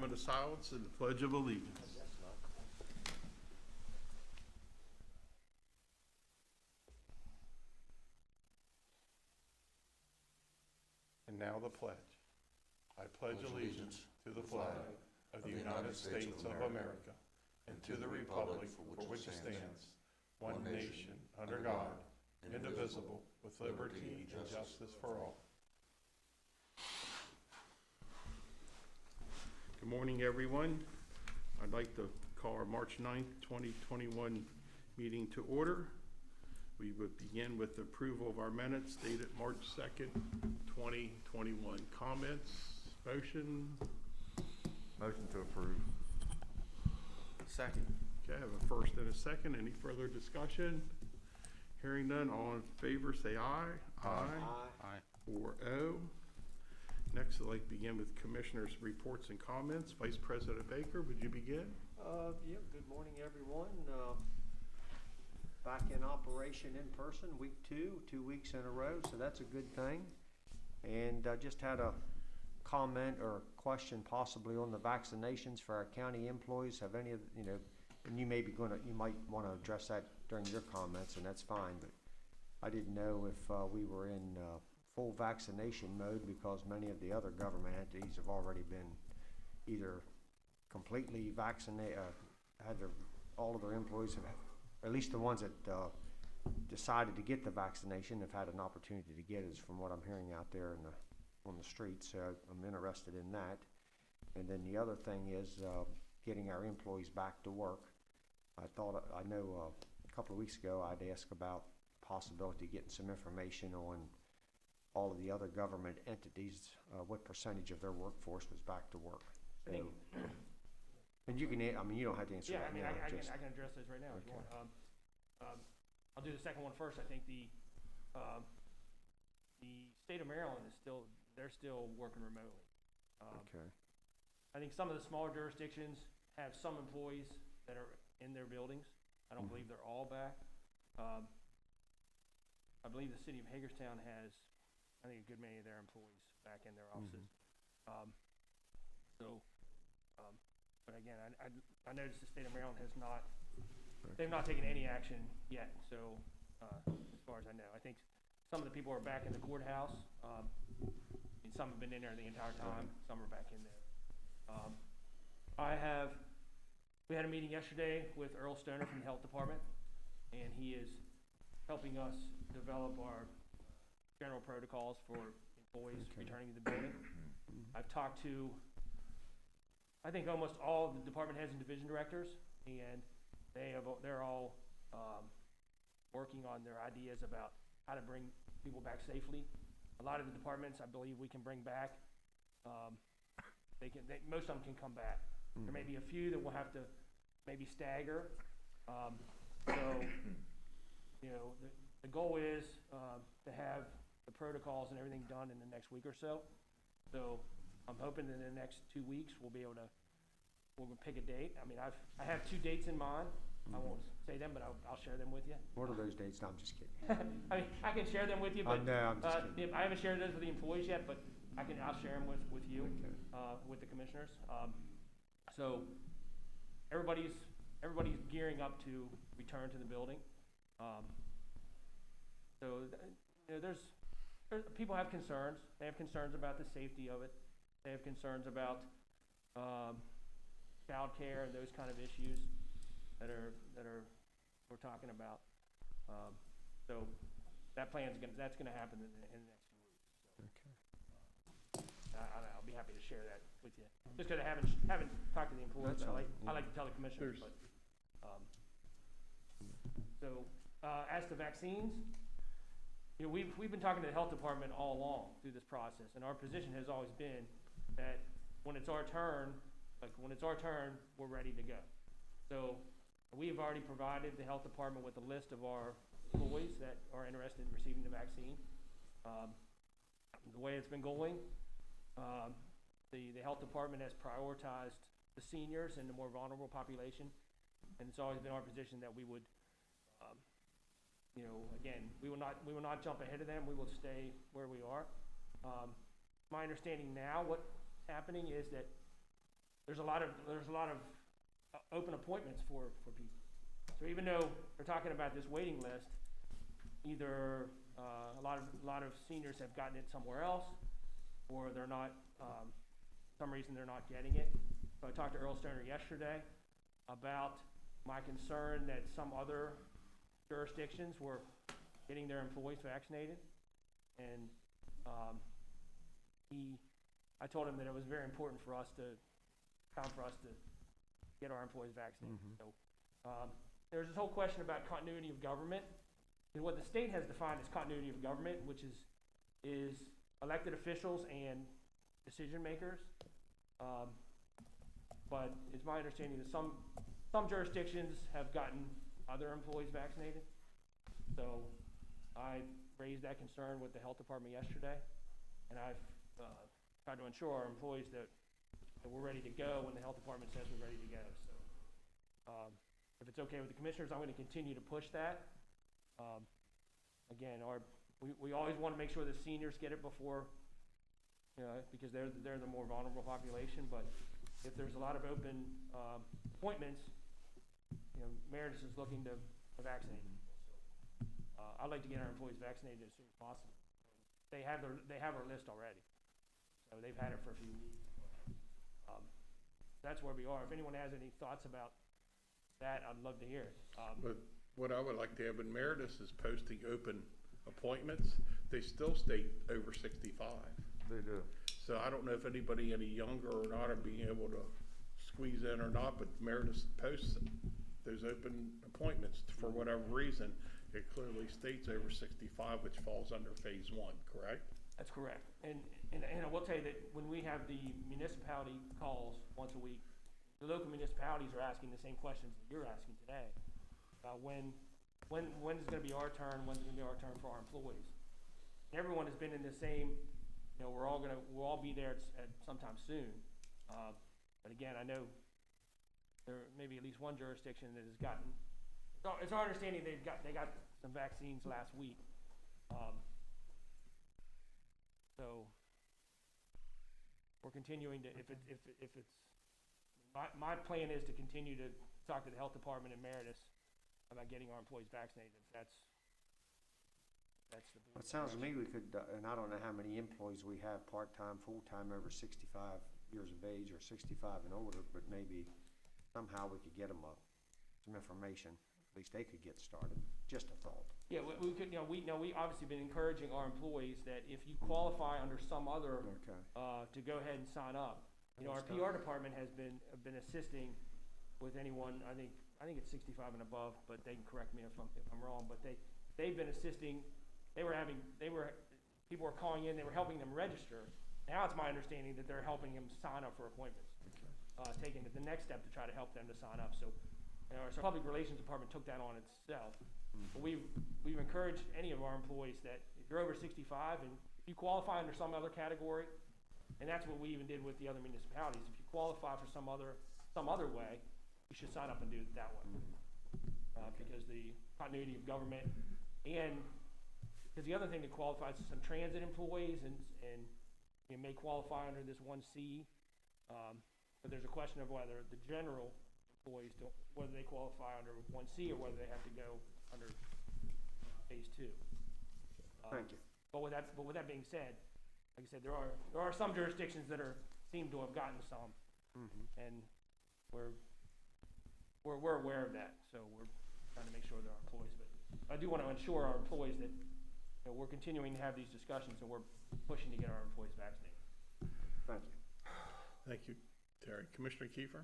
moment of silence and the Pledge of Allegiance. And now the pledge. I pledge allegiance to the flag of the United States of America and to the republic for which it stands, one nation, under God, indivisible, with liberty and justice for all. Good morning, everyone. I'd like to call our March 9th, 2021 meeting to order. We would begin with the approval of our minutes dated March 2nd, 2021. Comments? Motion? Motion to approve. Second. Okay, I have a first and a second. Any further discussion? Hearing none, all in favor say aye. Aye. 4-0. Next, I'd like to begin with Commissioners' reports and comments. Vice President Baker, would you begin? Yeah, good morning, everyone. Back in operation in person, week 2 weeks in a row, so that's a good thing. And I just had a comment or question possibly on the vaccinations for our county employees. Have any of, and you might want to address that during your comments, and that's fine, but I didn't know if we were in full vaccination mode, because many of the other government entities have already been either completely vaccinated, all of their employees have, or at least the ones that decided to get the vaccination have had an opportunity to get it, from what I'm hearing out there on the streets. So I'm interested in that. And then the other thing is getting our employees back to work. I know a couple of weeks ago I'd asked about the possibility of getting some information on all of the other government entities, what percentage of their workforce was back to work. So, and you can, you don't have to answer. Yeah, right I mean, now, I can address those right now if you want. I'll do the second one first. I think the state of Maryland is they're still working remotely. Okay. I think some of the smaller jurisdictions have some employees that are in their buildings. I don't believe they're all back. I believe the city of Hagerstown has, I think, a good many of their employees back in their offices. But again, I noticed the state of Maryland has not, they've not taken any action yet. So as far as I know, I think some of the people are back in the courthouse. And some have been in there the entire time. Some are back in there. We had a meeting yesterday with Earl Stoner from the Health Department, and he is helping us develop our general protocols for employees returning to the building. I've talked to, I think, almost all of the department heads and division directors, and they're all working on their ideas about how to bring people back safely. A lot of the departments, I believe, we can bring back. Most of them can come back. There may be a few that we'll have to maybe stagger. The goal is to have the protocols and everything done in the next week or so. So I'm hoping that in the next 2 weeks we'll pick a date. I mean, I have 2 dates in mind. I won't say them, but I'll share them with you. What are those dates? No, I'm just kidding. I mean, I can share them with you, but no, I'm just kidding. I haven't shared those with the employees yet, but I'll share them with you, with the commissioners. So everybody's gearing up to return to the building. There's people have concerns. They have concerns about the safety of it. They have concerns about child care and those kind of issues that we're talking about. So that's gonna happen in the next few weeks. So, I'll be happy to share that with you. Just because I haven't talked to the employees, I like to tell the commissioners. But as to vaccines, we've been talking to the health department all along through this process, and our position has always been that when it's our turn, we're ready to go. So we have already provided the health department with a list of our employees that are interested in receiving the vaccine. The way it's been going, the health department has prioritized the seniors and the more vulnerable population, and it's always been our position that we would, again, we will not jump ahead of them. We will stay where we are. My understanding now, what's happening is that there's a lot of open appointments for people. So even though they're talking about this waiting list, either a lot of seniors have gotten it somewhere else, or they're not, some reason they're not getting it. So I talked to Earl Stoner yesterday about my concern that some other jurisdictions were getting their employees vaccinated, and I told him that it was very important for us to get our employees vaccinated. So there's this whole question about continuity of government, and what the state has defined as continuity of government, which is elected officials and decision makers. But it's my understanding that some jurisdictions have gotten other employees vaccinated. So I raised that concern with the health department yesterday, and I've tried to ensure our employees that we're ready to go when the health department says we're ready to go. So if it's okay with the commissioners, I'm going to continue to push that. Again, we always want to make sure the seniors get it before, because they're the more vulnerable population. But if there's a lot of open appointments, Meredith is looking to vaccinate them. So I'd like to get our employees vaccinated as soon as possible. They have our list already, so they've had it for a few weeks. That's where we are. If anyone has any thoughts about that, I'd love to hear it. But what I would like to have, when Meredith is posting open appointments, they still state over 65. They do. So I don't know if anybody any younger or not are being able to squeeze in or not, but Meredith posts those open appointments for whatever reason. It clearly states over 65, which falls under phase 1, correct? That's correct. And I will tell you that when we have the municipality calls once a week, the local municipalities are asking the same questions that you're asking today. When is going to be our turn? When's going to be our turn for our employees? Everyone has been in the same. We'll all be there at sometime soon. But again, I know there may be at least one jurisdiction that has gotten. It's our understanding they got some vaccines last week. So we're continuing to, if it's, my plan is to continue to talk to the health department and Meredith about getting our employees vaccinated. That's the. It sounds to me we could, and I don't know how many employees we have, part-time, full-time, over 65 years of age or 65 and older, but maybe somehow we could get them some information. At least they could get started. Just a thought. Yeah, we could. We obviously been encouraging our employees that if you qualify under some other, to go ahead and sign up. Our PR department has been assisting with anyone. I think it's 65 and above, but they can correct me if I'm wrong. But they've been assisting. People were calling in. They were helping them register. Now it's my understanding that they're helping them sign up for appointments, taking it the next step to try to help them to sign up. So. Our public relations department took that on itself. But we've encouraged any of our employees that if you're over 65 and if you qualify under some other category, and that's what we even did with the other municipalities. If you qualify for some other way, you should sign up and do it that way. Because the continuity of government, and because the other thing that qualifies is some transit employees, and you may qualify under this 1C. But there's a question of whether the general employees whether they qualify under 1C or whether they have to go under phase 2. Thank you. But with that being said, like I said, there are some jurisdictions that seem to have gotten some, and we're aware of that. So we're trying to make sure that our employees. But I do want to ensure our employees that we're continuing to have these discussions and we're pushing to get our employees vaccinated. Thank you. Thank you, Terry. Commissioner Kiefer?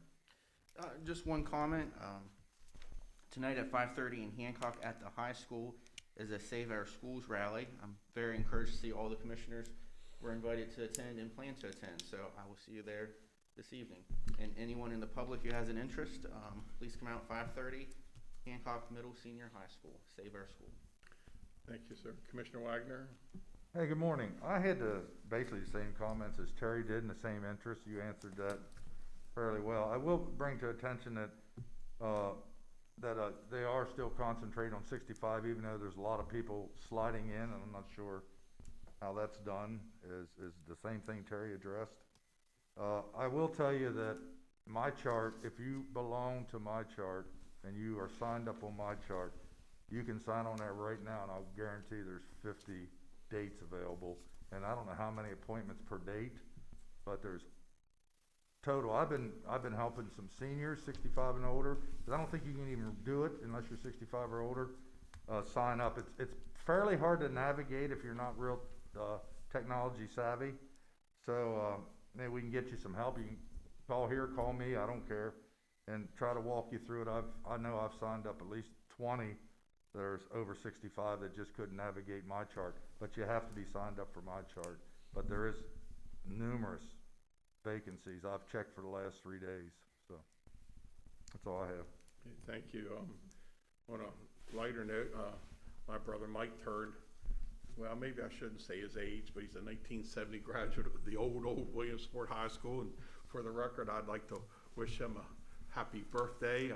Just one comment. Tonight at 5:30 in Hancock at the high school is a Save Our Schools rally. I'm very encouraged to see all the commissioners were invited to attend and plan to attend. So I will see you there this evening. And anyone in the public who has an interest, please come out at 5:30, Hancock Middle Senior High School. Save Our School. Thank you, sir. Commissioner Wagner? Hey, good morning. I had basically the same comments as Terry did and the same interest. You answered that fairly well. I will bring to attention that they are still concentrating on 65, even though there's a lot of people sliding in, and I'm not sure how that's done. Is the same thing Terry addressed. I will tell you that my chart, if you belong to my chart and you are signed up on my chart, you can sign on that right now, and I'll guarantee there's 50 dates available. And I don't know how many appointments per date, but there's total. I've been helping some seniors, 65 and older, because I don't think you can even do it unless you're 65 or older. Sign up. It's fairly hard to navigate if you're not real technology savvy. So maybe we can get you some help. You can call here, call me. I don't care, and try to walk you through it. I know I've signed up at least 20 that are over 65 that just couldn't navigate my chart. But you have to be signed up for my chart. But there is numerous vacancies. I've checked for the last 3 days. So that's all I have. Okay, thank you. On a lighter note, my brother Mike turned, well, maybe I shouldn't say his age, but he's a 1970 graduate of the old Williamsport High School. And for the record, I'd like to wish him a happy birthday.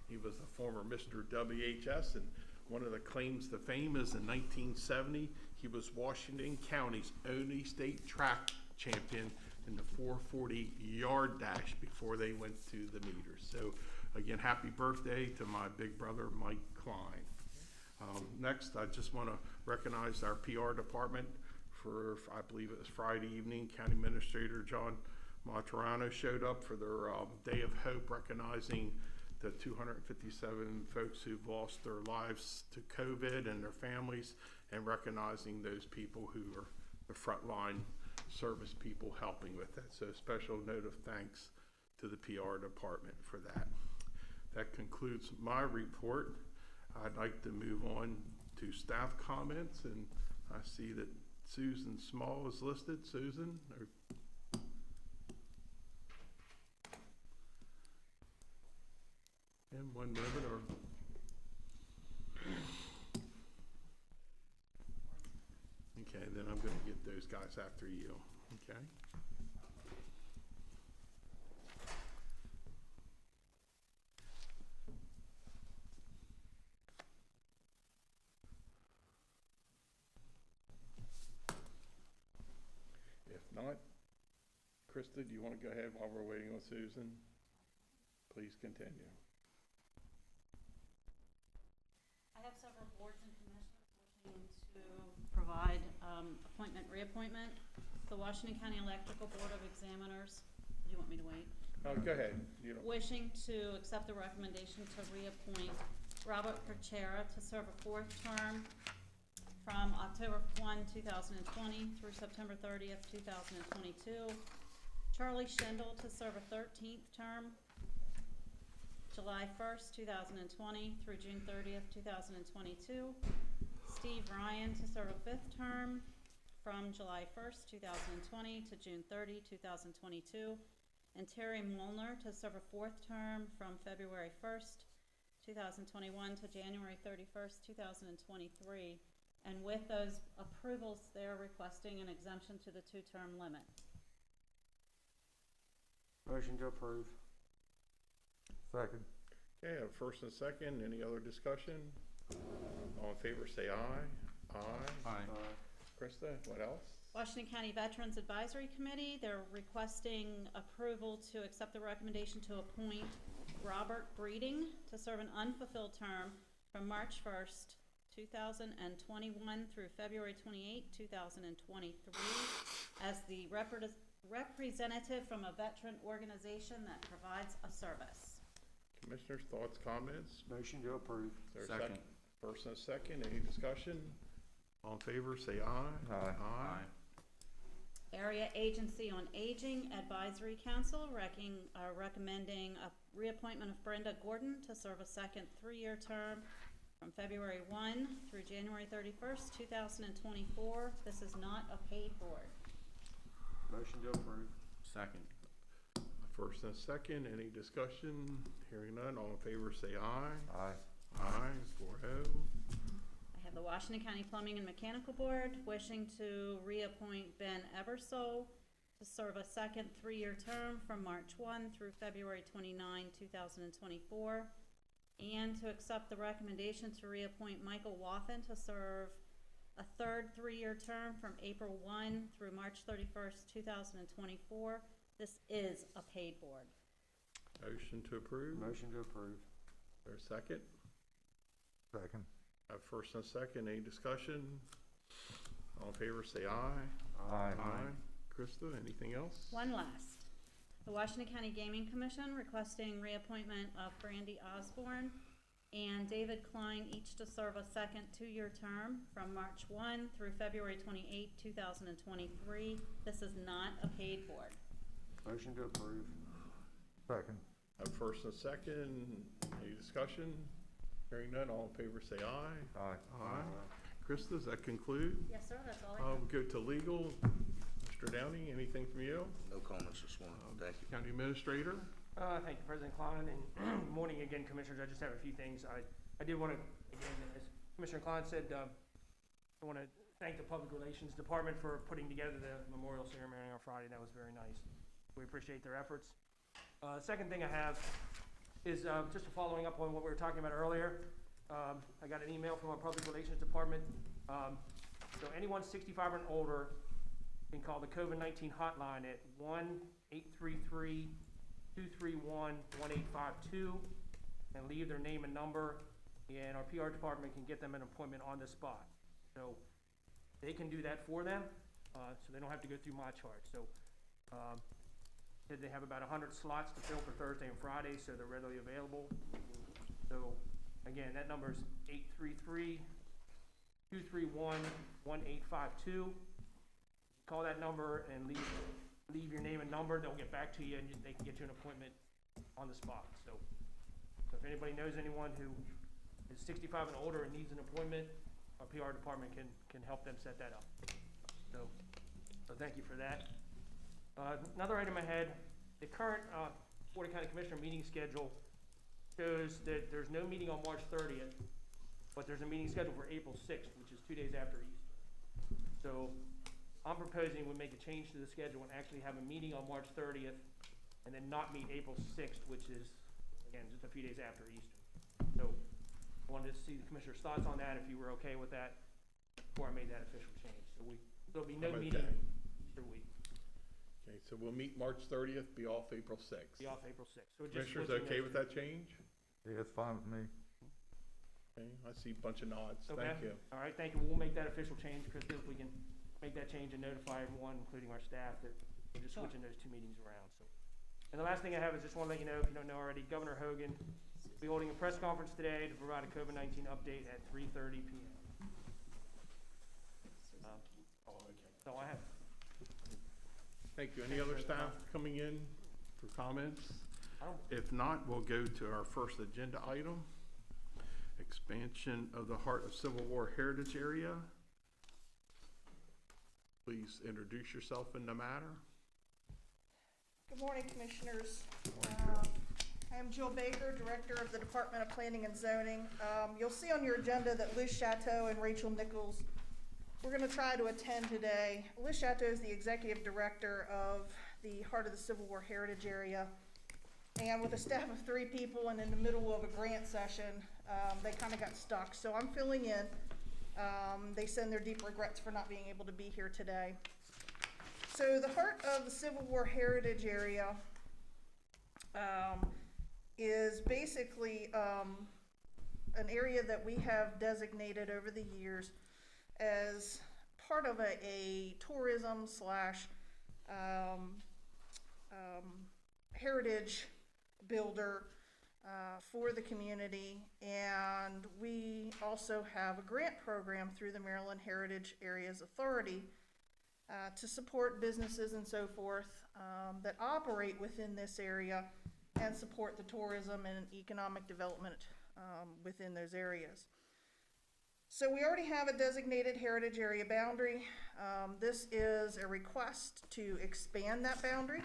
He was a former Mr. WHS, and one of the claims to fame is in 1970, he was Washington County's only state track champion in the 440 yard dash before they went to the meters. So again, happy birthday to my big brother, Mike Klein. Next, I just want to recognize our PR department for, I believe it was Friday evening, County Administrator John Maturano showed up for their Day of Hope, recognizing the 257 folks who've lost their lives to COVID and their families, and recognizing those people who are the frontline service people helping with that. So a special note of thanks to the PR department for that. That concludes my report. I'd like to move on to staff comments, and I see that Susan Small is listed. Susan? In 1 moment, or okay, then I'm going to get those guys after you. Okay. If not, Krista, do you want to go ahead while we're waiting on Susan? Please continue. I have several boards and commissioners wishing to provide appointment, reappointment. The Washington County Electrical Board of Examiners, do you want me to wait? Go ahead. You don't. Wishing to accept the recommendation to reappoint Robert Curator to serve a 4th term from October 1, 2020 through September 30th, 2022. Charlie Schindel to serve a 13th term, July 1st, 2020 through June 30th, 2022. Steve Ryan to serve a 5th term from July 1st, 2020 to June 30, 2022. And Terry Molnar to serve a 4th term from February 1st, 2021 to January 31st, 2023. And with those approvals, they're requesting an exemption to the 2-term limit. Motion to approve. Second. Okay, I have first and second. Any other discussion? All in favor say aye. Aye. Aye. Krista, what else? Washington County Veterans Advisory Committee, they're requesting approval to accept the recommendation to appoint Robert Breeding to serve an unfulfilled term from March 1st, 2021 through February 28, 2023 as the representative from a veteran organization that provides a service. Commissioners, thoughts, comments? Motion to approve. Is there a Second. First and second, any discussion? All in favor, say aye. Aye. Aye. Area Agency on Aging Advisory Council recommending a reappointment of Brenda Gordon to serve a second 3-year term from February 1 through January 31st, 2024. This is not a paid board. Motion to approve. Second. First and second, any discussion? Hearing none, all in favor say aye. Aye. Aye, 4-0. I have the Washington County Plumbing and Mechanical Board wishing to reappoint Ben Ebersole to serve a second 3-year term from March 1 through February 29, 2024, and to accept the recommendation to reappoint Michael Wathen to serve a third 3-year term from April 1 through March 31st, 2024. This is a paid board. Motion to approve. Motion to approve. Or second? Second. Have first and second, any discussion? All in favor, say aye. Aye. Krista, anything else? One last. The Washington County Gaming Commission requesting reappointment of Brandy Osborne and David Klein, each to serve a second 2-year term from March 1 through February 28, 2023. This is not a paid board. Motion to approve. Second. Have first and second, any discussion? Hearing none, all in favor say aye. Aye. Aye. Krista, does that conclude? Yes, sir, that's all I have. We'll go to legal. Mr. Downey, anything from you? No comments this morning, thank you. County Administrator? Thank you, President Klein, and morning again, Commissioners. I just have a few things. I did want to, again, as Commissioner Klein said, I want to thank the Public Relations Department for putting together the memorial ceremony on Friday. That was very nice. We appreciate their efforts. Second thing I have is just following up on what we were talking about earlier. I got an email from our Public Relations Department. So anyone 65 and older can call the COVID-19 hotline at 1-833-231-1852 and leave their name and number, and our PR department can get them an appointment on the spot. So they can do that for them, so they don't have to go through my chart. So they have about 100 slots to fill for Thursday and Friday, so they're readily available. So again, that number is 833-231-1852. Call that number and leave your name and number. They'll get back to you, and they can get you an appointment on the spot. So if anybody knows anyone who is 65 and older and needs an appointment, our PR department can help them set that up. So thank you for that. Another item I had, the current Board of County Commissioner meeting schedule shows that there's no meeting on March 30th, but there's a meeting scheduled for April 6th, which is 2 days after Easter. So I'm proposing we make a change to the schedule and actually have a meeting on March 30th and then not meet April 6th, which is, again, just a few days after Easter. So I wanted to see the Commissioner's thoughts on that, if you were okay with that, before I made that official change. So there'll be no I'm meeting okay. Easter week. Okay, so we'll meet March 30th, be off April 6th. Be off April 6th. So it just Commissioners okay with that change? Yeah, it's fine with me. Okay, I see a bunch of nods. Okay. Thank you. All right, thank you. We'll make that official change, Krista, if we can make that change and notify everyone, including our staff, that we're just switching those 2 meetings around. So, and the last thing I have is just want to let you know, if you don't know already, Governor Hogan will be holding a press conference today to provide a COVID-19 update at 3:30 p.m. That's all I have. Thank you. Any other staff coming in for comments? If not, we'll go to our first agenda item, expansion of the Heart of Civil War Heritage Area. Please introduce yourself in the matter. Good morning, Commissioners. I am Jill Baker, Director of the Department of Planning and Zoning. You'll see on your agenda that Liz Chateau and Rachel Nichols, we're going to try to attend today. Liz Chateau is the Executive Director of the Heart of the Civil War Heritage Area. And with a staff of 3 people and in the middle of a grant session, they kind of got stuck. So I'm filling in. They send their deep regrets for not being able to be here today. So the Heart of the Civil War Heritage Area is basically an area that we have designated over the years as part of a tourism slash heritage builder for the community, and we also have a grant program through the Maryland Heritage Areas Authority to support businesses and so forth that operate within this area and support the tourism and economic development within those areas. So we already have a designated heritage area boundary. This is a request to expand that boundary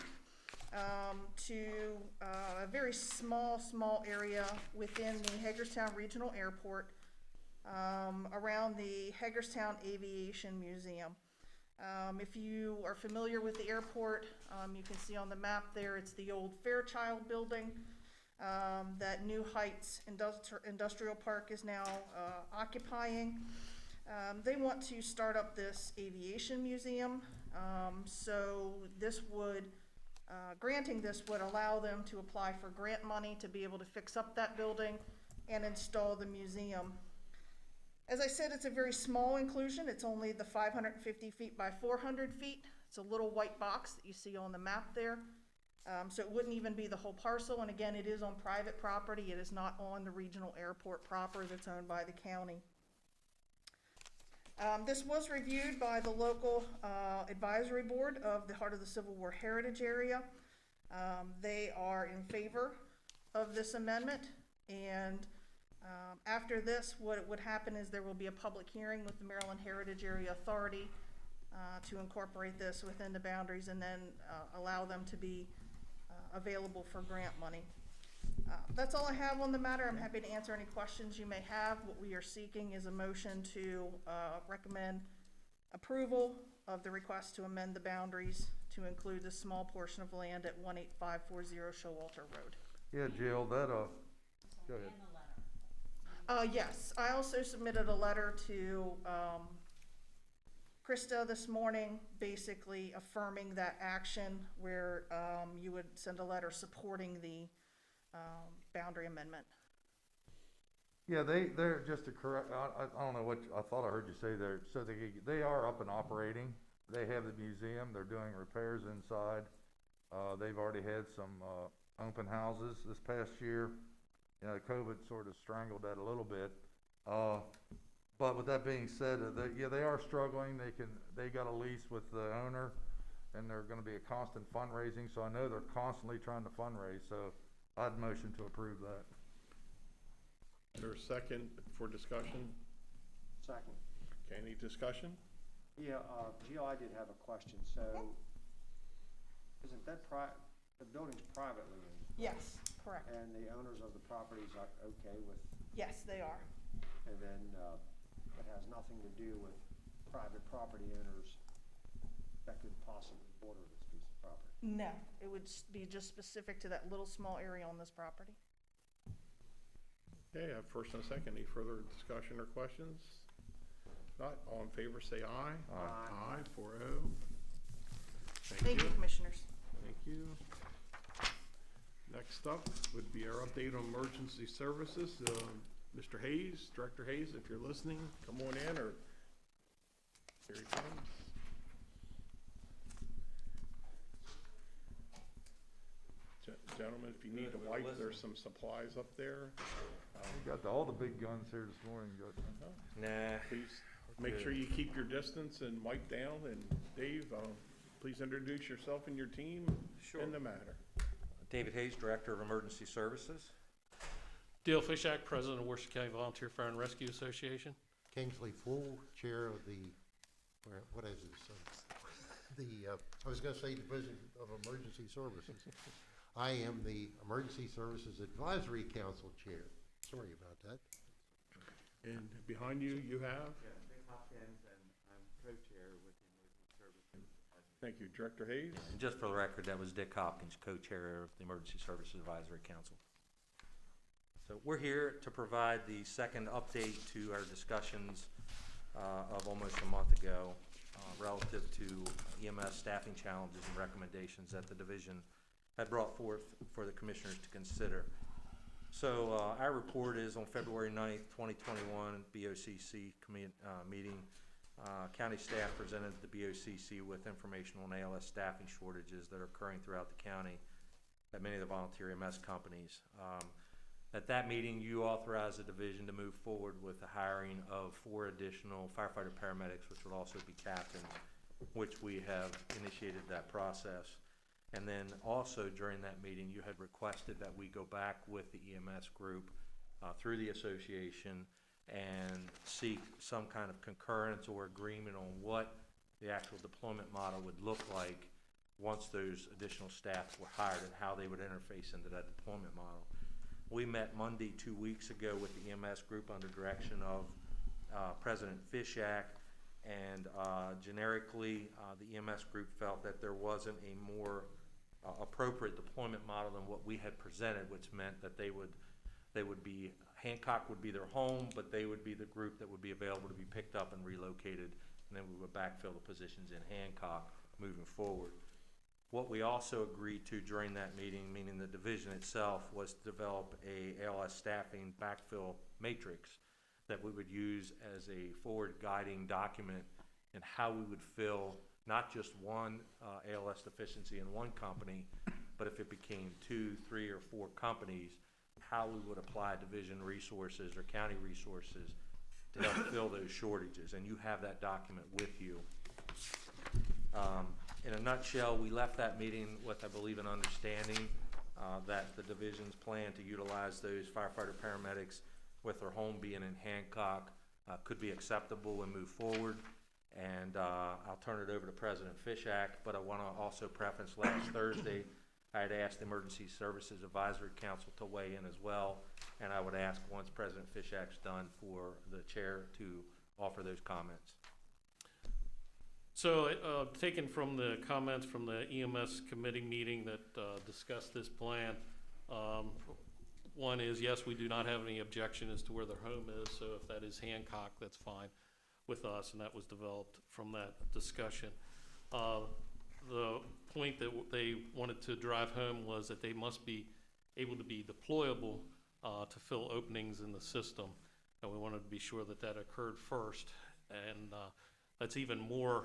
to a very small area within the Hagerstown Regional Airport around the Hagerstown Aviation Museum. If you are familiar with the airport, you can see on the map there, it's the old Fairchild building that New Heights Industrial Park is now occupying. They want to start up this aviation museum, so this would Granting this would allow them to apply for grant money to be able to fix up that building and install the museum. As I said, it's a very small inclusion. It's only the 550 feet by 400 feet. It's a little white box that you see on the map there. So it wouldn't even be the whole parcel, and again, it is on private property. It is not on the regional airport proper that's owned by the county. This was reviewed by the local advisory board of the Heart of the Civil War Heritage Area. They are in favor of this amendment, and after this, what would happen is there will be a public hearing with the Maryland Heritage Area Authority to incorporate this within the boundaries and then allow them to be available for grant money. That's all I have on the matter. I'm happy to answer any questions you may have. What we are seeking is a motion to recommend approval of the request to amend the boundaries to include the small portion of land at 18540 Showalter Road. Yeah, Jill, that, go ahead. And the letter. Yes, I also submitted a letter to Krista this morning, basically affirming that action where you would send a letter supporting the boundary amendment. Yeah, they're just to correct, I don't know what, I thought I heard you say there, so they are up and operating. They have the museum, they're doing repairs inside. They've already had some open houses this past year. You know, COVID sort of strangled that a little bit. But with that being said, yeah, they are struggling. They got a lease with the owner, and they're gonna be a constant fundraising, so I know they're constantly trying to fundraise, so I'd motion to approve that. Is there a second for discussion? Second. Okay, any discussion? Yeah, Jill, I did have a question. So, isn't that the building's privately owned? Yes, correct. And the owners of the properties are okay with, Yes, they are. and then it has nothing to do with private property owners that could possibly border this piece of property? No, it would be just specific to that little small area on this property. Okay, I have first and a second. Any further discussion or questions? Not, all in favor say aye. Aye. Aye, 4-0. Thank you, Commissioners. Thank you. Next up would be our update on emergency services. Mr. Hayes, Director Hayes, if you're listening, come on in, or here he comes. Gentlemen, if you need a wipe, there's some supplies up there. We got all the big guns here this morning, Nah. Please make sure you keep your distance and wipe down. And Dave, please introduce yourself and your team in the matter. David Hayes, Director of Emergency Services. Dale Fishak, President of Worcester County Volunteer Fire and Rescue Association. Kingsley Full, Chair of the, what is it? I was gonna say Division of Emergency Services. I am the Emergency Services Advisory Council Chair. Sorry about that. And behind you, you have? Rick Hopkins, and I'm co-chair with the Emergency Services. Thank you, Director Hayes. And just for the record, that was Dick Hopkins, co-chair of the Emergency Services Advisory Council. So we're here to provide the second update to our discussions of almost a month ago relative to EMS staffing challenges and recommendations that the division had brought forth for the commissioners to consider. So our report is on February 9th, 2021, BOCC meeting. County staff presented the BOCC with information on ALS staffing shortages that are occurring throughout the county at many of the volunteer EMS companies. At that meeting, you authorized the division to move forward with the hiring of 4 additional firefighter paramedics, which would also be captains, which we have initiated that process. And then also during that meeting, you had requested that we go back with the EMS group through the association and seek some kind of concurrence or agreement on what the actual deployment model would look like once those additional staff were hired and how they would interface into that deployment model. We met Monday 2 weeks ago with the EMS group under direction of President Fishak, and generically the EMS group felt that there wasn't a more appropriate deployment model than what we had presented, which meant that they would be, Hancock would be their home, but they would be the group that would be available to be picked up and relocated, and then we would backfill the positions in Hancock moving forward. What we also agreed to during that meeting, meaning the division itself, was to develop a ALS staffing backfill matrix that we would use as a forward guiding document in how we would fill not just one ALS deficiency in one company, but if it became 2, 3, or 4 companies, how we would apply division resources or county resources to help fill those shortages. And you have that document with you. In a nutshell, we left that meeting with, I believe, an understanding that the division's plan to utilize those firefighter paramedics with their home being in Hancock could be acceptable and move forward. And I'll turn it over to President Fishak, but I want to also preface last Thursday, I had asked the Emergency Services Advisory Council to weigh in as well, and I would ask once President Fishak's done for the chair to offer those comments. So, taken from the comments from the EMS committee meeting that discussed this plan, one is, yes, we do not have any objection as to where their home is, so if that is Hancock, that's fine with us, and that was developed from that discussion. The point that they wanted to drive home was that they must be able to be deployable to fill openings in the system, and we wanted to be sure that that occurred first, and that's even more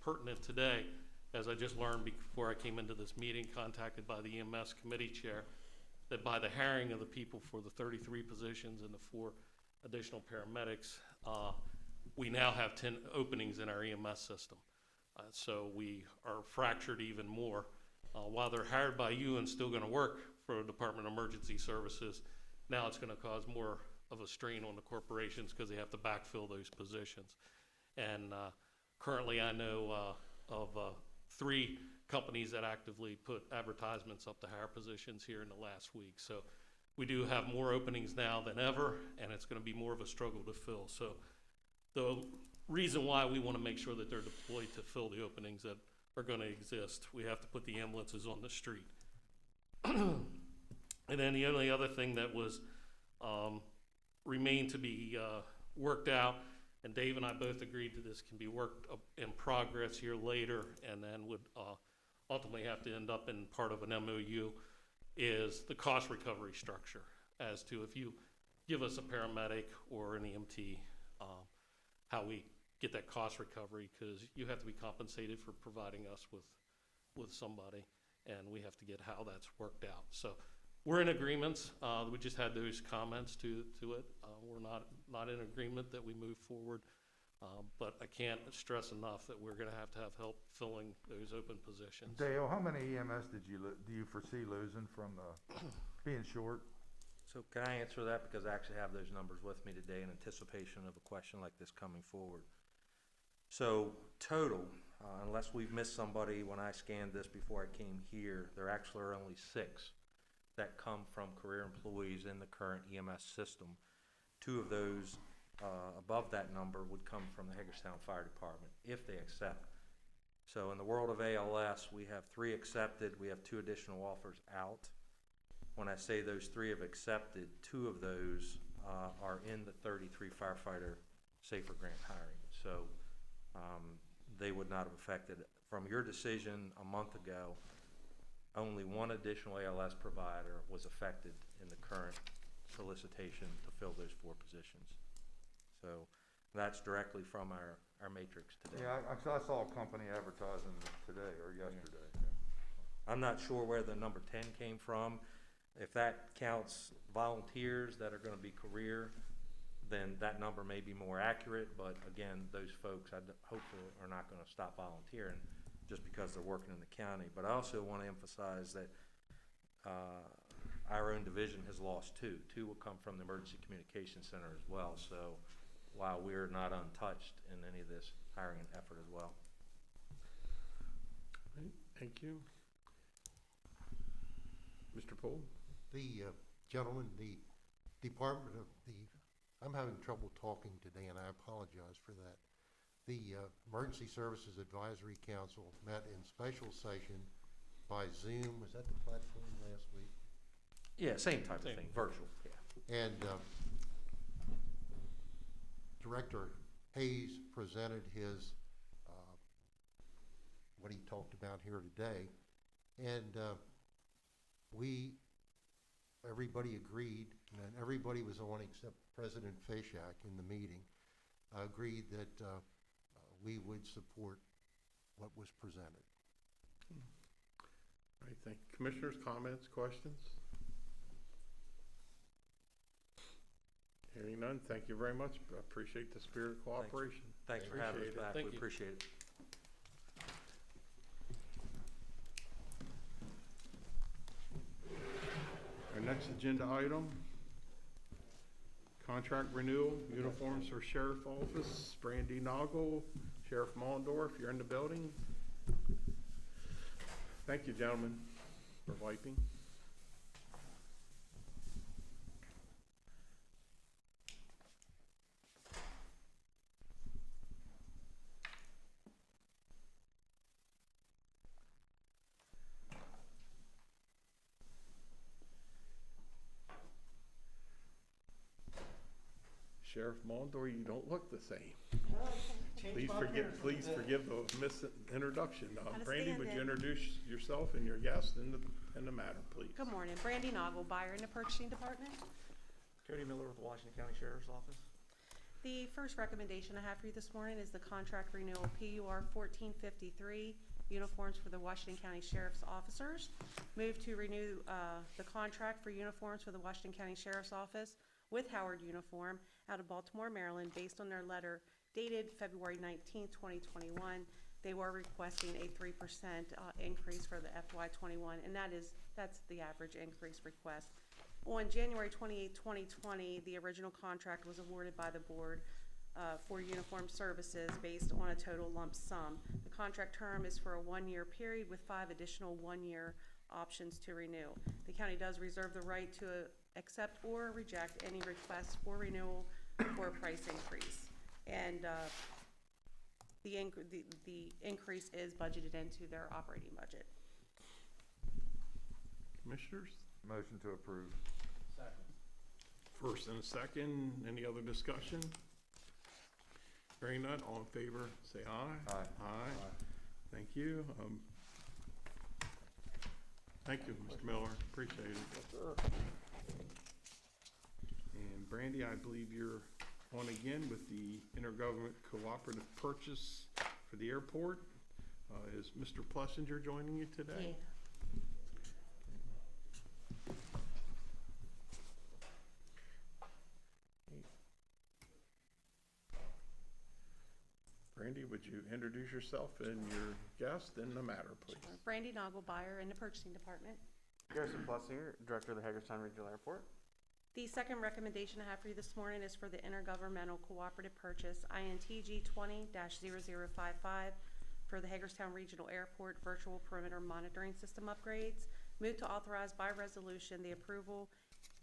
pertinent today, as I just learned before I came into this meeting, contacted by the EMS committee chair, that by the hiring of the people for the 33 positions and the 4 additional paramedics, we now have 10 openings in our EMS system. So we are fractured even more. While they're hired by you and still gonna work for the Department of Emergency Services, now it's gonna cause more of a strain on the corporations because they have to backfill those positions. And currently I know of 3 companies that actively put advertisements up to hire positions here in the last week. So we do have more openings now than ever, and it's gonna be more of a struggle to fill. So the reason why we wanna make sure that they're deployed to fill the openings that are gonna exist, we have to put the ambulances on the street. And then the only other thing that was remained to be worked out, and Dave and I both agreed that this can be worked up in progress here later, and then would ultimately have to end up in part of an MOU, is the cost recovery structure as to if you give us a paramedic or an EMT, how we get that cost recovery, because you have to be compensated for providing us with somebody, and we have to get how that's worked out. So we're in agreements. We just had those comments to it. We're not in agreement that we move forward, but I can't stress enough that we're going to have help filling those open positions. Dale, how many EMS do you foresee losing from being short? So can I answer that, because I actually have those numbers with me today in anticipation of a question like this coming forward. So total, unless we've missed somebody, when I scanned this before I came here, there actually are only 6 that come from career employees in the current EMS system. 2 of those above that number would come from the Hagerstown Fire Department, if they accept. So in the world of ALS, we have 3 accepted, we have 2 additional offers out. When I say those 3 have accepted, 2 of those are in the 33 firefighter SAFER grant hiring. So they would not have affected. From your decision a month ago, only 1 additional ALS provider was affected in the current solicitation to fill those 4 positions. So that's directly from our matrix today. Yeah, I saw a company advertising today or yesterday. I'm not sure where the number 10 came from. If that counts volunteers that are going to be career, then that number may be more accurate. But again, those folks I hopefully are not going to stop volunteering just because they're working in the county. But I also want to emphasize that our own division has lost 2. 2 will come from the Emergency Communication Center as well. So while we're not untouched in any of this hiring effort as well. Thank you. Mr. Poole? The gentleman, the Department of I'm having trouble talking today, and I apologize for that. The Emergency Services Advisory Council met in special session by Zoom. Was that the platform last week? Yeah, same type of thing, virtual. Yeah. And Director Hayes presented his what he talked about here today. And everybody agreed, and everybody was on except President Fishak in the meeting, agreed that we would support what was presented. All right, thank you. Commissioners, comments, questions? Hearing none, thank you very much. I appreciate the spirit of cooperation. Thanks for having us Appreciate it. back. Thank We you. appreciate it. Our next agenda item, contract renewal, uniforms for Sheriff Office, Brandy Noggle, Sheriff Mondorf, you're in the building. Thank you, gentlemen, for wiping. Sheriff Mondor, you don't look the same. Please forgive the misintroduction. Brandy, would you introduce yourself and your guest and the matter, please? Good morning, Brandy Noggle, buyer in the purchasing department. Cody Miller with the Washington County Sheriff's Office. The first recommendation I have for you this morning is the contract renewal PUR 1453, uniforms for the Washington County Sheriff's officers. Move to renew the contract for uniforms for the Washington County Sheriff's Office with Howard Uniform out of Baltimore, Maryland, based on their letter dated February 19, 2021. They were requesting a 3% increase for the FY21, and that's the average increase request. On January 28, 2020, the original contract was awarded by the board for uniform services based on a total lump sum. The contract term is for a 1-year period with 5 additional 1-year options to renew. The county does reserve the right to accept or reject any requests for renewal for a price increase. And the increase is budgeted into their operating budget. Commissioners? Motion to approve. Second. First and a second, any other discussion? Hearing none, all in favor, say aye. Aye. Aye. Thank you. Thank you, Mr. Miller, appreciate it. And Brandy, I believe you're on again with the intergovernment cooperative purchase for the airport. Is Mr. Plessinger joining you today? Yeah. Brandy, would you introduce yourself and your guest and the matter, please? Sure. Brandy Noggle, buyer in the purchasing department. Garrison Plessinger, Director of the Hagerstown Regional Airport. The second recommendation I have for you this morning is for the intergovernmental cooperative purchase, INTG 20-0055, for the Hagerstown Regional Airport Virtual Perimeter Monitoring System upgrades. Move to authorize by resolution the approval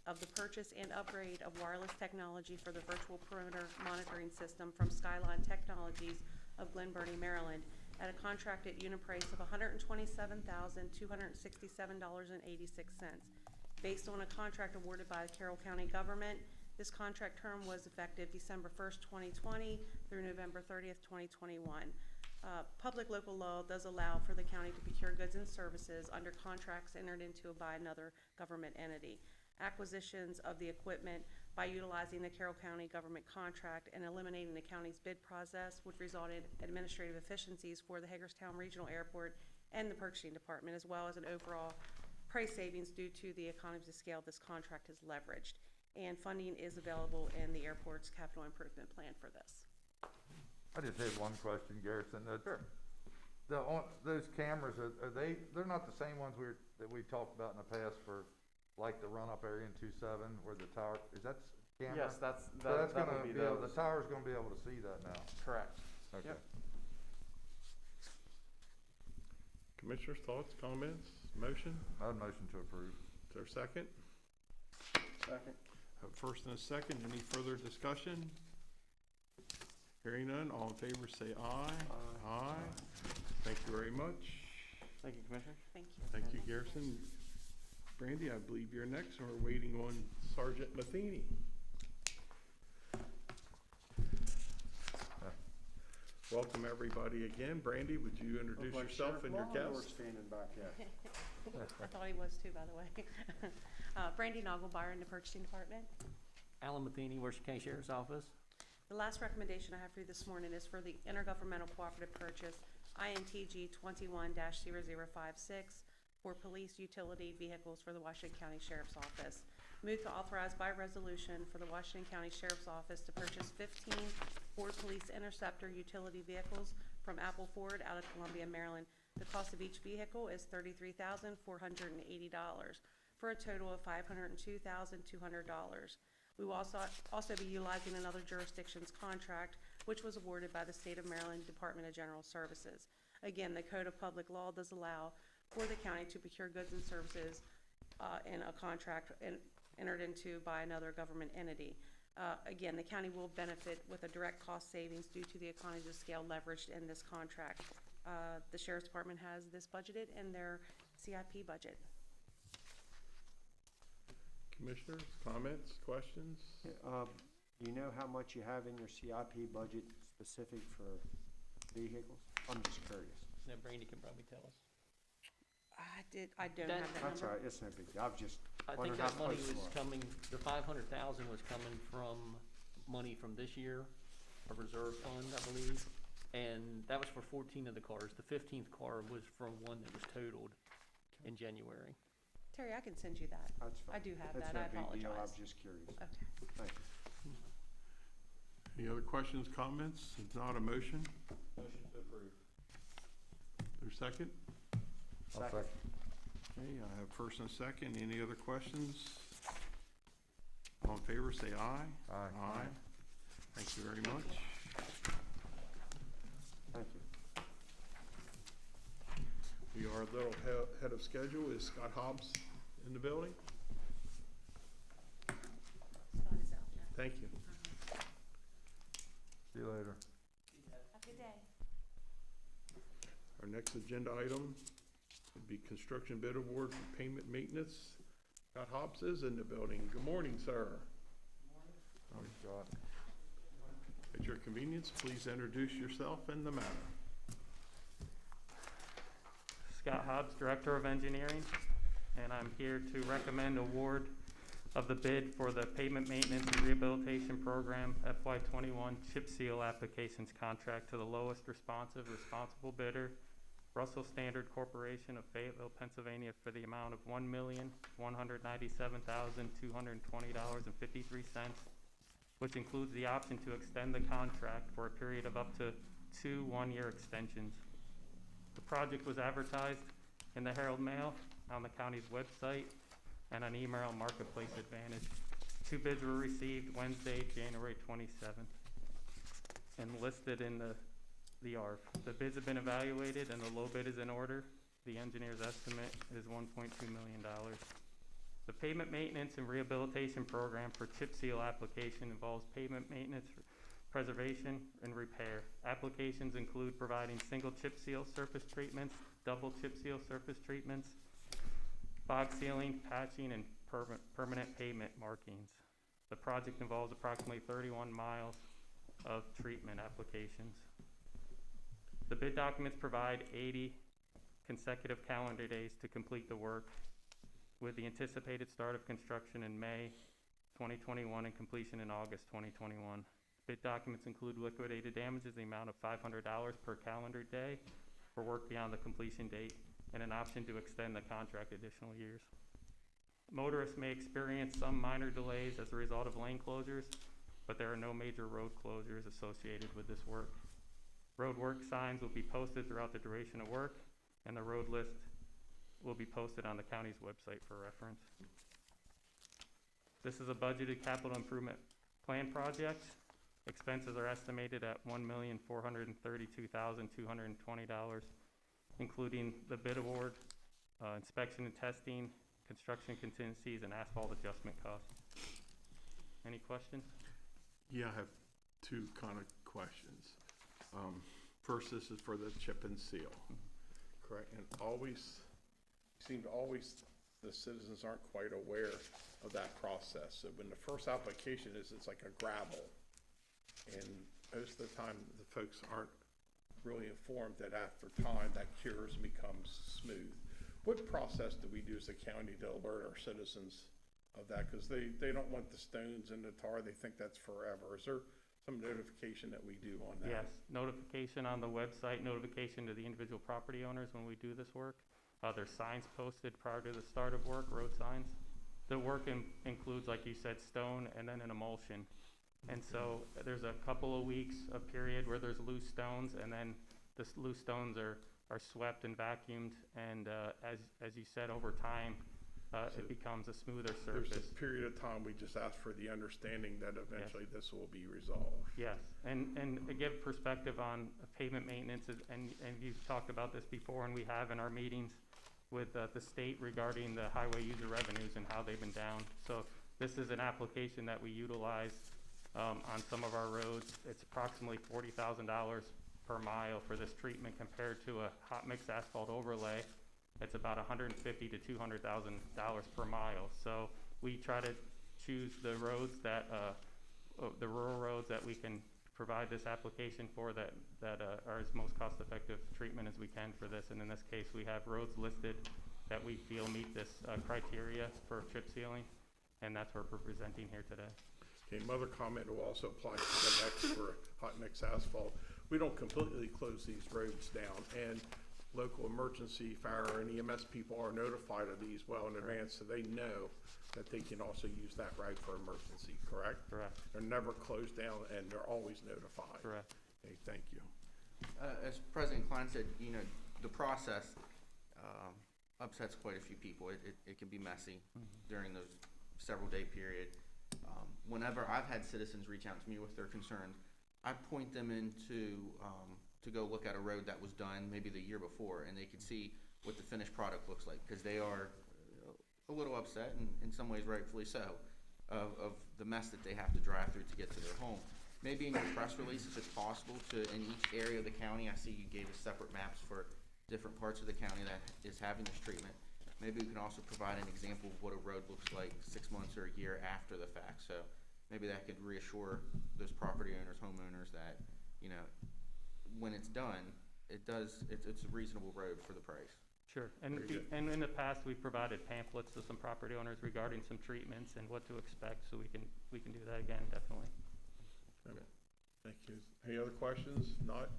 of the purchase and upgrade of wireless technology for the Virtual Perimeter Monitoring System from Skyline Technologies of Glen Burnie, Maryland, at a contracted unit price of $127,267.86. Based on a contract awarded by the Carroll County government. This contract term was effective December 1st, 2020 through November 30th, 2021. Public local law does allow for the county to procure goods and services under contracts entered into by another government entity. Acquisitions of the equipment by utilizing the Carroll County government contract and eliminating the county's bid process would result in administrative efficiencies for the Hagerstown Regional Airport and the purchasing department, as well as an overall price savings due to the economies of scale this contract has leveraged. And funding is available in the airport's capital improvement plan for this. I just had one question, Garrison. Sure. Those cameras, they're not the same ones that we talked about in the past for, like the run-up area in 27 where the tower, is that camera? Yes, that So would be the tower's gonna be able to see that now. Correct. Okay. Yep. Commissioners, thoughts, comments, motion? I would motion to approve. Is there a second? Second. First and a second, any further discussion? Hearing none, all in favor say aye. Aye. Thank you very much. Thank you, Commissioner. Thank you. Thank you, Garrison. Brandy, I believe you're next, and we're waiting on Sergeant Matheny. Welcome everybody again. Brandy, would you introduce yourself and your guests? standing back there. I thought he was too, by the way. Brandy Nagelbauer in the purchasing department. Alan Matheny, Washington County Sheriff's Office. The last recommendation I have for you this morning is for the intergovernmental cooperative purchase, INTG 21-0056, for police utility vehicles for the Washington County Sheriff's Office. Move to authorize by resolution for the Washington County Sheriff's Office to purchase 15 Ford Police Interceptor utility vehicles from Apple Ford out of Columbia, Maryland. The cost of each vehicle is $33,480 for a total of $502,200. We will also be utilizing another jurisdiction's contract, which was awarded by the State of Maryland Department of General Services. Again, the Code of Public Law does allow for the county to procure goods and services in a contract entered into by another government entity. Again, the county will benefit with a direct cost savings due to the economies of scale leveraged in this contract. The Sheriff's Department has this budgeted in their CIP budget. Commissioners, comments, questions? Do you know how much you have in your CIP budget specific for vehicles? I'm just curious. Now Brandy can probably tell us. I don't That- have that That's all number. right, it's no big deal. I've just I wondered think how that money close you was are. coming, the 500,000 was coming from money from this year, a reserve fund, I believe. And that was for 14 of the cars. The 15th car was from one that was totaled in January. Terry, I can send you that. That's fine. I do have That's that. I no big deal. I was apologize. just curious. Okay. Thank you. Any other questions, comments? If not, a motion? Motion to approve. There's a second? I'll second. Okay, I have first and second. Any other questions? All in favor, say aye. Aye. Aye. Thank you very much. Thank you. We are a little ahead of schedule. Is Scott Hobbs in the building? Scott is out, yeah. Thank you. See you later. Have a good day. Our next agenda item would be construction bid award for payment maintenance. Scott Hobbs is in the building. Good morning, sir. Morning, Scott. At your convenience, please introduce yourself and the matter. Scott Hobbs, Director of Engineering, and I'm here to recommend award of the bid for the Pavement Maintenance and Rehabilitation Program FY21 chip seal applications contract to the lowest responsive responsible bidder, Russell Standard Corporation of Fayetteville, Pennsylvania, for the amount of $1,197,220.53, which includes the option to extend the contract for a period of up to 2 one-year extensions. The project was advertised in the Herald Mail, on the county's website, and on email Marketplace Advantage. 2 bids were received Wednesday, January 27th, and listed in the ARF. The bids have been evaluated and the low bid is in order. The engineer's estimate is $1.2 million. The pavement maintenance and rehabilitation program for chip seal application involves pavement maintenance, preservation, and repair. Applications include providing single chip seal surface treatments, double chip seal surface treatments, fog sealing, patching, and permanent pavement markings. The project involves approximately 31 miles of treatment applications. The bid documents provide 80 consecutive calendar days to complete the work, with the anticipated start of construction in May 2021 and completion in August 2021. Bid documents include liquidated damages, the amount of $500 per calendar day for work beyond the completion date, and an option to extend the contract additional years. Motorists may experience some minor delays as a result of lane closures, but there are no major road closures associated with this work. Road work signs will be posted throughout the duration of work, and the road list will be posted on the county's website for reference. This is a budgeted capital improvement plan project. Expenses are estimated at $1,432,220, including the bid award, inspection and testing, construction contingencies, and asphalt adjustment costs. Any questions? Yeah, I have 2 kind of questions. First, this is for the chip and seal, correct? And the citizens aren't quite aware of that process. So when the first application is, it's like a gravel. And most of the time, the folks aren't really informed that after time, that cures and becomes smooth. What process do we do as a county to alert our citizens of that? Because they don't want the stones and the tar, they think that's forever. Is there some notification that we do on that? Yes, notification on the website, notification to the individual property owners when we do this work. There's signs posted prior to the start of work, road signs. The work includes, like you said, stone and then an emulsion. And so there's a couple of weeks, a period where there's loose stones, and then the loose stones are swept and vacuumed, and as you said, over time, it becomes a smoother surface. There's a period of time, we just ask for the understanding that eventually this will be resolved. Yes, and to give perspective on pavement maintenance, and you've talked about this before, and we have in our meetings with the state regarding the highway user revenues and how they've been down. So this is an application that we utilize on some of our roads. It's approximately $40,000 per mile for this treatment compared to a hot mix asphalt overlay. It's about $150,000 to $200,000 per mile. So we try to choose the roads that, the rural roads that we can provide this application for that are as most cost-effective treatment as we can for this. And in this case, we have roads listed that we feel meet this criteria for chip sealing, and that's what we're presenting here today. Okay, another comment will also apply to the next for hot mix asphalt. We don't completely close these roads down, and local emergency, fire, and EMS people are notified of these well in advance, so they know that they can also use that route for emergency, correct? Correct. They're never closed down, and they're always notified. Correct. Okay, thank you. As President Klein said, you know, the process upsets quite a few people. It can be messy during those several day period. Whenever I've had citizens reach out to me with their concerns, I point them into to go look at a road that was done maybe the year before, and they can see what the finished product looks like, because they are a little upset, and in some ways rightfully so, of the mess that they have to drive through to get to their home. Maybe in your press release, if it's possible, to in each area of the county, I see you gave us separate maps for different parts of the county that is having this treatment. Maybe we can also provide an example of what a road looks like 6 months or a year after the fact. So maybe that could reassure those property owners, homeowners, that, you know, when it's done, it's a reasonable road for the price. Sure, and in the past, we've provided pamphlets to some property owners regarding some treatments and what to expect, so we can do that again, definitely. Okay. Thank you. Any other questions? Not,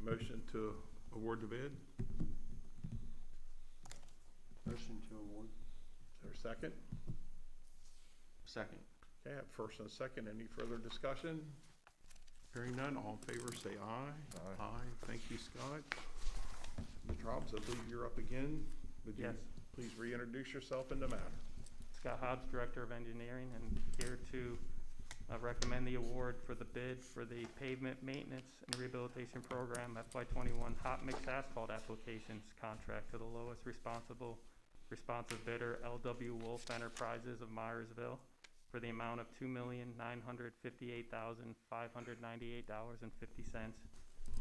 motion to award the bid? Motion to award. Is there a second? Second. Okay, I have first and a second. Any further discussion? Hearing none, all in favor say aye. Aye. Aye. Thank you, Scott. Ms. Hobbs, I believe you're up again. Would you Yes. please reintroduce yourself in the matter? Scott Hobbs, Director of Engineering, and here to recommend the award for the bid for the Pavement Maintenance and Rehabilitation Program FY21 Hot Mix Asphalt Applications Contract to the lowest responsive bidder, LW Wolf Enterprises of Myersville, for the amount of $2,958,598.50,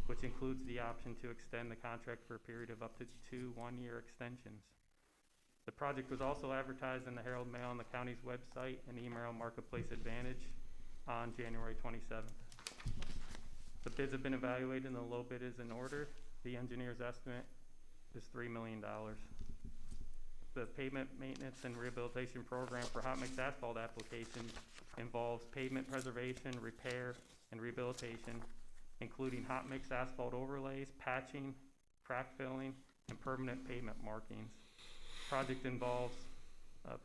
which includes the option to extend the contract for a period of up to 2 one-year extensions. The project was also advertised in the Herald Mail on the county's website and email Marketplace Advantage on January 27th. The bids have been evaluated and the low bid is in order. The engineer's estimate is $3 million. The Pavement Maintenance and Rehabilitation Program for hot mix asphalt applications involves pavement preservation, repair, and rehabilitation, including hot mix asphalt overlays, patching, crack filling, and permanent pavement markings. Project involves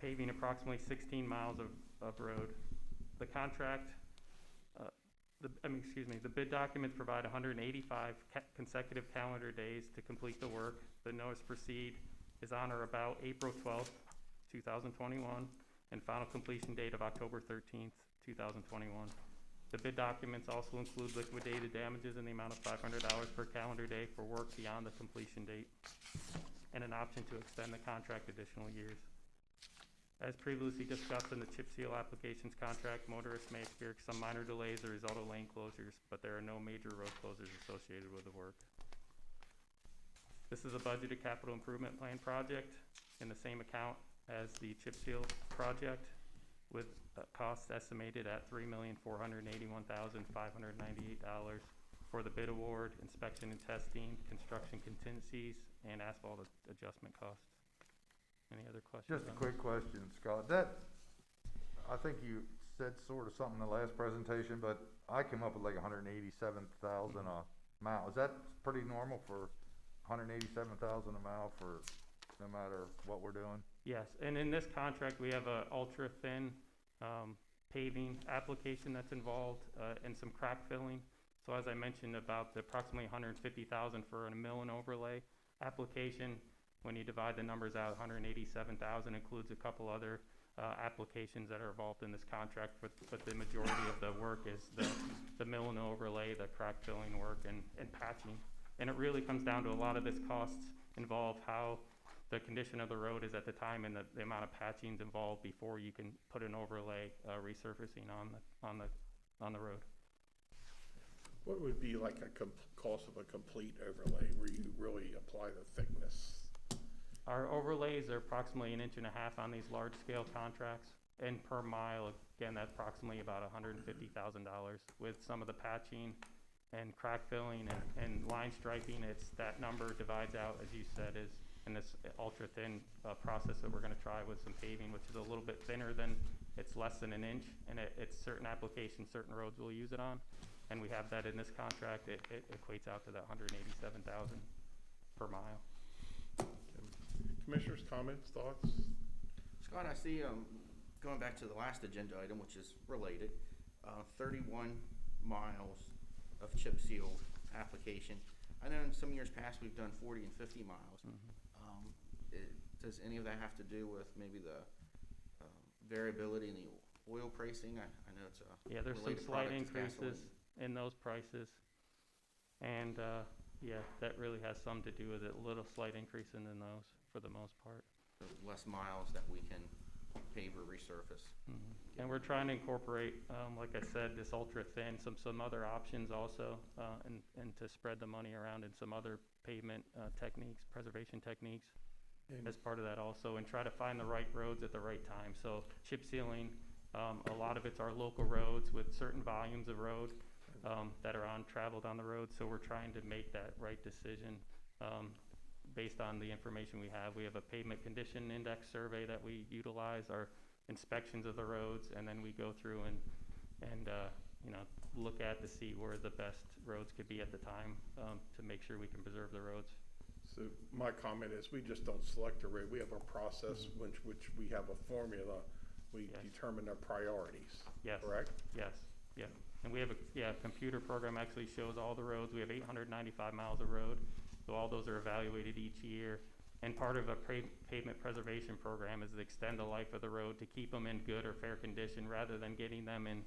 paving approximately 16 miles of road. The contract, the bid documents provide 185 consecutive calendar days to complete the work. The notice to proceed is on or about April 12th, 2021, and final completion date of October 13th, 2021. The bid documents also include liquidated damages in the amount of $500 per calendar day for work beyond the completion date, and an option to extend the contract additional years. As previously discussed in the chip seal applications contract, motorists may experience some minor delays as a result of lane closures, but there are no major road closures associated with the work. This is a budgeted capital improvement plan project in the same account as the chip seal project, with costs estimated at $3,481,598, for the bid award, inspection and testing, construction contingencies, and asphalt adjustment costs. Any other questions? Just a quick question, Scott. I think you said sort of something in the last presentation, but I came up with like 187,000 a mile. Is that pretty normal for 187,000 a mile for no matter what we're doing? Yes, and in this contract, we have a ultra-thin paving application that's involved and some crack filling. So as I mentioned about the approximately 150,000 for a mill and overlay application, when you divide the numbers out, 187,000 includes a couple other applications that are involved in this contract, but the majority of the work is the mill and overlay, the crack filling work, and patching. And it really comes down to a lot of this costs involve how the condition of the road is at the time and the amount of patchings involved before you can put an overlay resurfacing on the road. What would be like a cost of a complete overlay where you really apply the thickness? Our overlays are approximately 1.5 inches on these large-scale contracts, and per mile, again, that's approximately about $150,000. With some of the patching and crack filling and line striping, it's that number divides out, as you said, is in this ultra-thin process that we're going to try with some paving, which is a little bit thinner than, it's less than 1 inch, and it's certain applications, certain roads will use it on, and we have that in this contract. It equates out to that 187,000 per mile. Commissioners, comments, thoughts? Scott, I see, going back to the last agenda item, which is related, 31 miles of chip seal application. I know in some years past we've done 40 and 50 miles. Does any of that have to do with maybe the variability in the oil pricing? I know it's a yeah, there's some slight increases in those prices, and yeah, that really has some to do with it. A little slight increase in those for the most part. So less miles that we can pave or resurface. And we're trying to incorporate, like I said, this ultra thin, some other options also, and to spread the money around in some other pavement techniques, preservation techniques as part of that also, and try to find the right roads at the right time. So chip sealing, a lot of it's our local roads with certain volumes of road that are traveled on the road. So we're trying to make that right decision based on the information we have. We have a pavement condition index survey that we utilize, our inspections of the roads, and then we go through and you know, look at to see where the best roads could be at the time to make sure we can preserve the roads. So my comment is we just don't select a road. We have a process which we have a formula. We determine our priorities. Yes. Correct? Yes. Yeah. And we have a computer program actually shows all the roads. We have 895 miles of road. So all those are evaluated each year. And part of a pavement preservation program is to extend the life of the road to keep them in good or fair condition rather than getting them in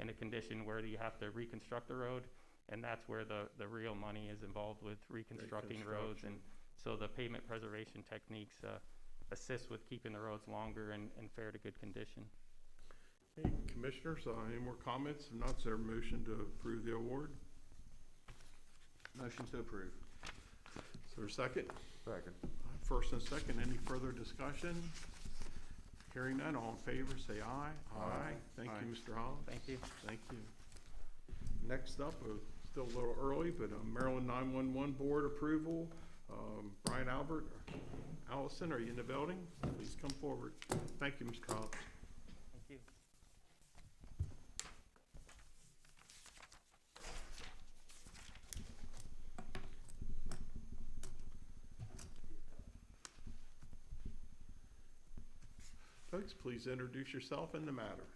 a condition where you have to reconstruct the road. And that's where the real money is involved with reconstructing roads. And so the pavement preservation techniques assist with keeping the roads longer and fair to good condition. Okay, commissioners, any more comments? If not, is there a motion to approve the award? Motion to approve. Is there a second? Second. First and second, any further discussion? Hearing none, all in favor, say aye. Aye. Thank you, Mr. Hollis. Thank you. Thank you. Next up, still a little early, but Maryland 911 Board approval. Brian Albert, Allison, are you in the building? Please come forward. Thank you, Mr. Hollis. Thank you. Folks, please introduce yourself and the matter.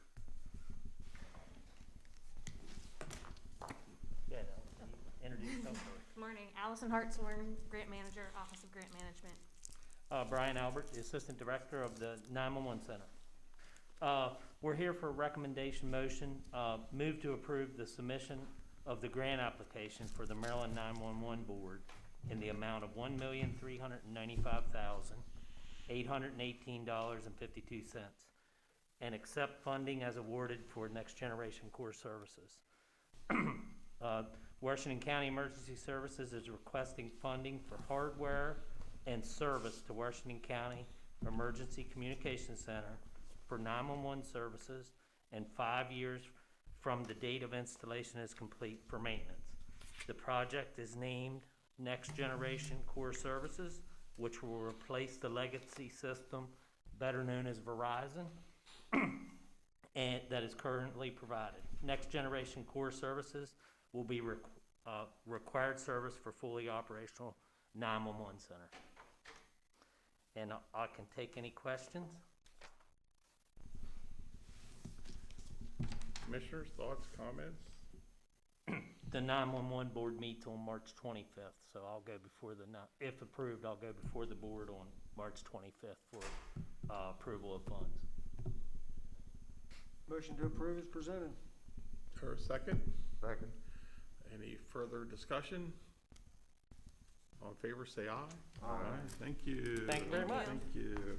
Introduce yourself first. Good morning, Allison Hartshorn, Grant Manager, Office of Grant Management. Brian Albert, the Assistant Director of the 911 Center. We're here for a recommendation motion, move to approve the submission of the grant application for the Maryland 911 Board in the amount of $1,395,818.52 and accept funding as awarded for Next Generation Core Services. Washington County Emergency Services is requesting funding for hardware and service to Washington County Emergency Communications Center for 911 services and 5 years from the date of installation is complete for maintenance. The project is named Next Generation Core Services, which will replace the legacy system, better known as Verizon, and that is currently provided. Next Generation Core Services will be required service for fully operational 911 center. And I can take any questions. Commissioners, thoughts, comments? The 911 board meets on March 25th, so I'll go before if approved, I'll go before the board on March 25th for approval of funds. Motion to approve is presented. Or a second? Second. Any further discussion? All in favor, say aye. Aye. Thank you. Thank you very much. Thank you.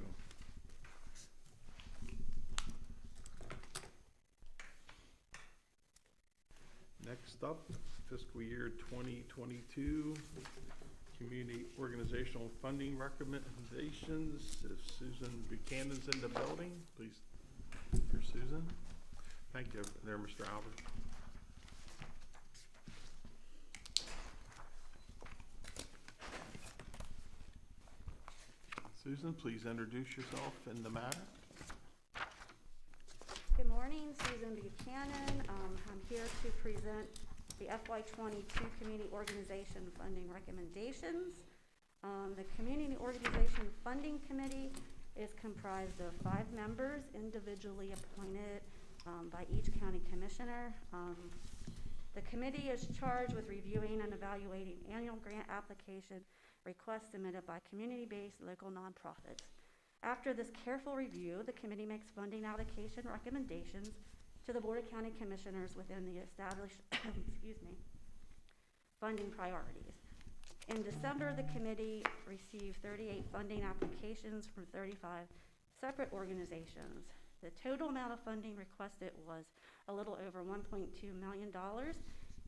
Next up, fiscal year 2022, community organizational funding recommendations. If Susan Buchanan's in the building, please, for Susan. Thank you there, Mr. Albert. Susan, please introduce yourself and the matter. Good morning, Susan Buchanan. I'm here to present the FY22 Community Organization Funding Recommendations. The Community Organization Funding Committee is comprised of 5 members individually appointed by each county commissioner. The committee is charged with reviewing and evaluating annual grant application requests submitted by community-based local nonprofits. After this careful review, the committee makes funding allocation recommendations to the Board of County Commissioners within the established funding priorities. In December, the committee received 38 funding applications from 35 separate organizations. The total amount of funding requested was a little over $1.2 million,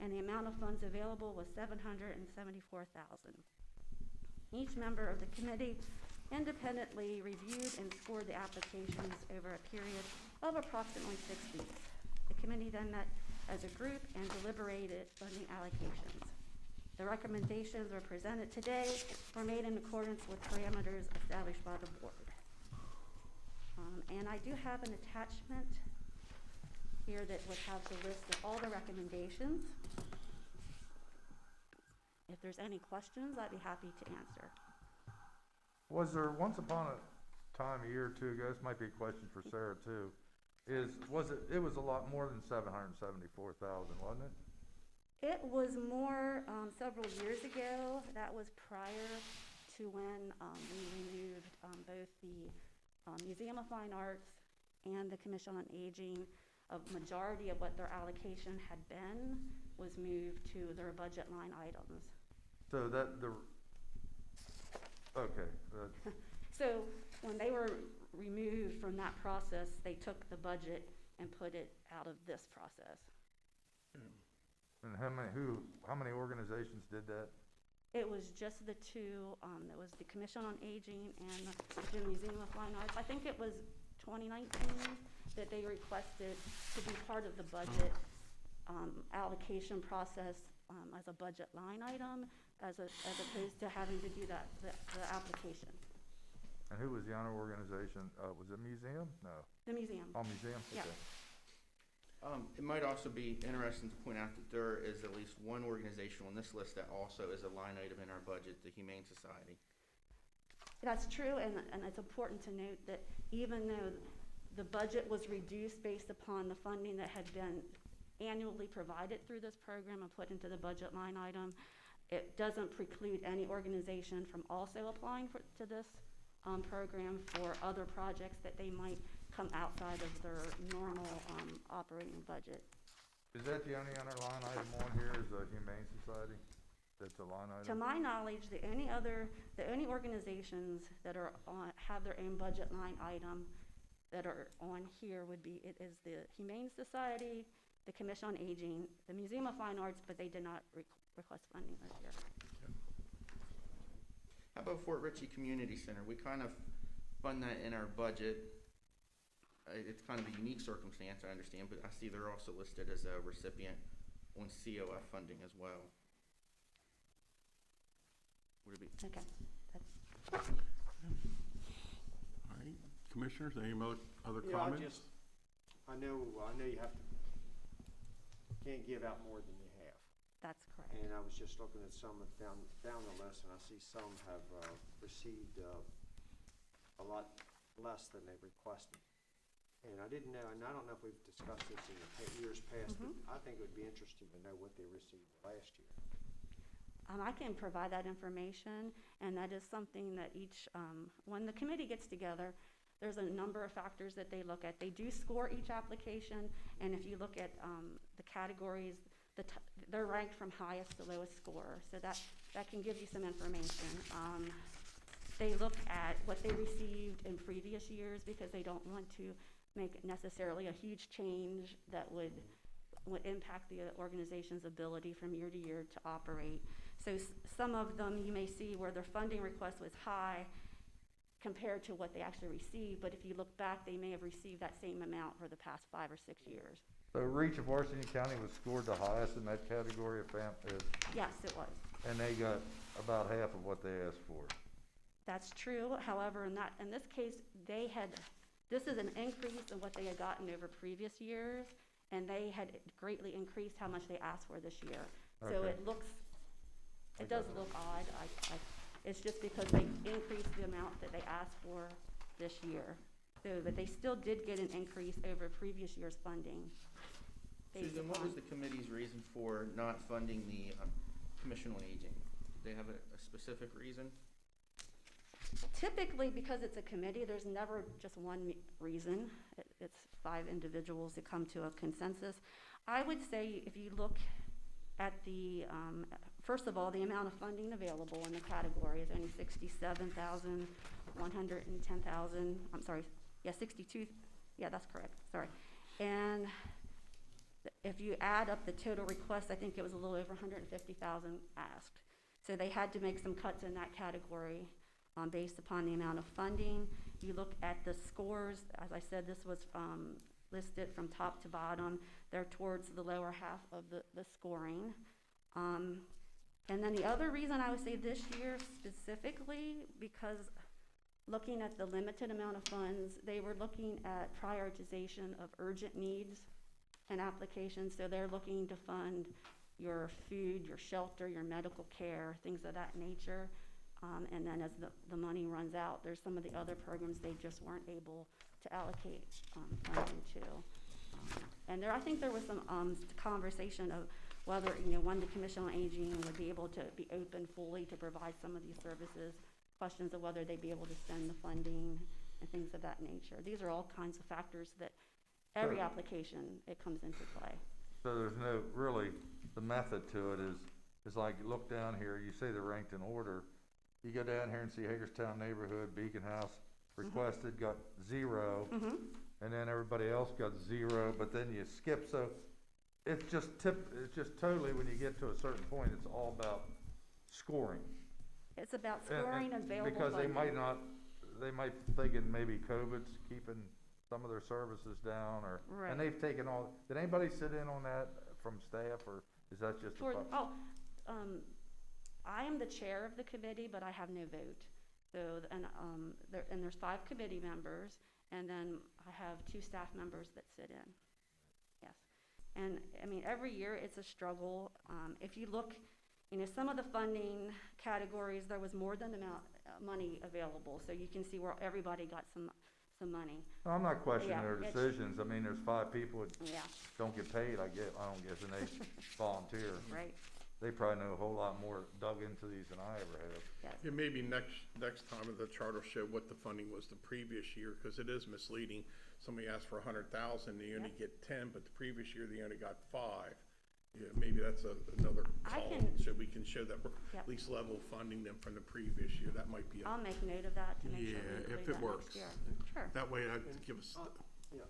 and the amount of funds available was $774,000. Each member of the committee independently reviewed and scored the applications over a period of approximately 6 weeks. The committee then met as a group and deliberated funding allocations. The recommendations were presented today were made in accordance with parameters established by the board. And I do have an attachment here that would have the list of all the recommendations. If there's any questions, I'd be happy to answer. Was there once upon a time, a year or two ago, this might be a question for Sarah too, it was a lot more than 774,000, wasn't it? It was more several years ago. That was prior to when we removed both the Museum of Fine Arts and the Commission on Aging. A majority of what their allocation had been was moved to their budget line items. So okay. So when they were removed from that process, they took the budget and put it out of this process. And how many organizations did that? It was just the two. There was the Commission on Aging and the Museum of Fine Arts. I think it was 2019 that they requested to be part of the budget allocation process as a budget line item, as opposed to having to do the application. And who was the honor organization? Was it museum? No. The museum. Oh, museum? Yeah. Okay. It might also be interesting to point out that there is at least one organization on this list that also is a line item in our budget, the Humane Society. That's true, and it's important to note that even though the budget was reduced based upon the funding that had been annually provided through this program and put into the budget line item, it doesn't preclude any organization from also applying to this program for other projects that they might come outside of their normal operating budget. Is that the only other line item on here is the Humane Society? That's a line item? To my knowledge, the only organizations that are have their own budget line item that are on here is the Humane Society, the Commission on Aging, the Museum of Fine Arts, but they did not request funding this year. How about Fort Ritchie Community Center? We kind of fund that in our budget. It's kind of a unique circumstance, I understand, but I see they're also listed as a recipient on COF funding as well. would it be? Okay. All right, commissioners, any other Yeah, comments? I know you can't give out more than you have. That's correct. And I was just looking at some down the list, and I see some have received a lot less than they requested. And I didn't know, and I don't know if we've discussed this in the years past, but I think it would be interesting to know what they received last year. I can provide that information, and that is something that each, when the committee gets together, there's a number of factors that they look at. They do score each application, and if you look at the categories, they're ranked from highest to lowest score, so that can give you some information. They look at what they received in previous years because they don't want to make necessarily a huge change that would impact the organization's ability from year to year to operate. So some of them you may see where their funding request was high compared to what they actually received, but if you look back, they may have received that same amount for the past 5 or 6 years. So Reach of Washington County was scored the highest in that category of Yes, it was. and they got about half of what they asked for. That's true. However, in this case, this is an increase in what they had gotten over previous years, and they had greatly increased how much they asked for this year. So Okay. it does look odd. It's just because they increased the amount that they asked for this year. So, but they still did get an increase over previous year's funding. Susan, what was the committee's reason for not funding the Commission on Aging? Did they have a specific reason? Typically, because it's a committee, there's never just one reason. It's 5 individuals that come to a consensus. I would say if you look at the, first of all, the amount of funding available in the category is only $67,110,000. I'm sorry, yeah, 62. Yeah, that's correct. Sorry. And if you add up the total requests, I think it was a little over 150,000 asked. So they had to make some cuts in that category. Based upon the amount of funding. You look at the scores, as I said, this was listed from top to bottom. They're towards the lower half of the scoring. And then the other reason I would say this year specifically, because looking at the limited amount of funds, they were looking at prioritization of urgent needs and applications. So they're looking to fund your food, your shelter, your medical care, things of that nature. And then as the money runs out, there's some of the other programs they just weren't able to allocate funding to. And I think there was some conversation of whether, when the Commission on Aging would be able to be open fully to provide some of these services, questions of whether they'd be able to spend the funding and things of that nature. These are all kinds of factors that every application, it comes into play. So there's no, really, the method to it is like, look down here, you say they're ranked in order. You go down here and see Hagerstown Neighborhood, Beacon House, requested, got 0, and then everybody else got 0, but then you skip. So it's just totally, when you get to a certain point, it's all about scoring. It's about scoring available because funding. they might thinking maybe COVID's keeping some of their services down, or Right. and they've taken all. Did anybody sit in on that from staff, or is that just I am the chair of the committee, but I have no vote. So, there's 5 committee members, and then I have 2 staff members that sit in. Yes. And, I mean, every year it's a struggle. If you look, some of the funding categories, there was more than amount money available. So you can see where everybody got some money. No, I'm not questioning their it's- decisions. I mean, there's 5 people that Yeah, don't get paid. I don't guess, and they volunteer. right. They probably know a whole lot more dug into these than I ever have. Yes. Yeah, maybe next time the chart will show what the funding was the previous year, because it is misleading. Somebody asked for 100,000, they only get 10, but the previous year they only got 5. Yeah, maybe that's another column, so we can show that we're at least level funding them from the previous year. That might be. I'll make note of that to make sure we Yeah, include if that it works. next year. Sure. That way I'd give us.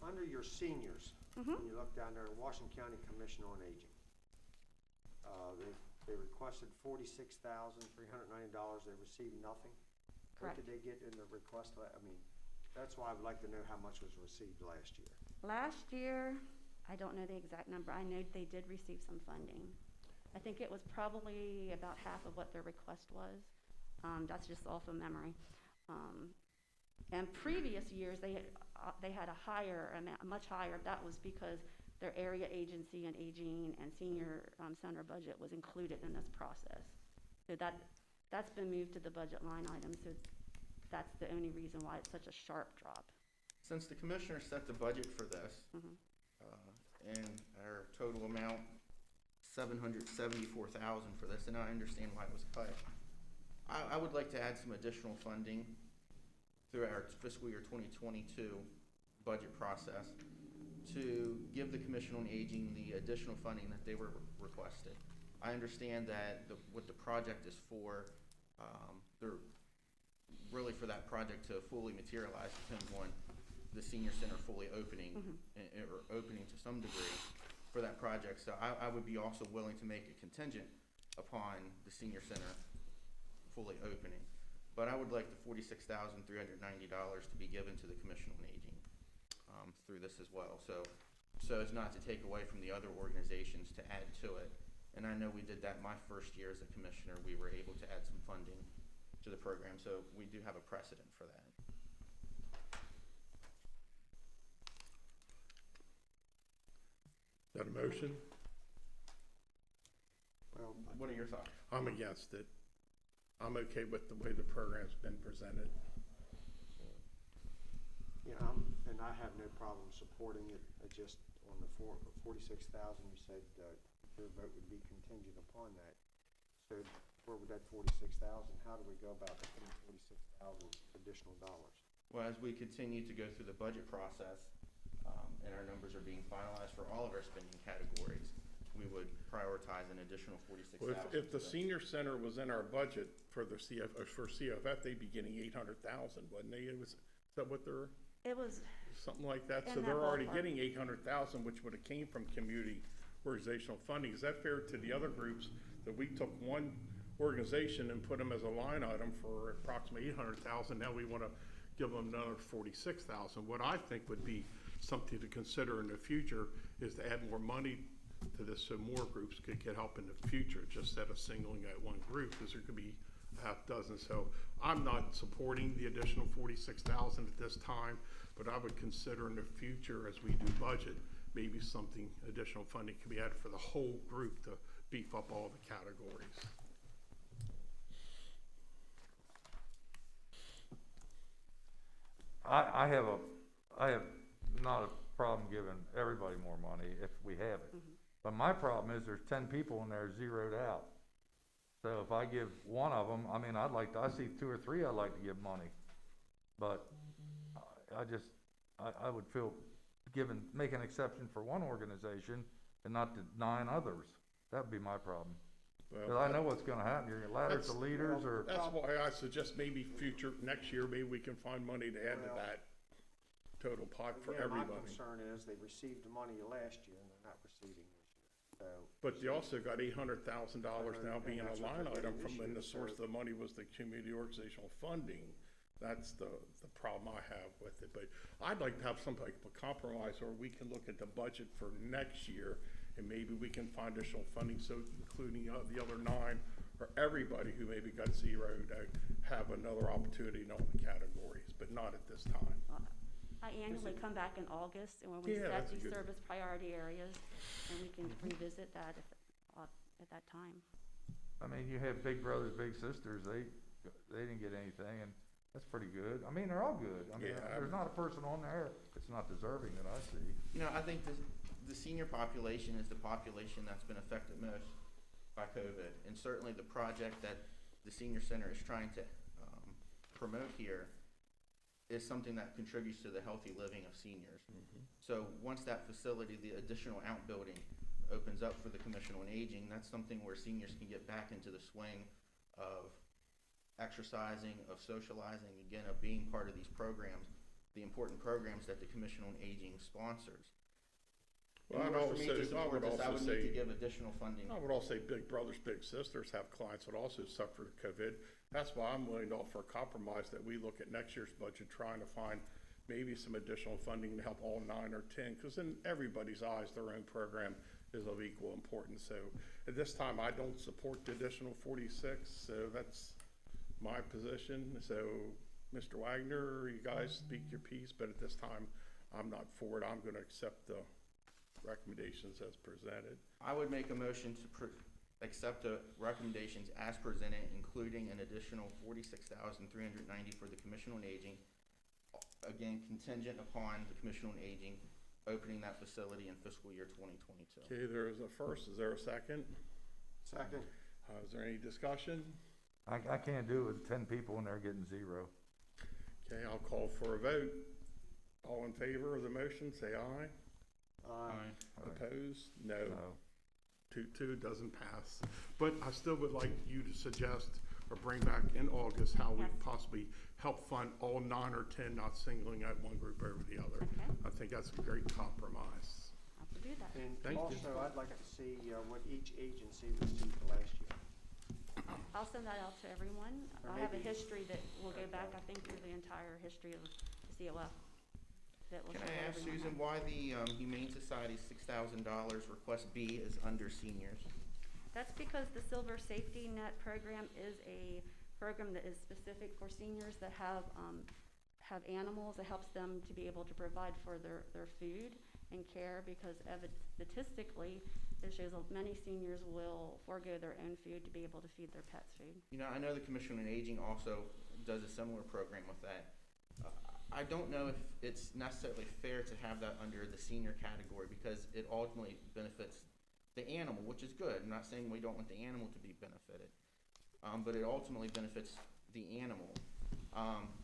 Under your seniors, when you look down there, Washington County Commission on Aging, they requested $46,390. They received nothing. Correct. What did they get in the request? I mean, that's why I would like to know how much was received last year. Last year, I don't know the exact number. I know they did receive some funding. I think it was probably about half of what their request was. That's just off of memory. And previous years, they had a higher amount, much higher. That was because their area agency and aging and senior center budget was included in this process. So that's been moved to the budget line item. So that's the only reason why it's such a sharp drop. Since the commissioner set the budget for this, and our total amount, $774,000 for this, and I understand why it was cut. I would like to add some additional funding through our fiscal year 2022 budget process to give the Commission on Aging the additional funding that they were requested. I understand that what the project is for, they're really for that project to fully materialize depends on the senior center fully opening, or opening to some degree for that project. So I would be also willing to make it contingent upon the senior center fully opening. But I would like the $46,390 to be given to the Commission on Aging through this as well. So as not to take away from the other organizations to add to it. And I know we did that my first year as a commissioner. We were able to add some funding to the program. So we do have a precedent for that. Is that a motion? Well, What are your thoughts? I'm against it. I'm okay with the way the program's been presented. yeah, and I have no problem supporting it. Just on the 46,000, you said your vote would be contingent upon that. So where would that 46,000? How do we go about putting 46,000 additional dollars? Well, as we continue to go through the budget process, and our numbers are being finalized for all of our spending categories, we would prioritize an additional $46,000. Well, if the senior center was in our budget for the CFF, they'd be getting $800,000, wouldn't they? Is that what they're? It was Something like that. in So that they're already ballpark. getting $800,000, which would have came from community organizational funding. Is that fair to the other groups that we took one organization and put them as a line item for approximately $800,000? Now we want to give them another $46,000. What I think would be something to consider in the future is to add more money to this so more groups could get help in the future, just instead of singling out one group, because there could be a half dozen. So I'm not supporting the additional $46,000 at this time, but I would consider in the future as we do budget, maybe something additional funding could be added for the whole group to beef up all the categories. I have not a problem giving everybody more money if we have it. But my problem is there's 10 people in there zeroed out. So if I give one of them, I mean, I see 2 or 3 I'd like to give money. But I would feel make an exception for one organization and not to 9 others. That'd be my problem. Because I know what's gonna happen. You're gonna ladder to leaders or. That's why I suggest maybe next year, maybe we can find money to add to that total pot for everybody. My concern is they received the money last year and they're not receiving this year. So, But they also got $800,000 now being a that's what line they're item getting from, this and year, the source of the money was the community organizational funding. That's the problem I have with it. But I'd like to have some type of compromise, or we can look at the budget for next year and maybe we can find additional funding, so including the other 9, or everybody who maybe got zeroed out, have another opportunity in all the categories, but not at this time. I annually come back in August, and when we Yeah, set that's a these good- service priority areas, and we can revisit that at that time. I mean, you have big brothers, big sisters, they didn't get anything, and that's pretty good. I mean, they're all good. I mean, Yeah, there's not a person on there that's not deserving that I see. You know, I think the senior population is the population that's been affected most by COVID. And certainly the project that the senior center is trying to promote here is something that contributes to the healthy living of seniors. So once that facility, the additional outbuilding, opens up for the Commission on Aging, that's something where seniors can get back into the swing of exercising, of socializing, again, of being part of these programs, the important programs that the Commission on Aging sponsors. Well, In I'd order for me to also- I support would this, I also would need say- to give additional funding. I would also say big brothers, big sisters have clients that also suffered COVID. That's why I'm willing to offer a compromise that we look at next year's budget, trying to find maybe some additional funding to help all 9 or 10, because in everybody's eyes, their own program is of equal importance. So at this time, I don't support the additional 46, so that's my position. So, Mr. Wagner, you guys speak your piece, but at this time, I'm not for it. I'm gonna accept the recommendations as presented. I would make a motion to accept the recommendations as presented, including an additional $46,390 for the Commission on Aging. Again, contingent upon the Commission on Aging opening that facility in fiscal year 2022. Okay, there is a first. Is there a second? Second. Is there any discussion? I can't do it with 10 people and they're getting 0. Okay, I'll call for a vote. All in favor of the motion, say aye. Aye. Opposed? No. No. 2-2 doesn't pass. But I still would like you to suggest or bring back in August how we Yes. possibly help fund all 9 or 10, not singling out one group over the other. Okay. I think that's a great compromise. I will do that. And Thank you. also, I'd like to see what each agency received last year. I'll send that out to everyone. Or I have a maybe- history that will go back, I think, through the entire history of the COF. That will Can show I ask everyone Susan that. why the Humane Society's $6,000 request B is under seniors? That's because the Silver Safety Net program is a program that is specific for seniors that have animals. It helps them to be able to provide for their food and care, because statistically, it shows that many seniors will forego their own food to be able to feed their pets food. You know, I know the Commission on Aging also does a similar program with that. I don't know if it's necessarily fair to have that under the senior category, because it ultimately benefits the animal, which is good. I'm not saying we don't want the animal to be benefited, but it ultimately benefits the animal.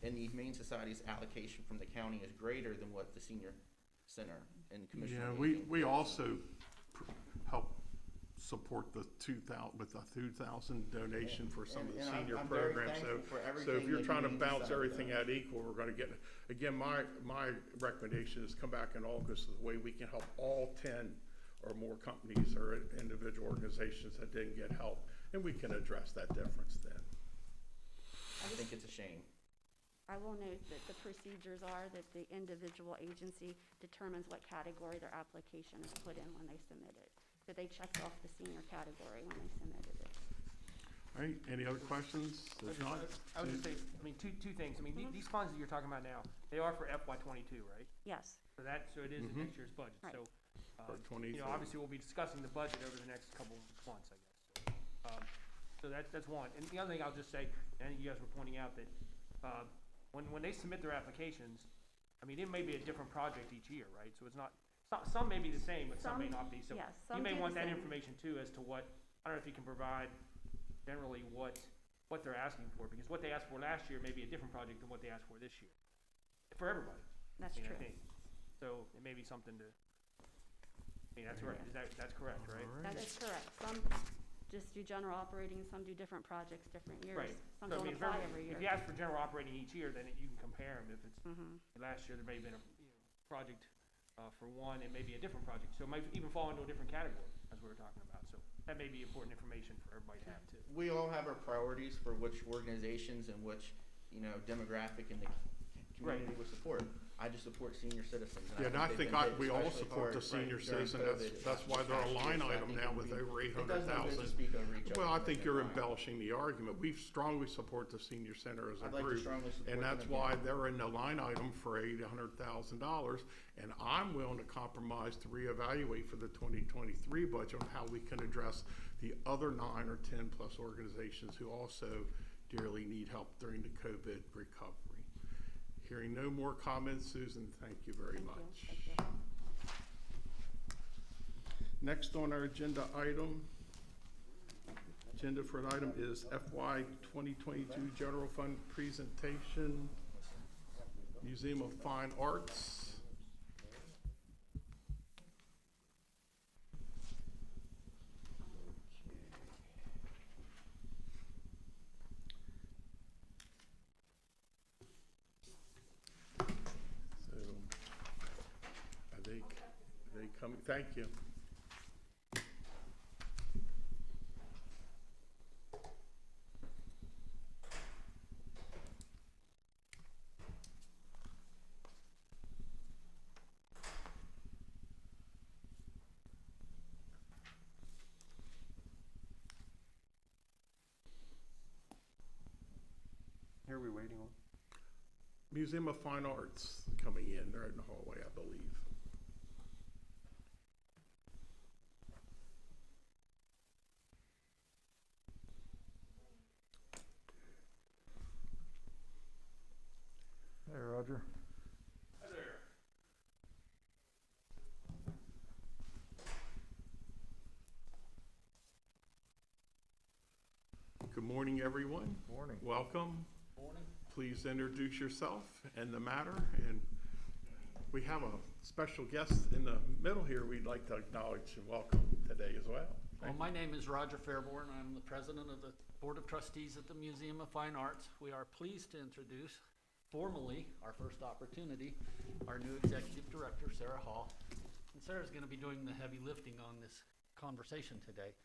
And the Humane Society's allocation from the county is greater than what the senior center and Commission Yeah, on we, Aging. we also help support the 2,000, with a 2,000 donation for some of the And senior I'm very programs. So, thankful for so everything if you're the trying to Humane balance Society everything does. out equal, we're gonna get, again, my recommendation is come back in August, the way we can help all 10 or more companies or individual organizations that didn't get help, and we can address that difference then. I think it's a shame. I will note that the procedures are that the individual agency determines what category their application is put in when they submit it. So they checked off the senior category when they submitted it. All right, any other questions? If not, I would just say, I mean, two things. I mean, these funds that you're talking about now, they are for FY '22, right? Yes. So it is in next year's budget. Right. So, For you 23. know, obviously we'll be discussing the budget over the next couple of months, I guess. So that's one. And the other thing I'll just say, I think you guys were pointing out that when they submit their applications, I mean, it may be a different project each year, right? So it's not, some may be the same, but some may not be. So yes, you some may do want the that same. information too as to what, I don't know if you can provide generally what they're asking for, because what they asked for last year may be a different project than what they asked for this year, for everybody. That's I mean, true. I think. So it may be something to, I mean, that's right, that's correct, right? That is correct. Some just do general operating, some do different projects, different years. Right. Some So, I don't mean, apply every year. if you ask for general operating each year, then you can compare them. If it's, Mhm. last year there may have been a project for one, it may be a different project. So it might even fall into a different category, as we were talking about. So that may be important information for everybody to have too. We all have our priorities for which organizations and which, demographic in the community we support. I just support senior citizens. Yeah, and I they've think been hit we all especially support the hard senior during citizen. COVID. That's why they're a line item now with over It does no good to 800,000. speak over each other. Well, I think you're Fine. embellishing the argument. We strongly support the senior center as a I'd like to group. strongly support And them that's again. why they're in the line item for $800,000. And I'm willing to compromise to reevaluate for the 2023 budget on how we can address the other 9 or 10 plus organizations who also dearly need help during the COVID recovery. Hearing no more comments, Susan, thank you very much. Thank you. Next on our agenda for an item is FY 2022 General Fund Presentation, Museum of Fine Arts. So, are they coming? Thank you. Museum of Fine Arts coming in. They're in the hallway, I believe. Hey, Roger. Hi there. Good morning, everyone. Morning. Welcome. Morning. Please introduce yourself and the matter. And we have a special guest in the middle here we'd like to acknowledge and welcome today as well. Well, my name is Roger Fairborn. I'm the president of the Board of Trustees at the Museum of Fine Arts. We are pleased to introduce formally, our first opportunity, our new executive director, Sarah Hall. And Sarah's going to be doing the heavy lifting on this conversation today.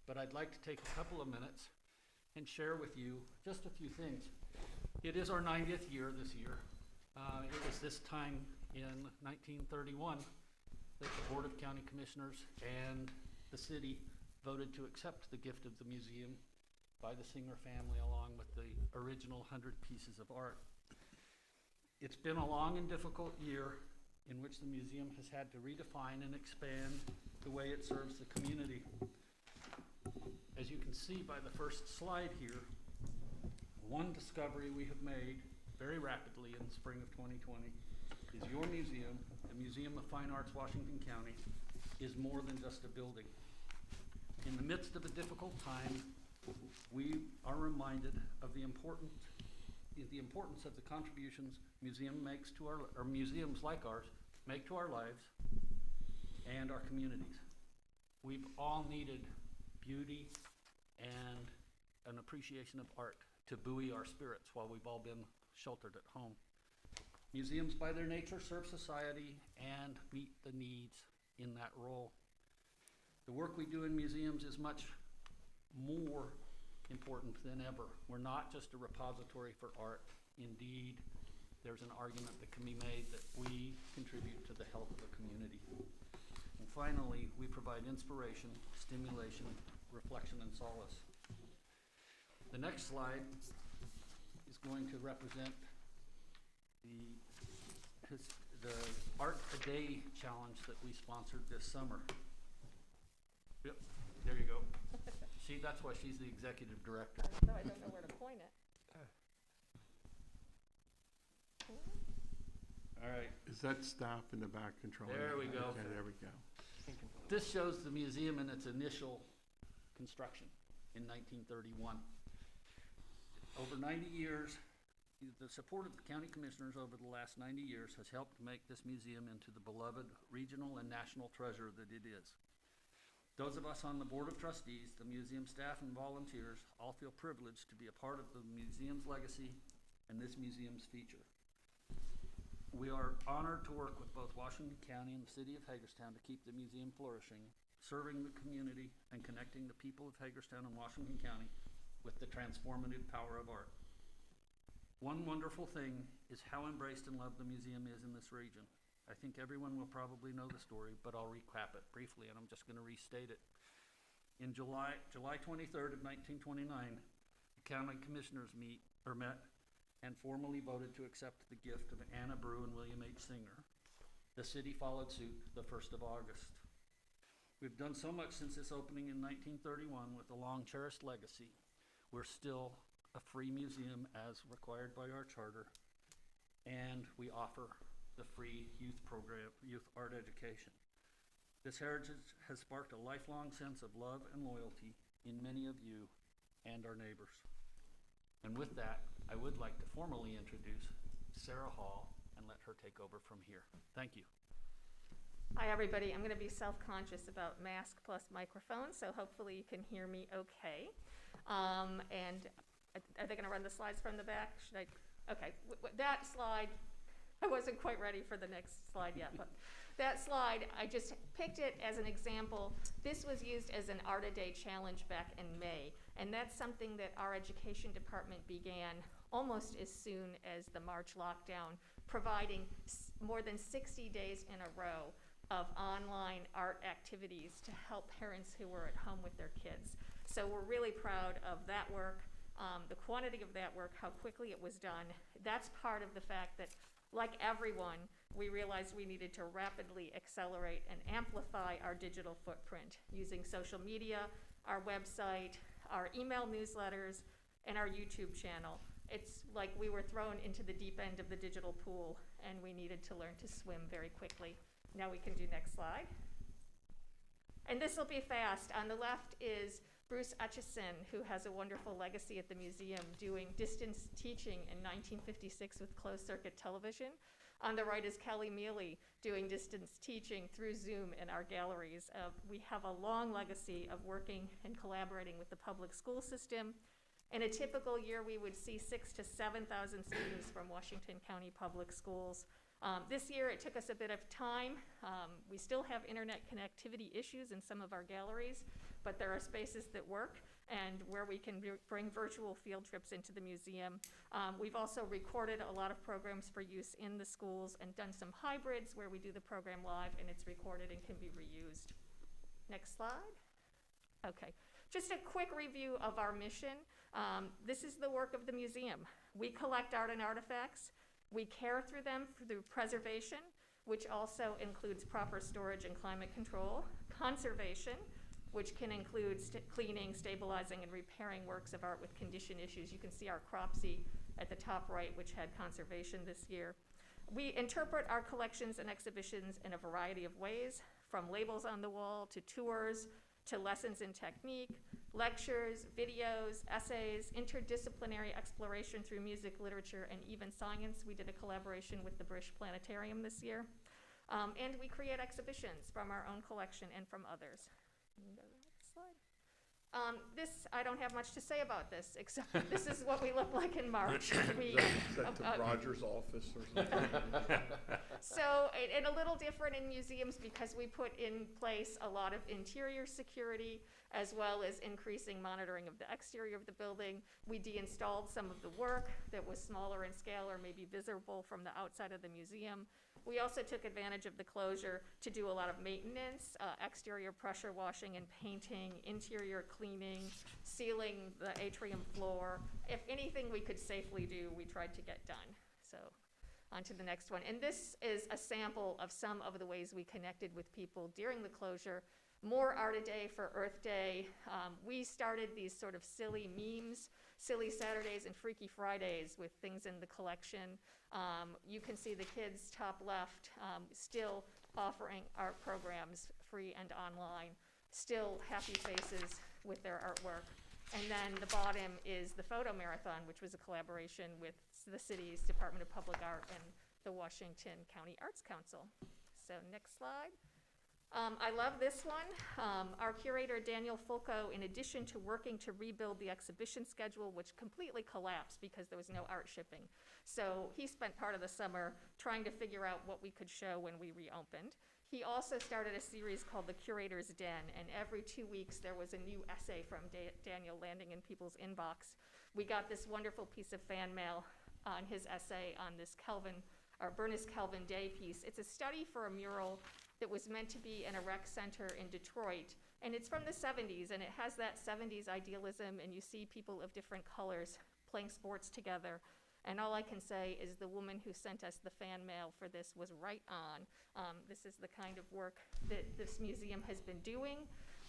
But I'd like to take a couple of minutes and share with you just a few things. It is our 90th year this year. It was this time in 1931 that the Board of County Commissioners and the city voted to accept the gift of the museum by the Singer family along with the original 100 pieces of art. It's been a long and difficult year in which the museum has had to redefine and expand the way it serves the community. As you can see by the first slide here, one discovery we have made very rapidly in the spring of 2020 is your museum, the Museum of Fine Arts, Washington County, is more than just a building. In the midst of a difficult time, we are reminded of the importance of the contributions museums like ours make to our lives and our communities. We've all needed beauty and an appreciation of art to buoy our spirits while we've all been sheltered at home. Museums, by their nature, serve society and meet the needs in that role. The work we do in museums is much more important than ever. We're not just a repository for art. Indeed, there's an argument that can be made that we contribute to the health of the community. And finally, we provide inspiration, stimulation, reflection, and solace. The next slide is going to represent the Art a Day challenge that we sponsored this summer. Yep, there you go. See, that's why she's the executive director. No, I don't know where to point it. All right. Is that staff in the back controlling? There we go. Okay, there we go. This shows the museum in its initial construction in 1931. Over 90 years, the support of the county commissioners over the last 90 years has helped make this museum into the beloved regional and national treasure that it is. Those of us on the Board of Trustees, the museum staff and volunteers all feel privileged to be a part of the museum's legacy and this museum's future. We are honored to work with both Washington County and the city of Hagerstown to keep the museum flourishing, serving the community and connecting the people of Hagerstown and Washington County with the transformative power of art. One wonderful thing is how embraced and loved the museum is in this region. I think everyone will probably know the story, but I'll recap it briefly, and I'm just going to restate it. In July 23rd of 1929, the county commissioners met and formally voted to accept the gift of Anna Brew and William H. Singer. The city followed suit the 1st of August. We've done so much since its opening in 1931 with a long-cherished legacy. We're still a free museum as required by our charter, and we offer the free youth program, youth art education. This heritage has sparked a lifelong sense of love and loyalty in many of you and our neighbors. And with that, I would like to formally introduce Sarah Hall and let her take over from here. Thank you. Hi, everybody. I'm going to be self-conscious about mask plus microphone, so hopefully you can hear me okay. And are they going to run the slides from the back? Should I? Okay. That slide, I wasn't quite ready for the next slide yet, but that slide, I just picked it as an example. This was used as an Art a Day challenge back in May, and that's something that our education department began almost as soon as the March lockdown, providing more than 60 days in a row of online art activities to help parents who were at home with their kids. So we're really proud of that work. The quantity of that work, how quickly it was done, that's part of the fact that, like everyone, we realized we needed to rapidly accelerate and amplify our digital footprint using social media, our website, our email newsletters, and our YouTube channel. It's like we were thrown into the deep end of the digital pool, and we needed to learn to swim very quickly. Now we can do next slide. And this will be fast. On the left is Bruce Etchison, who has a wonderful legacy at the museum, doing distance teaching in 1956 with closed-circuit television. On the right is Kelly Mealy, doing distance teaching through Zoom in our galleries. We have a long legacy of working and collaborating with the public school system. In a typical year, we would see 6,000 to 7,000 students from Washington County Public Schools. This year, it took us a bit of time. We still have internet connectivity issues in some of our galleries, but there are spaces that work and where we can bring virtual field trips into the museum. We've also recorded a lot of programs for use in the schools and done some hybrids where we do the program live and it's recorded and can be reused. Next slide. Okay, just a quick review of our mission. This is the work of the museum. We collect art and artifacts. We care through them through preservation, which also includes proper storage and climate control, conservation, which can include cleaning, stabilizing, and repairing works of art with condition issues. You can see our Cropsey at the top right, which had conservation this year. We interpret our collections and exhibitions in a variety of ways, from labels on the wall to tours, to lessons in technique, lectures, videos, essays, interdisciplinary exploration through music, literature, and even science. We did a collaboration with the British Planetarium this year. And we create exhibitions from our own collection and from others. You can go to the next slide. I don't have much to say about this, except this is what we look like in March. Is that to Roger's office or something? So, and a little different in museums because we put in place a lot of interior security as well as increasing monitoring of the exterior of the building. We deinstalled some of the work that was smaller in scale or maybe visible from the outside of the museum. We also took advantage of the closure to do a lot of maintenance, exterior pressure washing and painting, interior cleaning, sealing the atrium floor. If anything we could safely do, we tried to get done. So on to the next one. And this is a sample of some of the ways we connected with people during the closure. More Art a Day for Earth Day. We started these sort of silly memes, silly Saturdays and Freaky Fridays with things in the collection. You can see the kids top left still offering art programs free and online, still happy faces with their artwork. And then the bottom is the photo marathon, which was a collaboration with the city's Department of Public Art and the Washington County Arts Council. So next slide. I love this one. Our curator, Daniel Fulco, in addition to working to rebuild the exhibition schedule, which completely collapsed because there was no art shipping. So he spent part of the summer trying to figure out what we could show when we reopened. He also started a series called The Curator's Den, and every 2 weeks there was a new essay from Daniel landing in people's inbox. We got this wonderful piece of fan mail on his essay on this Bernice Kelvin Day piece. It's a study for a mural that was meant to be in a rec center in Detroit, and it's from the 70s, and it has that 70s idealism, and you see people of different colors playing sports together. And all I can say is the woman who sent us the fan mail for this was right on. This is the kind of work that this museum has been doing.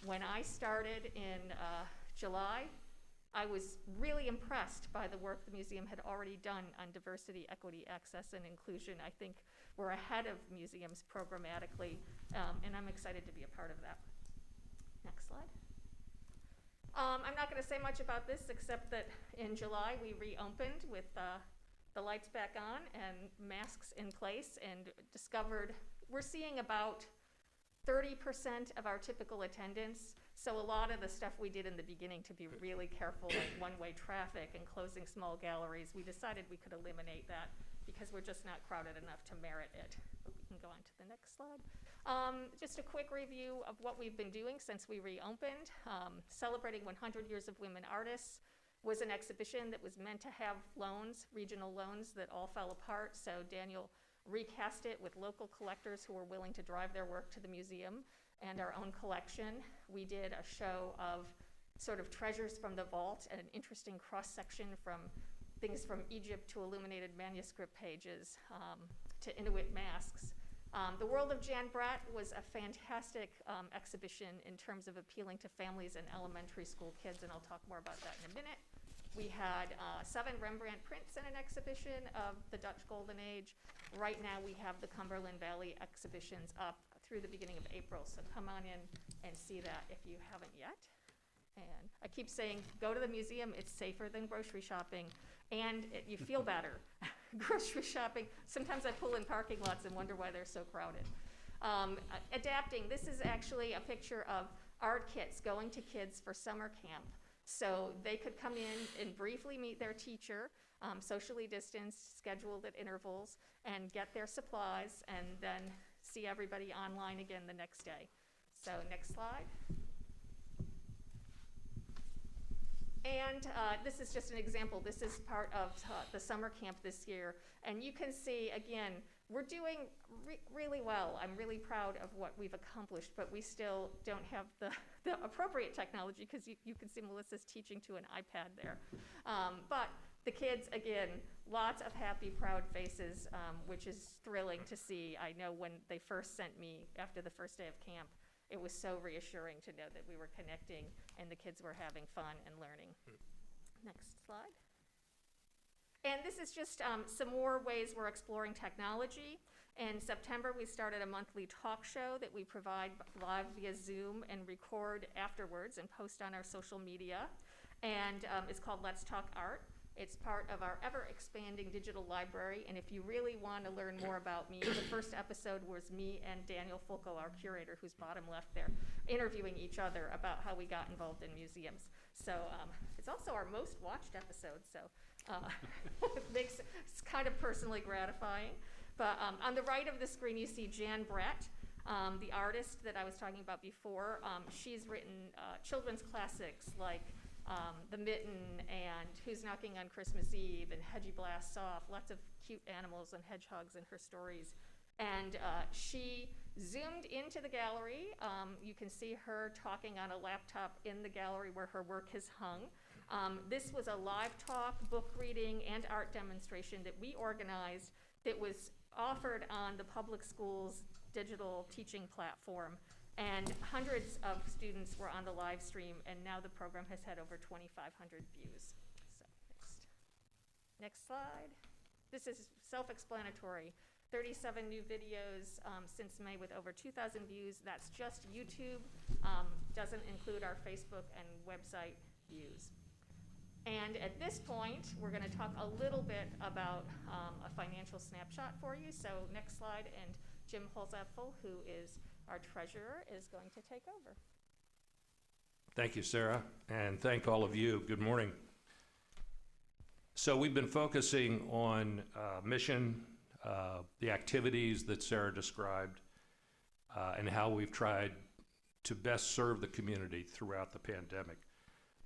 When I started in July, I was really impressed by the work the museum had already done on diversity, equity, access, and inclusion. I think we're ahead of museums programmatically, and I'm excited to be a part of that. Next slide. I'm not going to say much about this except that in July we reopened with the lights back on and masks in place, and discovered we're seeing about 30% of our typical attendance. So a lot of the stuff we did in the beginning to be really careful, like one-way traffic and closing small galleries, we decided we could eliminate that because we're just not crowded enough to merit it. But we can go on to the next slide. Just a quick review of what we've been doing since we reopened. Celebrating 100 Years of Women Artists was an exhibition that was meant to have loans, regional loans, that all fell apart. So Daniel recast it with local collectors who were willing to drive their work to the museum and our own collection. We did a show of sort of treasures from the vault and an interesting cross-section from things from Egypt to illuminated manuscript pages to Inuit masks. The World of Jan Bratt was a fantastic exhibition in terms of appealing to families and elementary school kids, and I'll talk more about that in a minute. We had 7 Rembrandt prints in an exhibition of the Dutch Golden Age. Right now we have the Cumberland Valley exhibitions up through the beginning of April, so come on in and see that if you haven't yet. And I keep saying, go to the museum, it's safer than grocery shopping, and you feel better. Grocery shopping, sometimes I pull in parking lots and wonder why they're so crowded. Adapting, this is actually a picture of art kits going to kids for summer camp. So they could come in and briefly meet their teacher, socially distanced, scheduled at intervals, and get their supplies, and then see everybody online again the next day. So next slide. And this is just an example. This is part of the summer camp this year. And you can see, again, we're doing really well. I'm really proud of what we've accomplished, but we still don't have the appropriate technology, because you can see Melissa's teaching to an iPad there. But the kids, again, lots of happy, proud faces, which is thrilling to see. I know when they first sent me after the first day of camp, it was so reassuring to know that we were connecting and the kids were having fun and learning. Next slide. And this is just some more ways we're exploring technology. In September, we started a monthly talk show that we provide live via Zoom and record afterwards and post on our social media. And it's called Let's Talk Art. It's part of our ever-expanding digital library, and if you really want to learn more about me, the first episode was me and Daniel Fulco, our curator, who's bottom left there, interviewing each other about how we got involved in museums. So it's also our most watched episode, so it's kind of personally gratifying. But on the right of the screen, you see Jan Bratt, the artist that I was talking about before. She's written children's classics like The Mitten and Who's Knocking on Christmas Eve and Hedgie Blasts Off, lots of cute animals and hedgehogs in her stories. And she zoomed into the gallery. You can see her talking on a laptop in the gallery where her work is hung. This was a live talk, book reading, and art demonstration that we organized that was offered on the public schools digital teaching platform. And hundreds of students were on the live stream, and now the program has had over 2,500 views. So next slide. This is self-explanatory. 37 new videos since May with over 2,000 views. That's just YouTube. Doesn't include our Facebook and website views. And at this point, we're going to talk a little bit about a financial snapshot for you. So next slide, and Jim Holzapfel, who is our treasurer, is going to take over. Thank you, Sarah, and thank all of you. Good morning. So we've been focusing on mission, the activities that Sarah described, and how we've tried to best serve the community throughout the pandemic.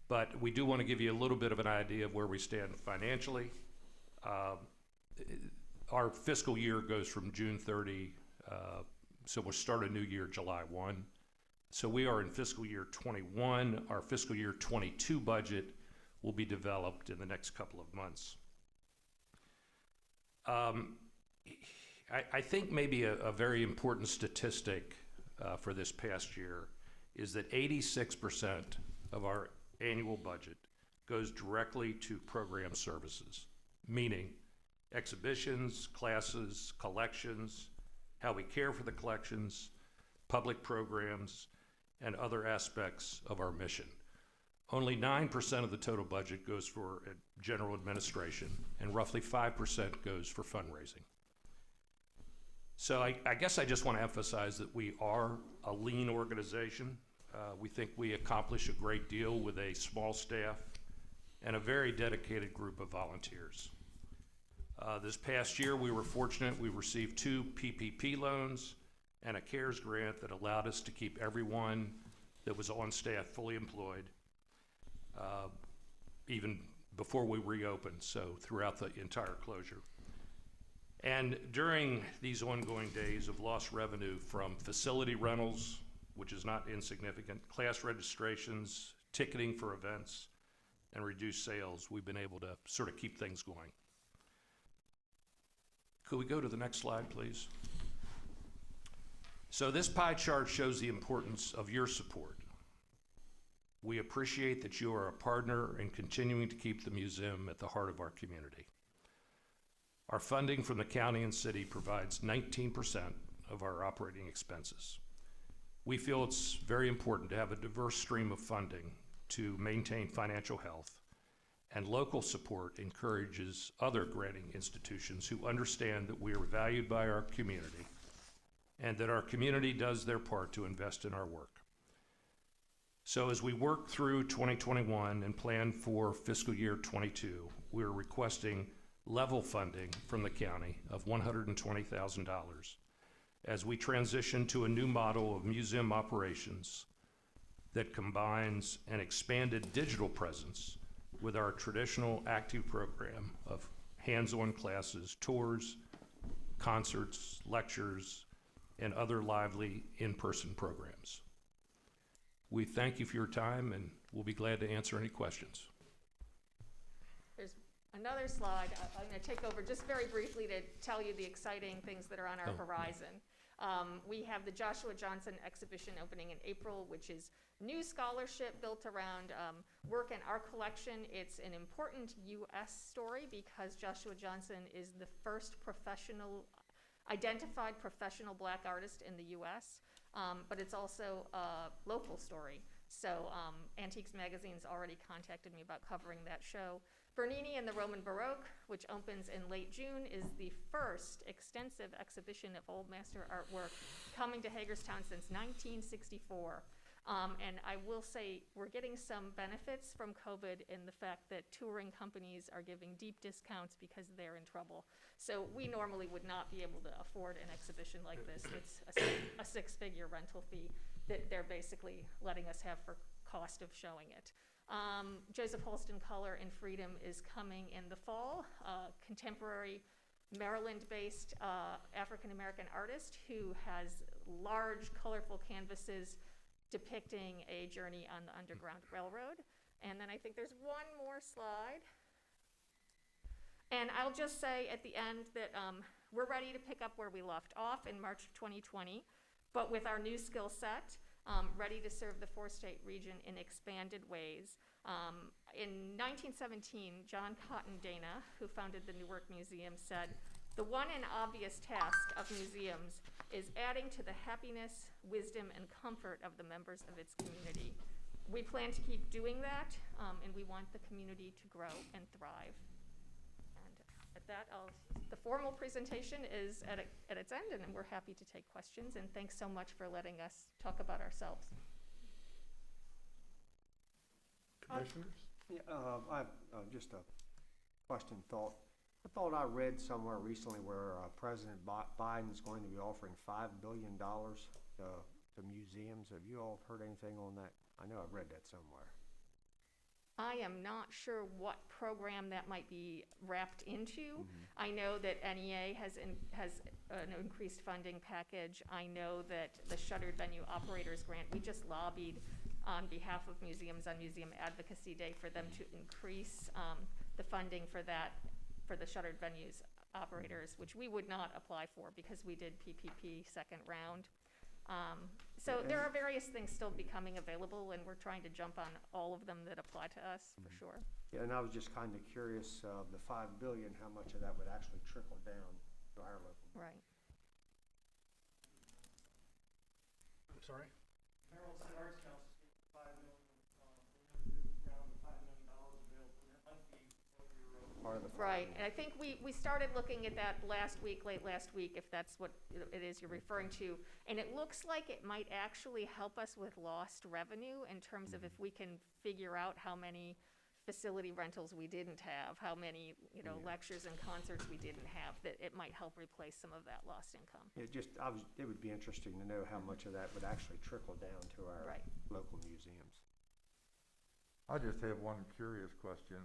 But we do want to give you a little bit of an idea of where we stand financially. Our fiscal year goes from June 30, so we'll start a new year July 1. So we are in fiscal year 21. Our fiscal year 22 budget will be developed in the next couple of months. I think maybe a very important statistic for this past year is that 86% of our annual budget goes directly to program services, meaning exhibitions, classes, collections, how we care for the collections, public programs, and other aspects of our mission. Only 9% of the total budget goes for general administration, and roughly 5% goes for fundraising. So I guess I just want to emphasize that we are a lean organization. We think we accomplish a great deal with a small staff and a very dedicated group of volunteers. This past year, we were fortunate. We received 2 PPP loans and a CARES grant that allowed us to keep everyone that was on staff fully employed, even before we reopened, so throughout the entire closure. And during these ongoing days of lost revenue from facility rentals, which is not insignificant, class registrations, ticketing for events, and reduced sales, we've been able to sort of keep things going. Could we go to the next slide, please? So this pie chart shows the importance of your support. We appreciate that you are a partner in continuing to keep the museum at the heart of our community. Our funding from the county and city provides 19% of our operating expenses. We feel it's very important to have a diverse stream of funding to maintain financial health, and local support encourages other granting institutions who understand that we are valued by our community and that our community does their part to invest in our work. So as we work through 2021 and plan for fiscal year 22, we're requesting level funding from the county of $120,000 as we transition to a new model of museum operations that combines an expanded digital presence with our traditional active program of hands-on classes, tours, concerts, lectures, and other lively in-person programs. We thank you for your time, and we'll be glad to answer any questions. There's another slide. I'm going to take over just very briefly to tell you the exciting things that are on our horizon. We have the Joshua Johnson exhibition opening in April, which is new scholarship built around work in our collection. It's an important U.S. story because Joshua Johnson is the first identified professional black artist in the U.S., but it's also a local story. So Antiques Magazine's already contacted me about covering that show. Bernini and the Roman Baroque, which opens in late June, is the first extensive exhibition of Old Master artwork coming to Hagerstown since 1964. And I will say we're getting some benefits from COVID in the fact that touring companies are giving deep discounts because they're in trouble. So we normally would not be able to afford an exhibition like this. It's a six-figure rental fee that they're basically letting us have for cost of showing it. Joseph Holston Color in Freedom is coming in the fall. Contemporary Maryland-based African-American artist who has large, colorful canvases depicting a journey on the Underground Railroad. And then I think there's one more slide. And I'll just say at the end that we're ready to pick up where we left off in March of 2020, but with our new skill set, ready to serve the four-state region in expanded ways. In 1917, John Cotton Dana, who founded the Newark Museum, said, "The one and obvious task of museums is adding to the happiness, wisdom, and comfort of the members of its community." We plan to keep doing that, and we want the community to grow and thrive. And at that, the formal presentation is at its end, and we're happy to take questions, and thanks so much for letting us talk about ourselves. Commissioners? Yeah, I have just a question thought. I thought I read somewhere recently where President Biden is going to be offering $5 billion to museums. Have you all heard anything on that? I know I've read that somewhere. I am not sure what program that might be wrapped into. I know that NEA has an increased funding package. I know that the Shuttered Venue Operators Grant, we just lobbied on behalf of museums on Museum Advocacy Day for them to increase the funding for that, for the Shuttered Venues Operators, which we would not apply for because we did PPP second round. So there are various things still becoming available, and we're trying to jump on all of them that apply to us, for sure. Yeah, and I was just kind of curious, the $5 billion, how much of that would actually trickle down to our local? Right. I'm sorry? Maryland State Arts Council is getting $5 million. We have a new round of $5 million available, and that might be what you're Part of the right, and I think we started looking at that late last week, if that's what it is you're referring to, and it looks like it might actually help us with lost revenue in terms of if we can figure out how many facility rentals we didn't have, how many lectures and concerts we didn't have, that it might help replace some of that lost income. It would be interesting to know how much of that would actually trickle down to our local museums. I just have one curious question.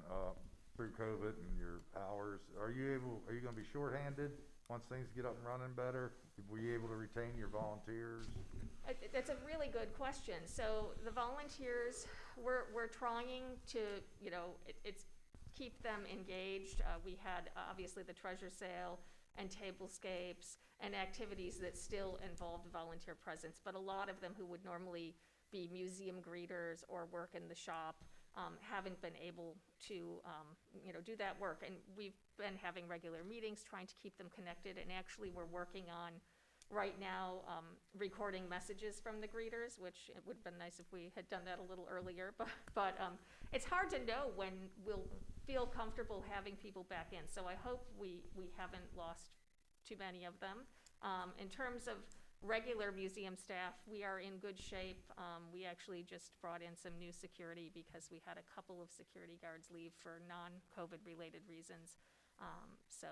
Through COVID and your hours, are you going to be shorthanded once things get up and running better? Were you able to retain your volunteers? That's a really good question. So the volunteers, we're trying to, you know, it's keep them engaged. We had obviously the treasure sale and tablescapes and activities that still involved volunteer presence, but a lot of them who would normally be museum greeters or work in the shop haven't been able to, you know, do that work. And we've been having regular meetings, trying to keep them connected. And actually, we're working on right now recording messages from the greeters, which it would have been nice if we had done that a little earlier. But it's hard to know when we'll feel comfortable having people back in. So I hope we haven't lost too many of them. In terms of regular museum staff, we are in good shape. We actually just brought in some new security because we had a couple of security guards leave for non-COVID related reasons. So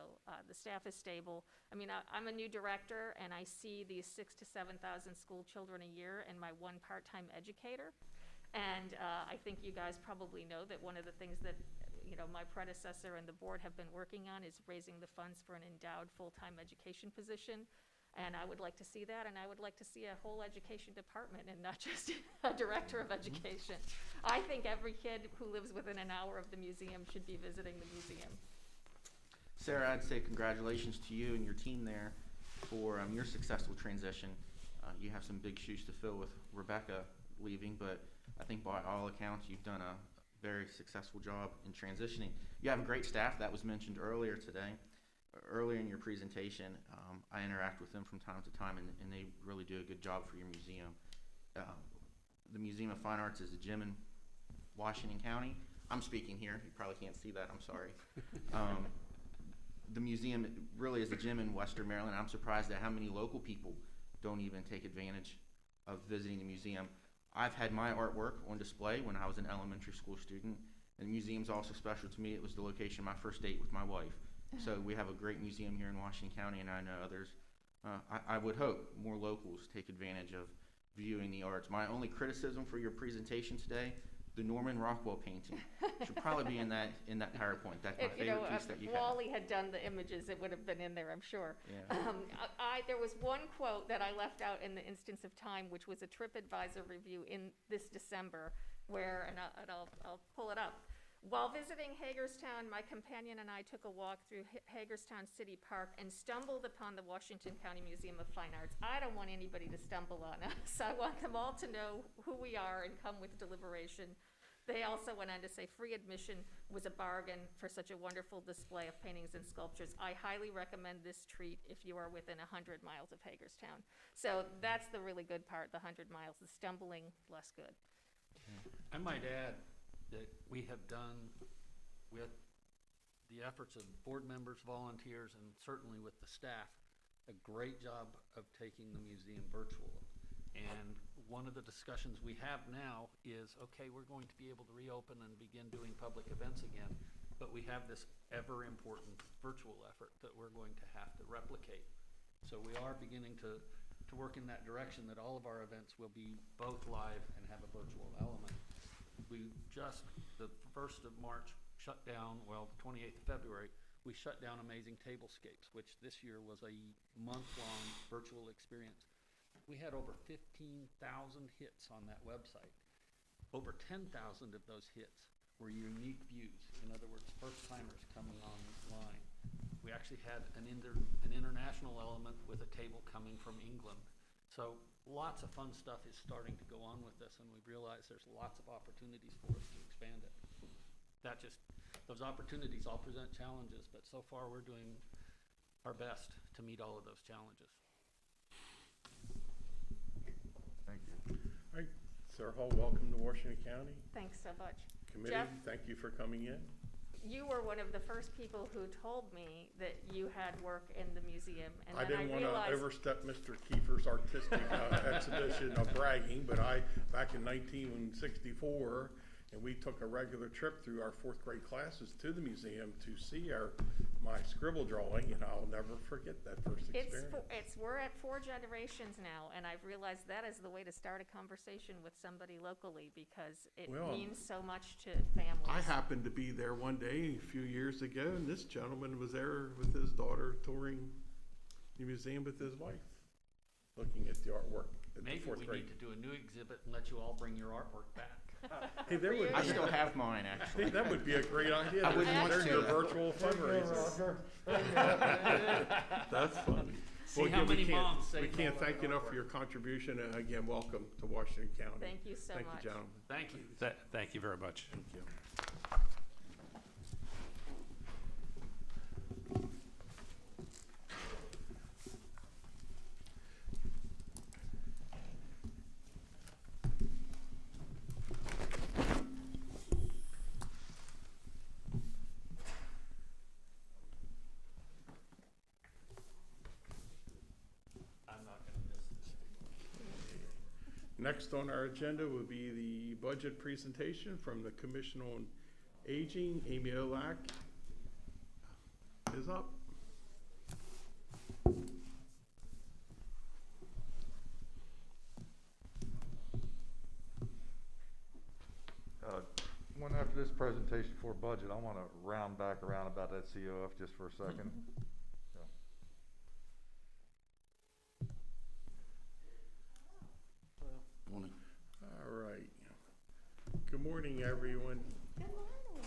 the staff is stable. I mean, I'm a new director and I see these 6,000 to 7,000 school children a year and my one part-time educator. And I think you guys probably know that one of the things that, you know, my predecessor and the board have been working on is raising the funds for an endowed full-time education position. And I would like to see that, and I would like to see a whole education department and not just a director of education. I think every kid who lives within an hour of the museum should be visiting the museum. Sarah, I'd say congratulations to you and your team there for your successful transition. You have some big shoes to fill with Rebecca leaving, but I think by all accounts you've done a very successful job in transitioning. You have a great staff that was mentioned earlier today. Earlier in your presentation, I interact with them from time to time, and they really do a good job for your museum. The Museum of Fine Arts is a gym in Washington County. I'm speaking here. You probably can't see that. I'm sorry. The museum really is a gym in Western Maryland. I'm surprised at how many local people don't even take advantage of visiting the museum. I've had my artwork on display when I was an elementary school student, and the museum's also special to me. It was the location of my first date with my wife. So we have a great museum here in Washington County, and I know others. I would hope more locals take advantage of viewing the arts. My only criticism for your presentation today, the Norman Rockwell painting should probably be in that PowerPoint. That's my favorite piece that you have. If Wally had done the images, it would have been in there, I'm sure. Yeah. There was one quote that I left out in the instance of time, which was a TripAdvisor review in this December, where, and I'll pull it up. While visiting Hagerstown, my companion and I took a walk through Hagerstown City Park and stumbled upon the Washington County Museum of Fine Arts. I don't want anybody to stumble on us. I want them all to know who we are and come with deliberation. They also went on to say free admission was a bargain for such a wonderful display of paintings and sculptures. I highly recommend this treat if you are within 100 miles of Hagerstown. So that's the really good part, the 100 miles. The stumbling, less good. I might add that we have done, with the efforts of board members, volunteers, and certainly with the staff, a great job of taking the museum virtual. And one of the discussions we have now is, okay, we're going to be able to reopen and begin doing public events again, but we have this ever important virtual effort that we're going to have to replicate. So we are beginning to work in that direction, that all of our events will be both live and have a virtual element. We just, the 1st of March, shut down, well, the 28th of February, we shut down Amazing Tablescapes, which this year was a month-long virtual experience. We had over 15,000 hits on that website. Over 10,000 of those hits were unique views. In other words, first-timers coming online. We actually had an international element with a table coming from England. So lots of fun stuff is starting to go on with this, and we realize there's lots of opportunities for us to expand it. Those opportunities all present challenges, but so far we're doing our best to meet all of those challenges. Thank you. All right, Sarah Hall, welcome to Washington County. Thanks so much. Committee, Jeff, thank you for coming in. you were one of the first people who told me that you had work in the museum, and I then didn't I want realized to overstep Mr. Kiefer's artistic exhibition of bragging, but back in 1964, and we took a regular trip through our 4th grade classes to the museum to see my scribble drawing, and I'll never forget that first experience. We're at 4 generations now, and I've realized that is the way to start a conversation with somebody locally, because it means so much to families. I happened to be there one day a few years ago, and this gentleman was there with his daughter touring the museum with his wife, looking at the artwork at the Maybe fourth we grade. need to do a new exhibit and let you all bring your artwork back. Hey, there would I be- still have mine, Hey, actually. that would be a great idea. I wouldn't want There's to. your virtual fundraiser. That's funny. See Well, how again, we many can't- moms We saved can't all thank you that enough for your contribution, and again, welcome to Washington County. Thank you so much. Thank you, gentlemen. Thank you. Thank you very much. Thank you. I'm not gonna miss this. Next on our agenda will be the budget presentation from the Commission on Aging. Amy Olak is up. One after this presentation for budget, I want to round back around about that COF just for a second. All right. Good morning, everyone. Good morning.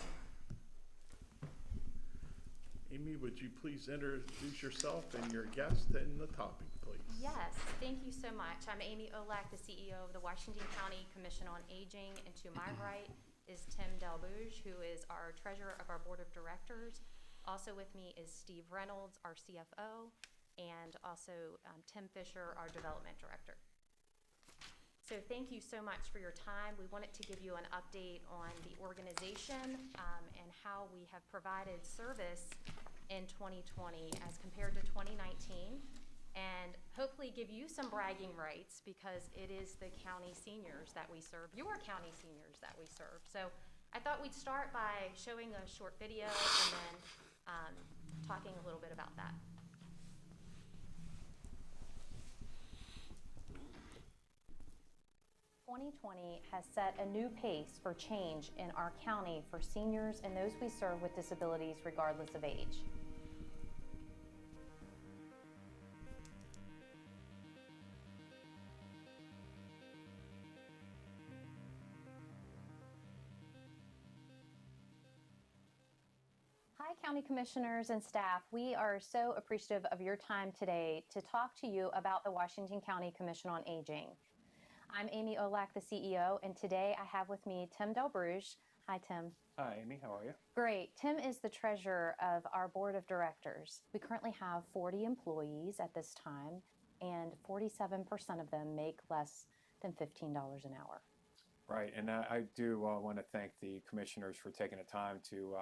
Amy, would you please introduce yourself and your guest and the topic, please? Yes, thank you so much. I'm Amy Olak, the CEO of the Washington County Commission on Aging, and to my right is Tim Delbouge, who is our treasurer of our board of directors. Also with me is Steve Reynolds, our CFO, and also Tim Fisher, our development director. So thank you so much for your time. We wanted to give you an update on the organization and how we have provided service in 2020 as compared to 2019, and hopefully give you some bragging rights because it is the county seniors that we serve, your county seniors that we serve. So I thought we'd start by showing a short video and then talking a little bit about that. 2020 has set a new pace for change in our county for seniors and those we serve with disabilities regardless of age. Hi, County Commissioners and staff. We are so appreciative of your time today to talk to you about the Washington County Commission on Aging. I'm Amy Olak, the CEO, and today I have with me Tim Delbouge. Hi, Tim. Hi, Amy. How are you? Great. Tim is the treasurer of our board of directors. We currently have 40 employees at this time, and 47% of them make less than $15 an hour. Right, and I do want to thank the commissioners for taking the time to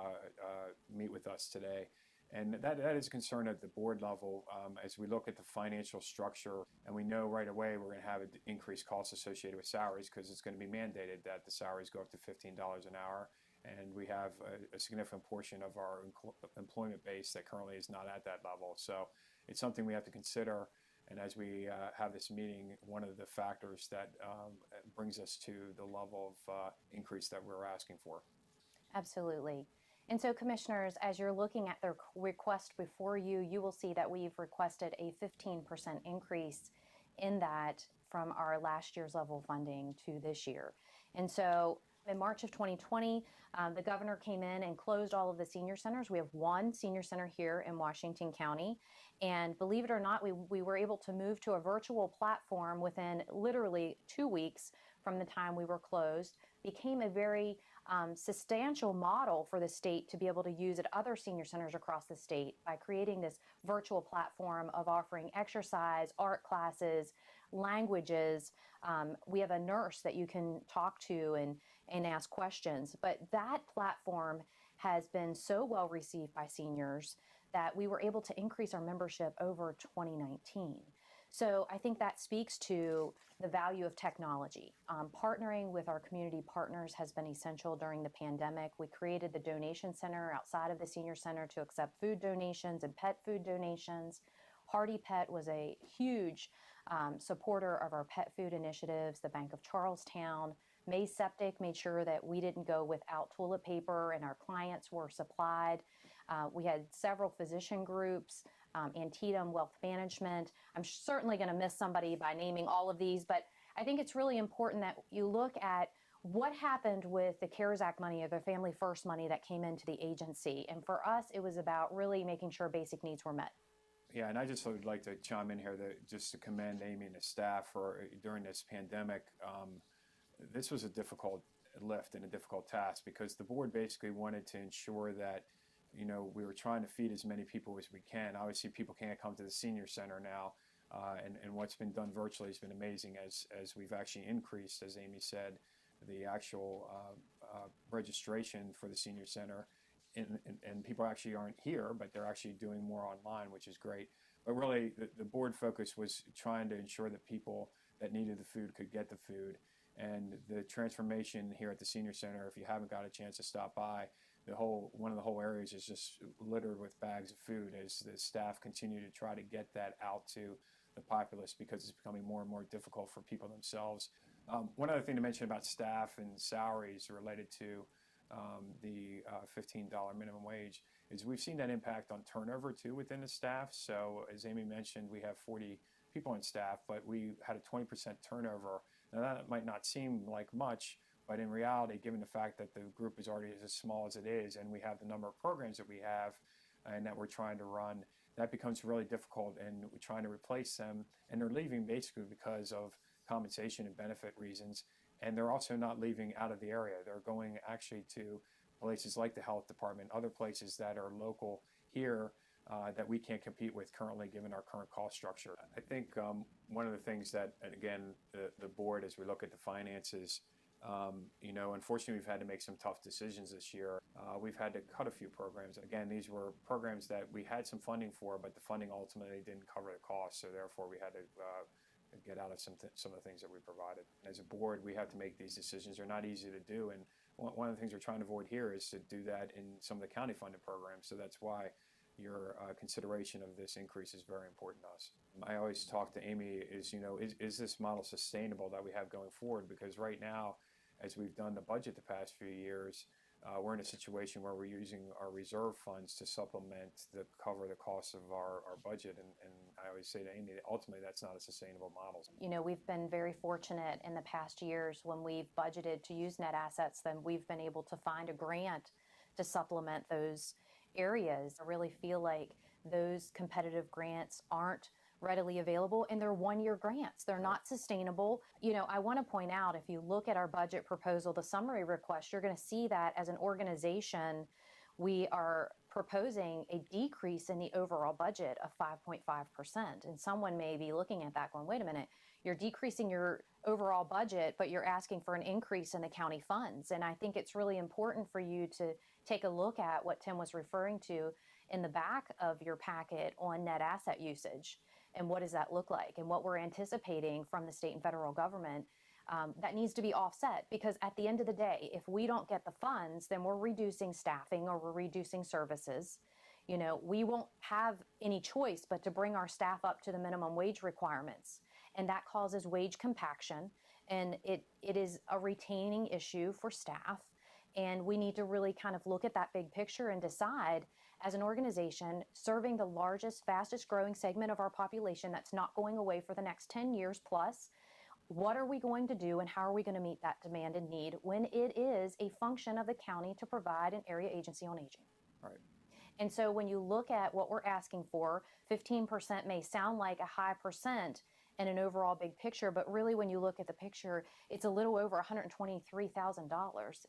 meet with us today. And that is a concern at the board level as we look at the financial structure, and we know right away we're going to have an increased cost associated with salaries because it's going to be mandated that the salaries go up to $15 an hour. And we have a significant portion of our employment base that currently is not at that level. So it's something we have to consider. And as we have this meeting, one of the factors that brings us to the level of increase that we're asking for. Absolutely. And so, Commissioners, as you're looking at the request before you, you will see that we've requested a 15% increase in that from our last year's level funding to this year. And so in March of 2020, the governor came in and closed all of the senior centers. We have one senior center here in Washington County. And believe it or not, we were able to move to a virtual platform within literally 2 weeks from the time we were closed. Became a very substantial model for the state to be able to use at other senior centers across the state by creating this virtual platform of offering exercise, art classes, languages. We have a nurse that you can talk to and ask questions. But that platform has been so well received by seniors that we were able to increase our membership over 2019. So I think that speaks to the value of technology. Partnering with our community partners has been essential during the pandemic. We created the donation center outside of the senior center to accept food donations and pet food donations. Hardy Pet was a huge supporter of our pet food initiatives. The Bank of Charlestown, May Septic made sure that we didn't go without toilet paper and our clients were supplied. We had several physician groups Antietam Wealth Management. I'm certainly going to miss somebody by naming all of these, but I think it's really important that you look at what happened with the CARES Act money or the Family First money that came into the agency. And for us, it was about really making sure basic needs were met. Yeah, and I just would like to chime in here just to commend Amy and the staff for during this pandemic. This was a difficult lift and a difficult task because the board basically wanted to ensure that, you know, we were trying to feed as many people as we can. Obviously, people can't come to the senior center now, and what's been done virtually has been amazing as we've actually increased, as Amy said, the actual registration for the senior center. And people actually aren't here, but they're actually doing more online, which is great. But really, the board focus was trying to ensure that people that needed the food could get the food. And the transformation here at the senior center, if you haven't got a chance to stop by, one of the whole areas is just littered with bags of food as the staff continue to try to get that out to the populace because it's becoming more and more difficult for people themselves. One other thing to mention about staff and salaries related to the $15 minimum wage is we've seen that impact on turnover too within the staff. So as Amy mentioned, we have 40 people on staff, but we had a 20% turnover. Now that might not seem like much, but in reality, given the fact that the group is already as small as it is, and we have the number of programs that we have and that we're trying to run, that becomes really difficult, and we're trying to replace them, and they're leaving basically because of compensation and benefit reasons. And they're also not leaving out of the area. They're going actually to places like the health department, other places that are local here that we can't compete with currently given our current cost structure. I think one of the things that, again, the board, as we look at the finances, you know, unfortunately we've had to make some tough decisions this year. We've had to cut a few programs. Again, these were programs that we had some funding for, but the funding ultimately didn't cover the cost, so therefore we had to get out of some of the things that we provided. As a board, we have to make these decisions. They're not easy to do, and one of the things we're trying to avoid here is to do that in some of the county funded programs, so that's why your consideration of this increase is very important to us. I always talk to Amy is, you know, is this model sustainable that we have going forward? Because right now, as we've done the budget the past few years, we're in a situation where we're using our reserve funds to supplement cover the costs of our budget. And I always say to Amy, ultimately, that's not a sustainable model. You know, we've been very fortunate in the past years when we've budgeted to use net assets, then we've been able to find a grant to supplement those areas. I really feel like those competitive grants aren't readily available, and they're one-year grants. They're not sustainable. You know, I want to point out, if you look at our budget proposal, the summary request, you're going to see that as an organization, we are proposing a decrease in the overall budget of 5.5%. And someone may be looking at that going, wait a minute, you're decreasing your overall budget, but you're asking for an increase in the county funds. And I think it's really important for you to take a look at what Tim was referring to in the back of your packet on net asset usage. And what does that look like? And what we're anticipating from the state and federal government that needs to be offset, because at the end of the day, if we don't get the funds, then we're reducing staffing or we're reducing services. You know, we won't have any choice but to bring our staff up to the minimum wage requirements. And that causes wage compaction. And it is a retaining issue for staff. And we need to really kind of look at that big picture and decide, as an organization serving the largest, fastest growing segment of our population that's not going away for the next 10 years plus, what are we going to do and how are we going to meet that demand and need when it is a function of the county to provide an area agency on aging? Right. And so when you look at what we're asking for, 15% may sound like a high percent in an overall big picture, but really when you look at the picture, it's a little over $123,000.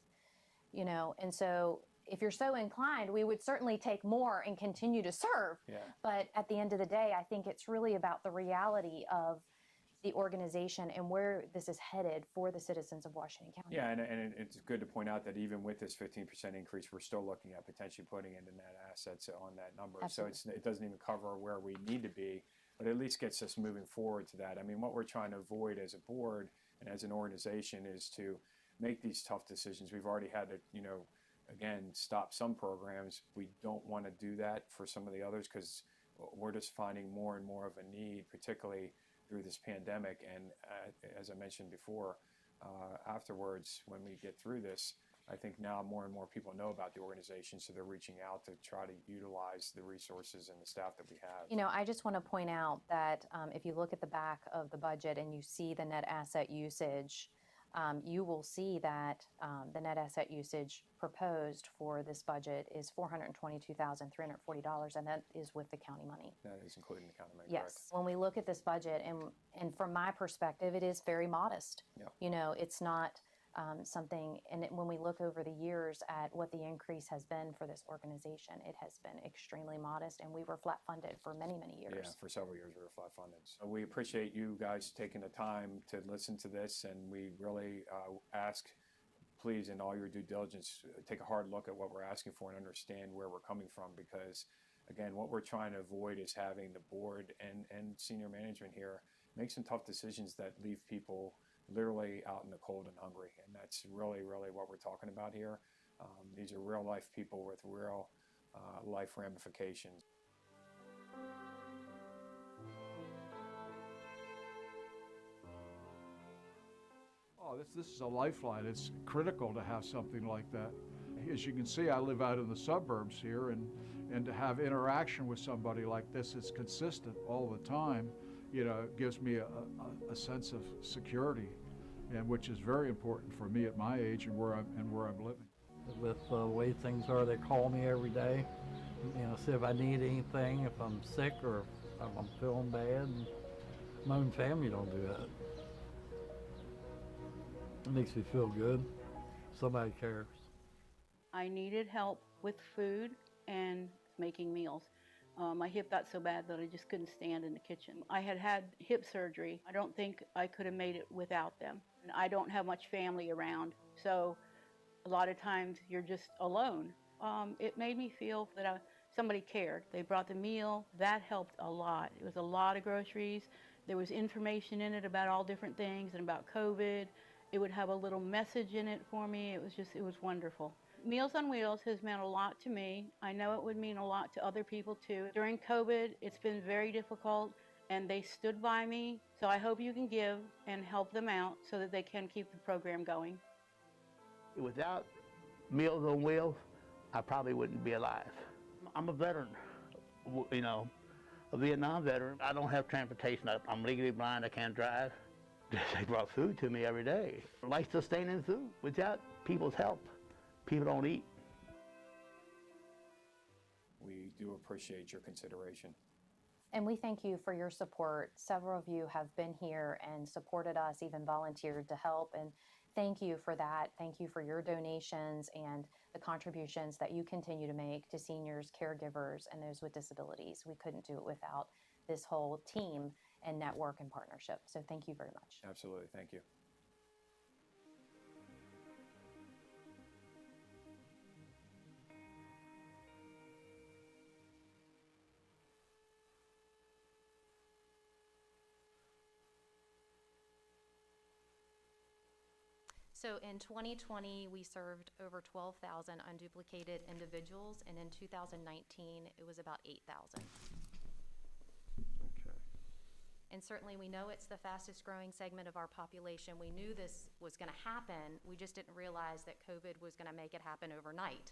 You know, and so if you're so inclined, we would certainly take more and continue to serve. Yeah. But at the end of the day, I think it's really about the reality of the organization and where this is headed for the citizens of Washington County. Yeah, and it's good to point out that even with this 15% increase, we're still looking at potentially putting into net assets on that number. Absolutely. So it doesn't even cover where we need to be, but at least gets us moving forward to that. I mean, what we're trying to avoid as a board and as an organization is to make these tough decisions. We've already had to, you know, again, stop some programs. We don't want to do that for some of the others because we're just finding more and more of a need, particularly through this pandemic. And as I mentioned before, afterwards, when we get through this, I think now more and more people know about the organization, so they're reaching out to try to utilize the resources and the staff that we have. You know, I just want to point out that if you look at the back of the budget and you see the net asset usage, you will see that the net asset usage proposed for this budget is $422,340, and that is with the county money. That is including the county money, Yes. correct? When we look at this budget, and from my perspective, it is very modest. Yep. You know, it's not something, and when we look over the years at what the increase has been for this organization, it has been extremely modest, and we were flat funded for many, many years. Yeah, for several years we were flat funded. So we appreciate you guys taking the time to listen to this, and we really ask, please, in all your due diligence, take a hard look at what we're asking for and understand where we're coming from, because again, what we're trying to avoid is having the board and senior management here make some tough decisions that leave people literally out in the cold and hungry, and that's really what we're talking about here. These are real life people with real life ramifications. Oh, this is a lifeline. It's critical to have something like that. As you can see, I live out in the suburbs here, and to have interaction with somebody like this that's consistent all the time, you know, it gives me a sense of security, and which is very important for me at my age and where I'm living. With the way things are, they call me every day, you know, see if I need anything, if I'm sick or if I'm feeling bad. And my own family don't do that. It makes me feel good. Somebody cares. I needed help with food and making meals. My hip got so bad that I just couldn't stand in the kitchen. I had had hip surgery. I don't think I could have made it without them. And I don't have much family around, so a lot of times you're just alone. It made me feel that somebody cared. They brought the meal. That helped a lot. It was a lot of groceries. There was information in it about all different things and about COVID. It would have a little message in it for me. It was wonderful. Meals on Wheels has meant a lot to me. I know it would mean a lot to other people too. During COVID, it's been very difficult, and they stood by me. So I hope you can give and help them out so that they can keep the program going. Without Meals on Wheels, I probably wouldn't be alive. I'm a veteran, you know, a Vietnam veteran. I don't have transportation. I'm legally blind. I can't drive. They brought food to me every day. Life-sustaining food. Without people's help, people don't eat. We do appreciate your consideration. And we thank you for your support. Several of you have been here and supported us, even volunteered to help, and thank you for that. Thank you for your donations and the contributions that you continue to make to seniors, caregivers, and those with disabilities. We couldn't do it without this whole team and network and partnership. So thank you very much. Absolutely, thank you. So in 2020, we served over 12,000 unduplicated individuals, and in 2019, it was about 8,000. Okay. And certainly we know it's the fastest growing segment of our population. We knew this was going to happen. We just didn't realize that COVID was going to make it happen overnight.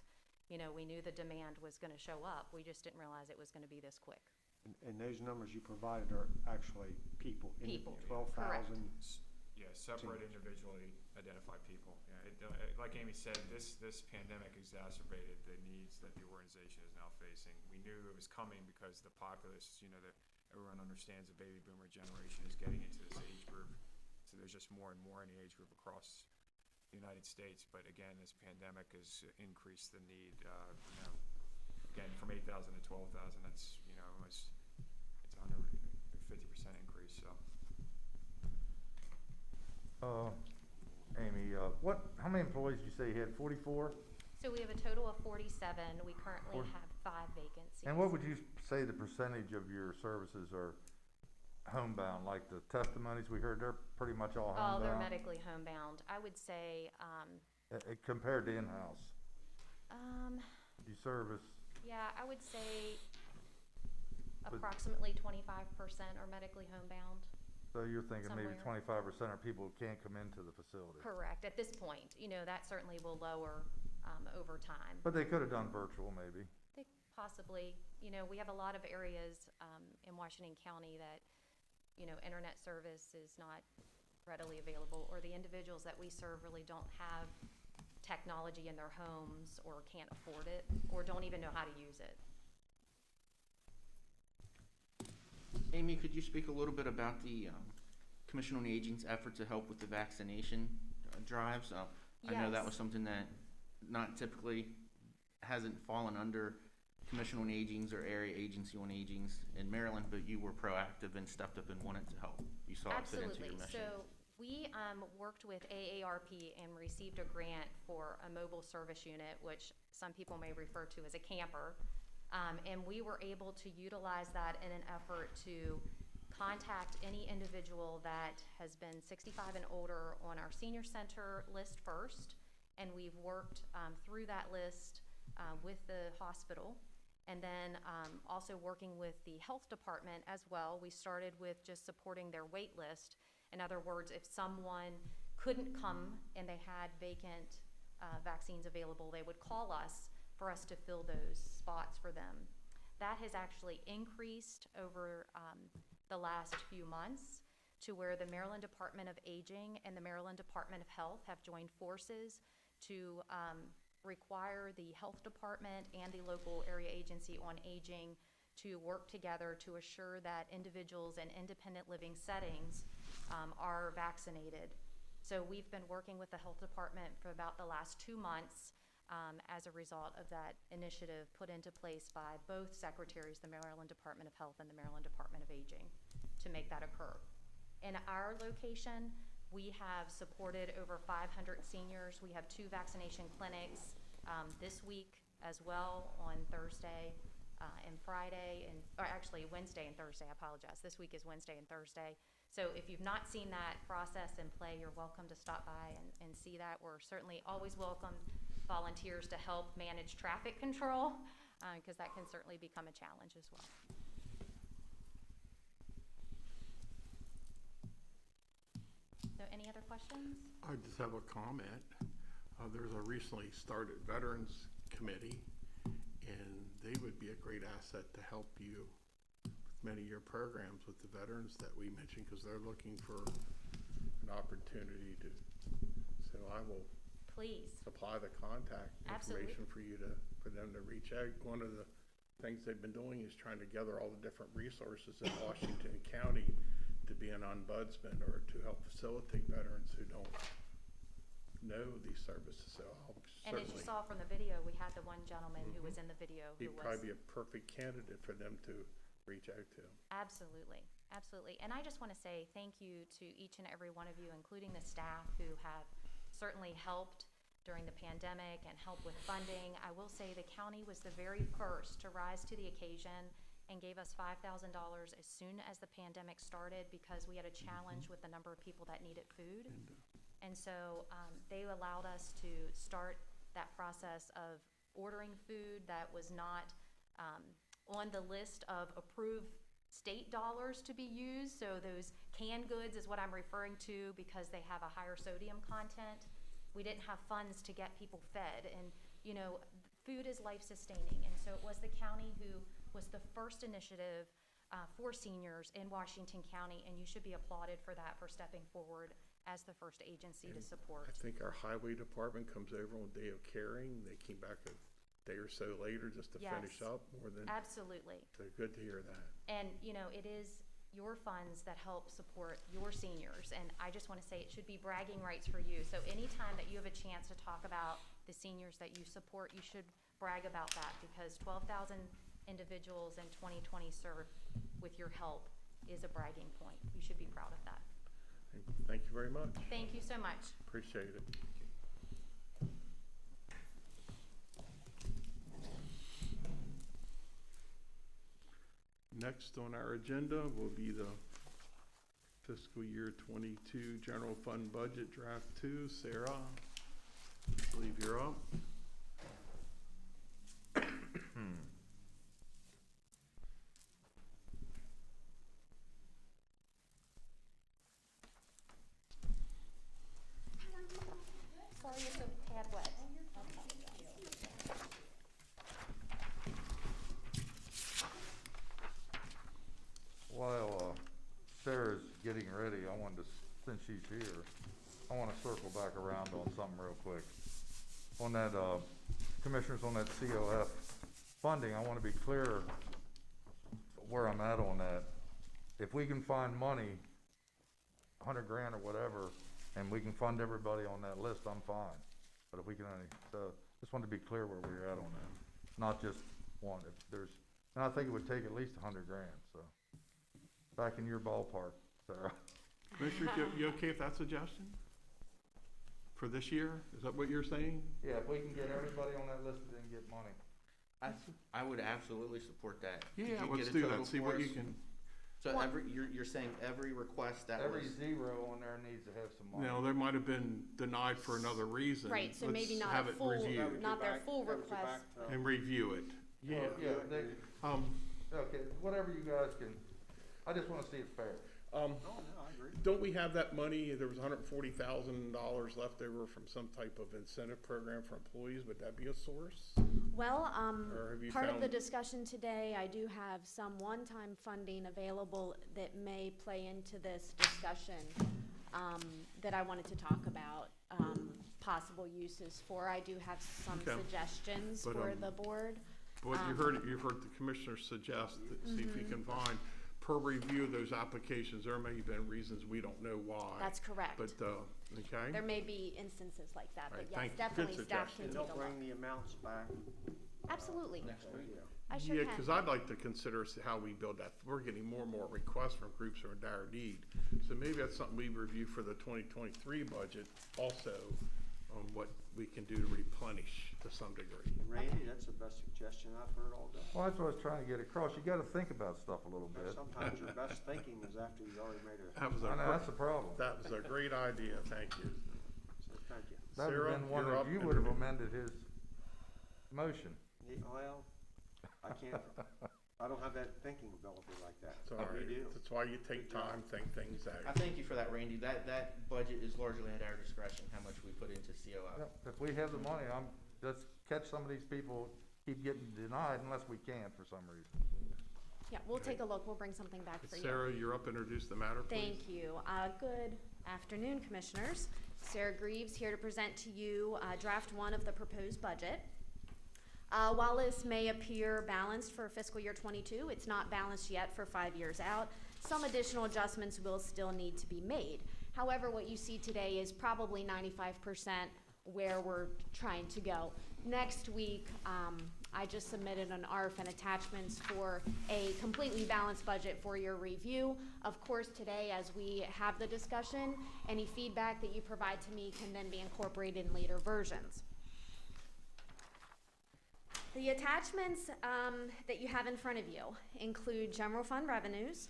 You know, we knew the demand was going to show up. We just didn't realize it was going to be this quick. And those numbers you provided are actually people. People, 12,000. Yeah, separate individually identified people. Yeah, like Amy said, this pandemic exacerbated the needs that the organization is now facing. We knew it was coming because the populace, you know, that everyone understands the baby boomer generation is getting into this age group. So there's just more and more in the age group across the United States. But again, this pandemic has increased the need, you know, again, from 8,000 to 12,000, that's, you know, almost, it's 150% increase, so. Amy, how many employees did you say you had? 44? So we have a total of 47. We currently have 5 vacancies. And what would you say the percentage of your services are homebound? Like the testimonies we heard, they're pretty much all homebound? Oh, they're medically homebound. I would say, compared to in-house? You service? Yeah, I would say approximately 25% are medically homebound. So you're thinking maybe somewhere. 25% of people who can't come into the facility? Correct, at this point, you know, that certainly will lower, over time. But they could have done virtual maybe. They possibly, you know, we have a lot of areas, in Washington County that, you know, internet service is not readily available, or the individuals that we serve really don't have technology in their homes, or can't afford it, or don't even know how to use it. Amy, could you speak a little bit about the Commission on Aging's effort to help with the vaccination drives? I know that Yes. was something that not typically hasn't fallen under Commission on Aging's or Area Agency on Aging's in Maryland, but you were proactive and stepped up and wanted to help. You saw it fit into your Absolutely. mission. So we worked with AARP and received a grant for a mobile service unit, which some people may refer to as a camper. And we were able to utilize that in an effort to contact any individual that has been 65 and older on our senior center list first. And we've worked through that list with the hospital. And then also working with the health department as well. We started with just supporting their wait list. In other words, if someone couldn't come and they had vacant vaccines available, they would call us for us to fill those spots for them. That has actually increased over the last few months to where the Maryland Department of Aging and the Maryland Department of Health have joined forces to require the health department and the local area agency on aging to work together to assure that individuals in independent living settings are vaccinated. So we've been working with the health department for about the last 2 months as a result of that initiative put into place by both secretaries, the Maryland Department of Health and the Maryland Department of Aging, to make that occur. In our location, we have supported over 500 seniors. We have 2 vaccination clinics this week as well on Thursday and Friday, or actually Wednesday and Thursday, I apologize. This week is Wednesday and Thursday. So if you've not seen that process in play, you're welcome to stop by and see that. We're certainly always welcome volunteers to help manage traffic control, because that can certainly become a challenge as well. So any other questions? I just have a comment. There's a recently started Veterans Committee, and they would be a great asset to help you with many of your programs with the veterans that we mentioned, because they're looking for an opportunity to, so I will please supply the contact information for you for them to reach out. One of the things they've been doing is trying to gather all the different resources in Washington County to be an ombudsman or to help facilitate veterans who don't know these services. So I'll And as you saw from the video, we had the one gentleman who was in the video who he'd was probably be a perfect candidate for them to reach out to. Absolutely, absolutely. And I just want to say thank you to each and every one of you, including the staff who have certainly helped during the pandemic and helped with funding. I will say the county was the very first to rise to the occasion and gave us $5,000 as soon as the pandemic started, because we had a challenge with the number of people that needed food. And so they allowed us to start that process of ordering food that was not on the list of approved state dollars to be used. So those canned goods is what I'm referring to, because they have a higher sodium content. We didn't have funds to get people fed, and you know, food is life-sustaining. And so it was the county who was the first initiative for seniors in Washington County, and you should be applauded for that, for stepping forward as the first agency to support. I think our highway department comes over on day of caring. They came back a day or so later just to finish up more than. Absolutely. So good to hear that. And you know, it is your funds that help support your seniors, and I just want to say it should be bragging rights for you. So anytime that you have a chance to talk about the seniors that you support, you should brag about that, because 12,000 individuals in 2020 served with your help is a bragging point. You should be proud of that. Thank you very much. Thank you so much. Appreciate it. Next on our agenda will be the fiscal year 22 general fund budget draft 2. Sarah, I believe you're up. since she's here, I wanna circle back around on something real quick. On that, Commissioners, on that COF funding, I wanna be clear where I'm at on that. If we can find money, 100 grand or whatever, and we can fund everybody on that list, I'm fine. But if we can only, so, just wanted to be clear where we're at on that, not just one. If there's, and I think it would take at least 100 grand, so. Back in your ballpark, Sarah. Commissioner, you okay with that suggestion? For this year? Is that what you're saying? Yeah, if we can get everybody on that list and then get money. I would absolutely support that. Could Yeah, you let's get a do total that, see for what you us? can, So you're saying every request that Every was, zero on there needs to have some money. there might have been denied for another reason. Right, so Let's maybe not have a it full, reviewed not their full request. and review it. Yeah. Well, yeah, they, okay, whatever you guys can, I just wanna see it fair. Don't we have that money, there was $140,000 left over from some type of incentive program for employees, would that be a source? Well, Or have you part of the found- discussion today, I do have some one-time funding available that may play into this discussion, that I wanted to talk about, possible uses for. I do have some Okay. suggestions But, for the board. But you've heard the commissioner suggest, that see if you can find, per review of those applications, there may have been reasons we don't know why. That's correct. But, okay? There may be instances like that, but Right, yes, thank you. Good definitely staff suggestion. can They'll take a look. bring the amounts back. Absolutely. next week. I sure Yeah, can. because I'd like to consider how we build that. We're getting more and more requests from groups who are in dire need. So maybe that's something we review for the 2023 budget also, on what we can do to replenish to some degree. Randy, that's the best suggestion I've heard all day. Well, that's what I was trying to get across. You gotta think about stuff a little bit. Sometimes your best thinking is after you've already made a, That was I know, that's the problem. That was a great idea, thank you. so thank you. That would've Sarah, been one you're that up you and would've ready. amended his motion. Yeah, well, I can't, I don't have that thinking ability like that. It's all right. You do. That's why you take time, think things I out. thank you for that, Randy. That budget is largely at our discretion, how much we put into COF. Yep, if we have the money, let's catch some of these people keep getting denied unless we can for some reason. Yeah, we'll take a look. We'll bring something back for you. Sarah, you're up, introduce the matter, please. Thank you. Good afternoon, Commissioners. Sarah Greaves here to present to you draft one of the proposed budget. While this may appear balanced for fiscal year '22, it's not balanced yet for 5 years out. Some additional adjustments will still need to be made. However, what you see today is probably 95% where we're trying to go. Next week, I just submitted an ARF and attachments for a completely balanced budget for your review. Of course, today, as we have the discussion, any feedback that you provide to me can then be incorporated in later versions. The attachments that you have in front of you include general fund revenues,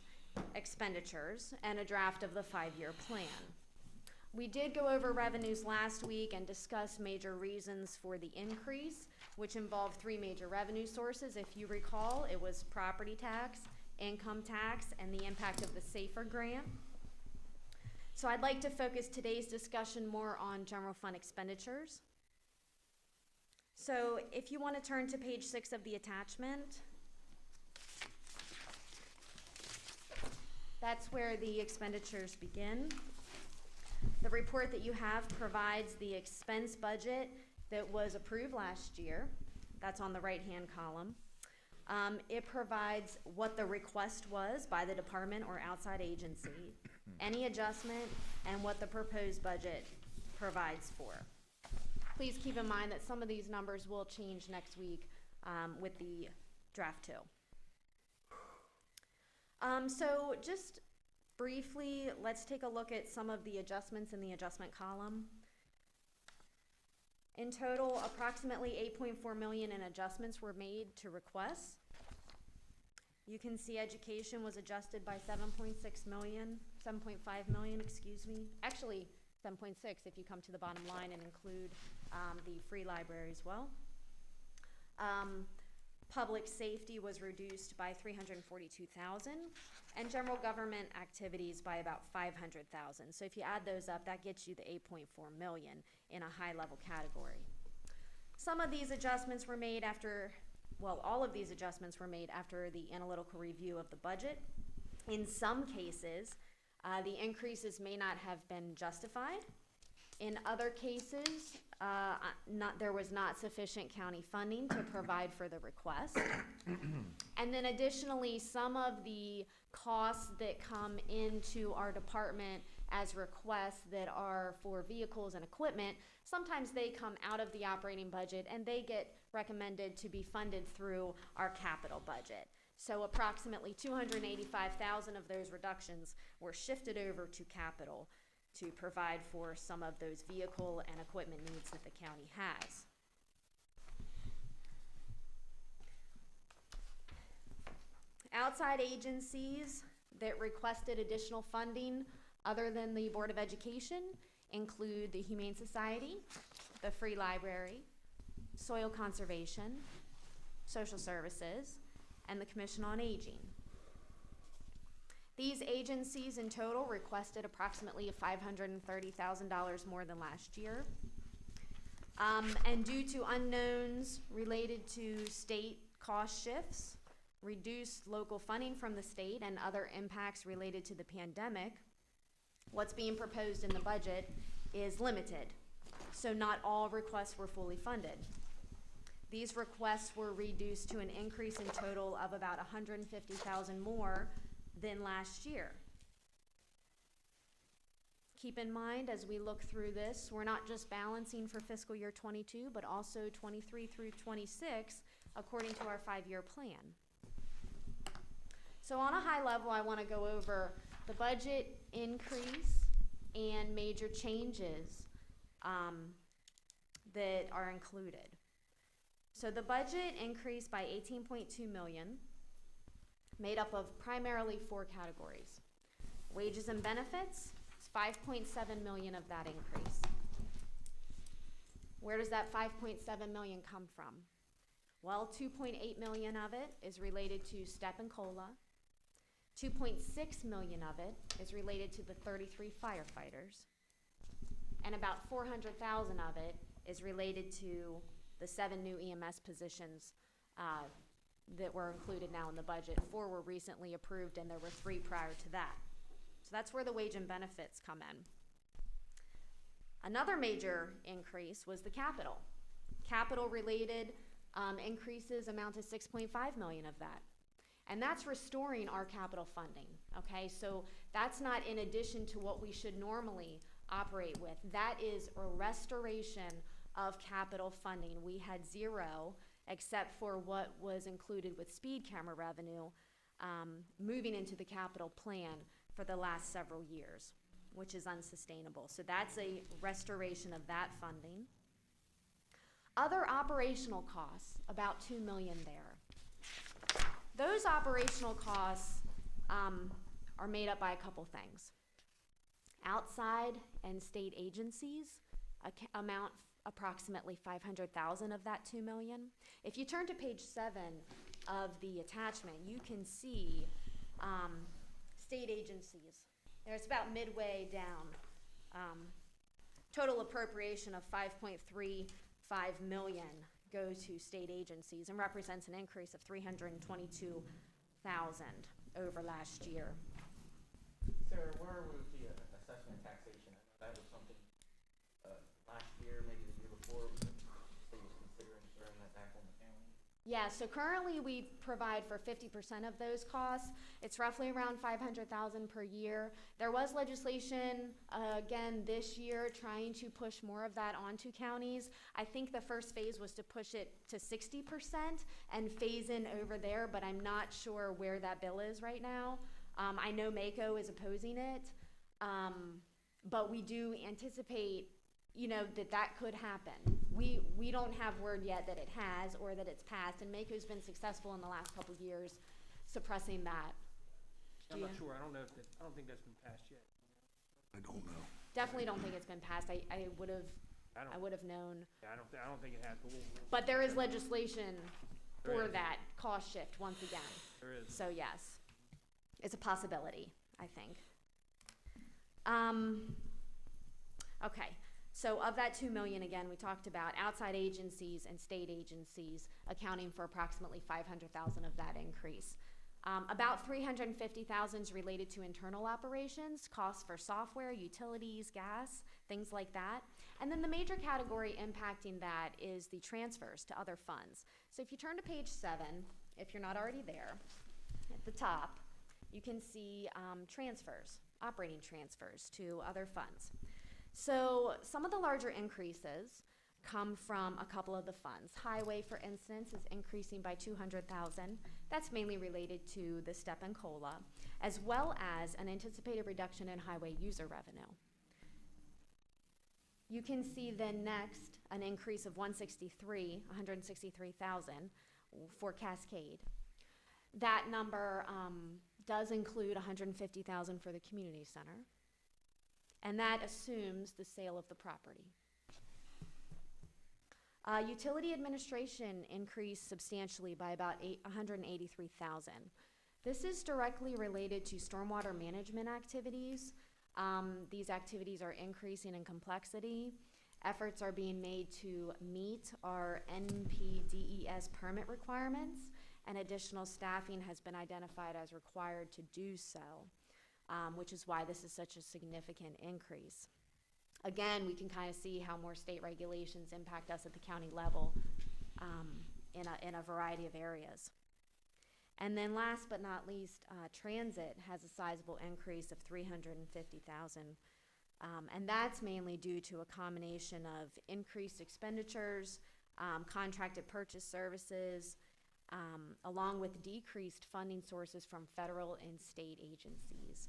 expenditures, and a draft of the 5-year plan. We did go over revenues last week and discuss major reasons for the increase, which involved 3 major revenue sources. If you recall, it was property tax, income tax, and the impact of the SAFER grant. So I'd like to focus today's discussion more on general fund expenditures. So if you want to turn to page 6 of the attachment, that's where the expenditures begin. The report that you have provides the expense budget that was approved last year. That's on the right-hand column. It provides what the request was by the department or outside agency, any adjustment, and what the proposed budget provides for. Please keep in mind that some of these numbers will change next week with the draft 2. So just briefly, let's take a look at some of the adjustments in the adjustment column. In total, approximately $8.4 million in adjustments were made to requests. You can see education was adjusted by $7.5 million, excuse me. Actually, 7.6 if you come to the bottom line and include the free library as well. Public safety was reduced by $342,000, and general government activities by about $500,000. So if you add those up, that gets you the $8.4 million in a high-level category. Some of these adjustments were made after, well, all of these adjustments were made after the analytical review of the budget. In some cases, The increases may not have been justified. In other cases, there was not sufficient county funding to provide for the request. And then additionally, some of the costs that come into our department as requests that are for vehicles and equipment, sometimes they come out of the operating budget and they get recommended to be funded through our capital budget. So approximately 285,000 of those reductions were shifted over to capital to provide for some of those vehicle and equipment needs that the county has. Outside agencies that requested additional funding other than the Board of Education include the Humane Society, the Free Library, Soil Conservation, Social Services, and the Commission on Aging. These agencies in total requested approximately $530,000 more than last year. And due to unknowns related to state cost shifts, reduced local funding from the state, and other impacts related to the pandemic, what's being proposed in the budget is limited. So not all requests were fully funded. These requests were reduced to an increase in total of about $150,000 more than last year. Keep in mind, as we look through this, we're not just balancing for fiscal year 22, but also 23 through 26, according to our 5-year plan. So on a high level, I want to go over the budget increase and major changes that are included. So the budget increased by $18.2 million, made up of primarily 4 categories. Wages and benefits, $5.7 million of that increase. Where does that $5.7 million come from? Well, $2.8 million of it is related to step and COLA. $2.6 million of it is related to the 33 firefighters. And about $400,000 of it is related to the 7 new EMS positions that were included now in the budget. 4 were recently approved and there were 3 prior to that. So that's where the wage and benefits come in. Another major increase was the capital. Capital related increases amount to $6.5 million of that. And that's restoring our capital funding, okay? So that's not in addition to what we should normally operate with. That is a restoration of capital funding. We had 0 except for what was included with speed camera revenue moving into the capital plan for the last several years, which is unsustainable. So that's a restoration of that funding. Other operational costs, about $2 million there. Those operational costs are made up by a couple things. Outside and state agencies amount approximately $500,000 of that $2 million. If you turn to page 7 of the attachment, you can see state agencies. There's about midway down. Total appropriation of $5.35 million goes to state agencies and represents an increase of $322,000 over last year. Sarah, where was the assessment and taxation? I know that was something last year, maybe the year before, the state was considering throwing that back on the county. Yeah, so currently we provide for 50% of those costs. It's roughly around $500,000 per year. There was legislation, again, this year trying to push more of that onto counties. I think the first phase was to push it to 60% and phase in over there, but I'm not sure where that bill is right now. I know MACO is opposing it, but we do anticipate, you know, that could happen. We don't have word yet that it has or that it's passed, and MACO's been successful in the last couple of years suppressing that. I'm not sure. I don't think that's been passed yet. I don't know. Definitely don't think it's been passed. I would have known. Yeah, I don't think it has. But there is legislation There for is. that cost shift once again. There is. So yes, it's a possibility, I think. Okay, so of that $2 million, again, we talked about outside agencies and state agencies accounting for approximately $500,000 of that increase. About 350,000 is related to internal operations, costs for software, utilities, gas, things like that. And then the major category impacting that is the transfers to other funds. So if you turn to page 7, if you're not already there, at the top, you can see transfers, operating transfers to other funds. So some of the larger increases come from a couple of the funds. Highway, for instance, is increasing by 200,000. That's mainly related to the step and COLA, as well as an anticipated reduction in highway user revenue. You can see then next an increase of 163,000 for Cascade. That number does include 150,000 for the community center, and that assumes the sale of the property. Utility administration increased substantially by about 183,000. This is directly related to stormwater management activities. These activities are increasing in complexity. Efforts are being made to meet our NPDES permit requirements, and additional staffing has been identified as required to do so, which is why this is such a significant increase. Again, we can kind of see how more state regulations impact us at the county level in a variety of areas. And then last but not least, transit has a sizable increase of 350,000. And that's mainly due to a combination of increased expenditures, contracted purchase services, along with decreased funding sources from federal and state agencies.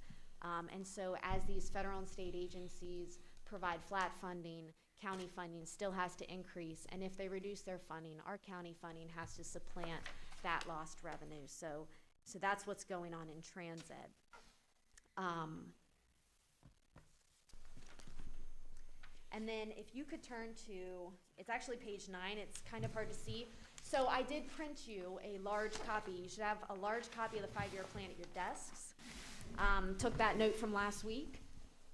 And so as these federal and state agencies provide flat funding, county funding still has to increase, and if they reduce their funding, our county funding has to supplant that lost revenue. So that's what's going on in transit. And then if you could turn to, it's actually page 9, it's kind of hard to see. So I did print you a large copy. You should have a large copy of the 5-year plan at your desks. Took that note from last week.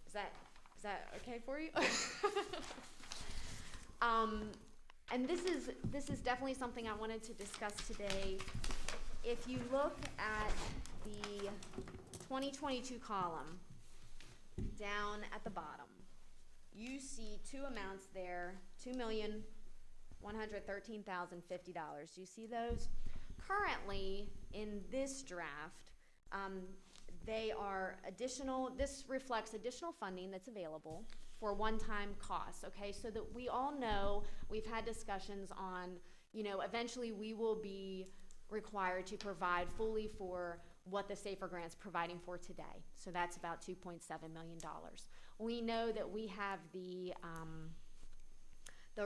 Is that okay for you? And this is definitely something I wanted to discuss today. If you look at the 2022 column down at the bottom, you see two amounts there, $2,113,050. Do you see those? Currently, in this draft, they are additional, this reflects additional funding that's available for one-time costs, okay? So that we all know, we've had discussions on, eventually we will be required to provide fully for what the SAFER grant's providing for today. So that's about $2.7 million. We know that we have the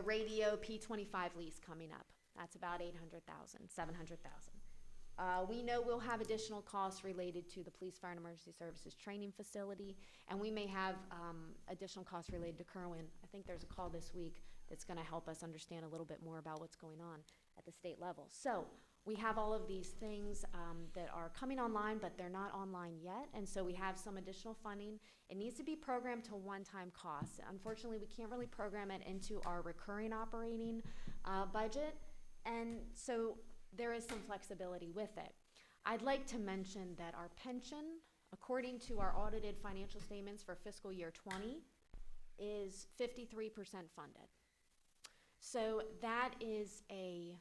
radio P25 lease coming up. That's about $700,000. We know we'll have additional costs related to the Police, Fire, and Emergency Services training facility, and we may have additional costs related to Kerwin. I think there's a call this week that's going to help us understand a little bit more about what's going on at the state level. So we have all of these things that are coming online, but they're not online yet, and so we have some additional funding. It needs to be programmed to one-time costs. Unfortunately, we can't really program it into our recurring operating budget, and so there is some flexibility with it. I'd like to mention that our pension, according to our audited financial statements for fiscal year 20, is 53% funded. So that is a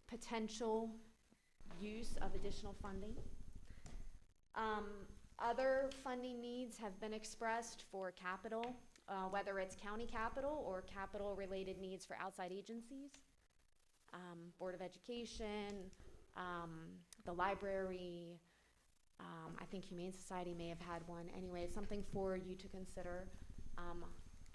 potential use of additional funding. Other funding needs have been expressed for capital, whether it's county capital or capital related needs for outside agencies. Board of Education, the library, I think Humane Society may have had one. Anyway, something for you to consider.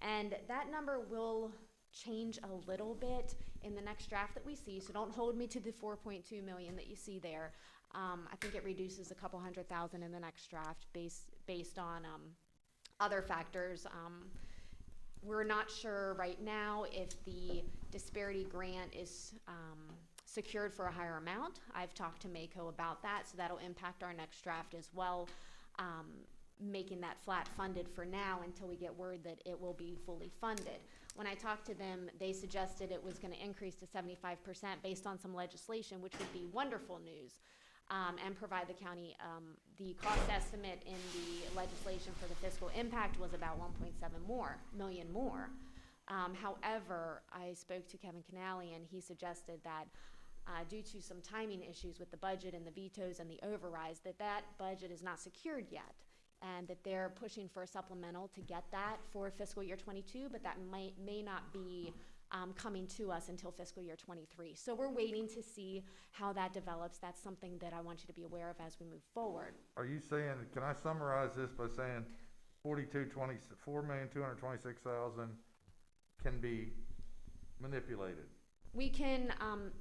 And that number will change a little bit in the next draft that we see, so don't hold me to the 4.2 million that you see there. I think it reduces a couple $100,000 in the next draft based on other factors. We're not sure right now if the disparity grant is secured for a higher amount. I've talked to MACO about that, so that'll impact our next draft as well. making that flat funded for now until we get word that it will be fully funded. When I talked to them, they suggested it was gonna increase to 75% based on some legislation, which would be wonderful news, and provide the county, the cost estimate in the legislation for the fiscal impact was about 1.7 million more. However, I spoke to Kevin Canale, and he suggested that due to some timing issues with the budget and the vetoes and the overrides, that budget is not secured yet, and that they're pushing for a supplemental to get that for fiscal year 22, but that may not be coming to us until fiscal year 23. So we're waiting to see how that develops. That's something that I want you to be aware of as we move forward. Are you saying, can I summarize this by saying 4,226,000 can be manipulated? We can,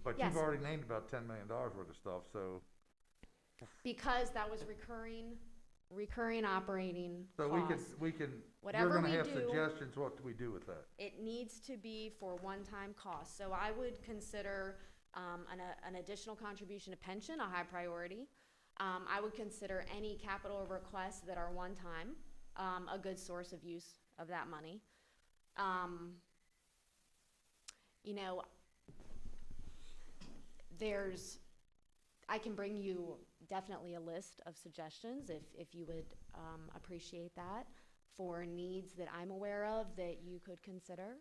But yes, you've already named about $10 million worth of stuff, so. because that was recurring operating So costs. we can, Whatever you're gonna we have do- suggestions, what do we do with that? It needs to be for one-time costs. So I would consider an additional contribution to pension a high priority. I would consider any capital requests that are one-time a good source of use of that money. You know, I can bring you definitely a list of suggestions if you would appreciate that for needs that I'm aware of that you could consider.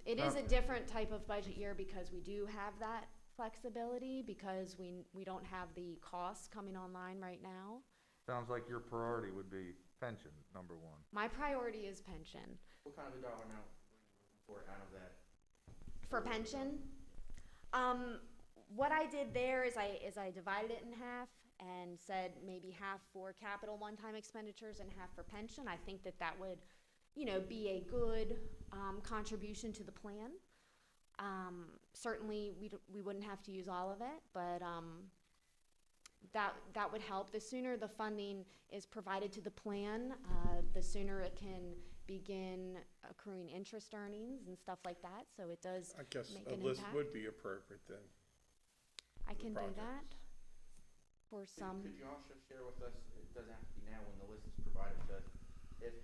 It is a different type of budget year because we do have that flexibility because we don't have the costs coming online right now. Sounds like your priority would be pension, number one. My priority is pension. What kind of a dollar amount were you looking for out of that? For pension, what I did there is I divided it in half and said maybe half for capital one-time expenditures and half for pension. I think that would, be a good contribution to the plan. Certainly, we wouldn't have to use all of it, but that would help. The sooner the funding is provided to the plan, the sooner it can begin accruing interest earnings and stuff like that. So it does I guess make a an list impact. would be appropriate then. I can do projects. that for some. Could you also share with us, it doesn't have to be now when the list is provided to us, if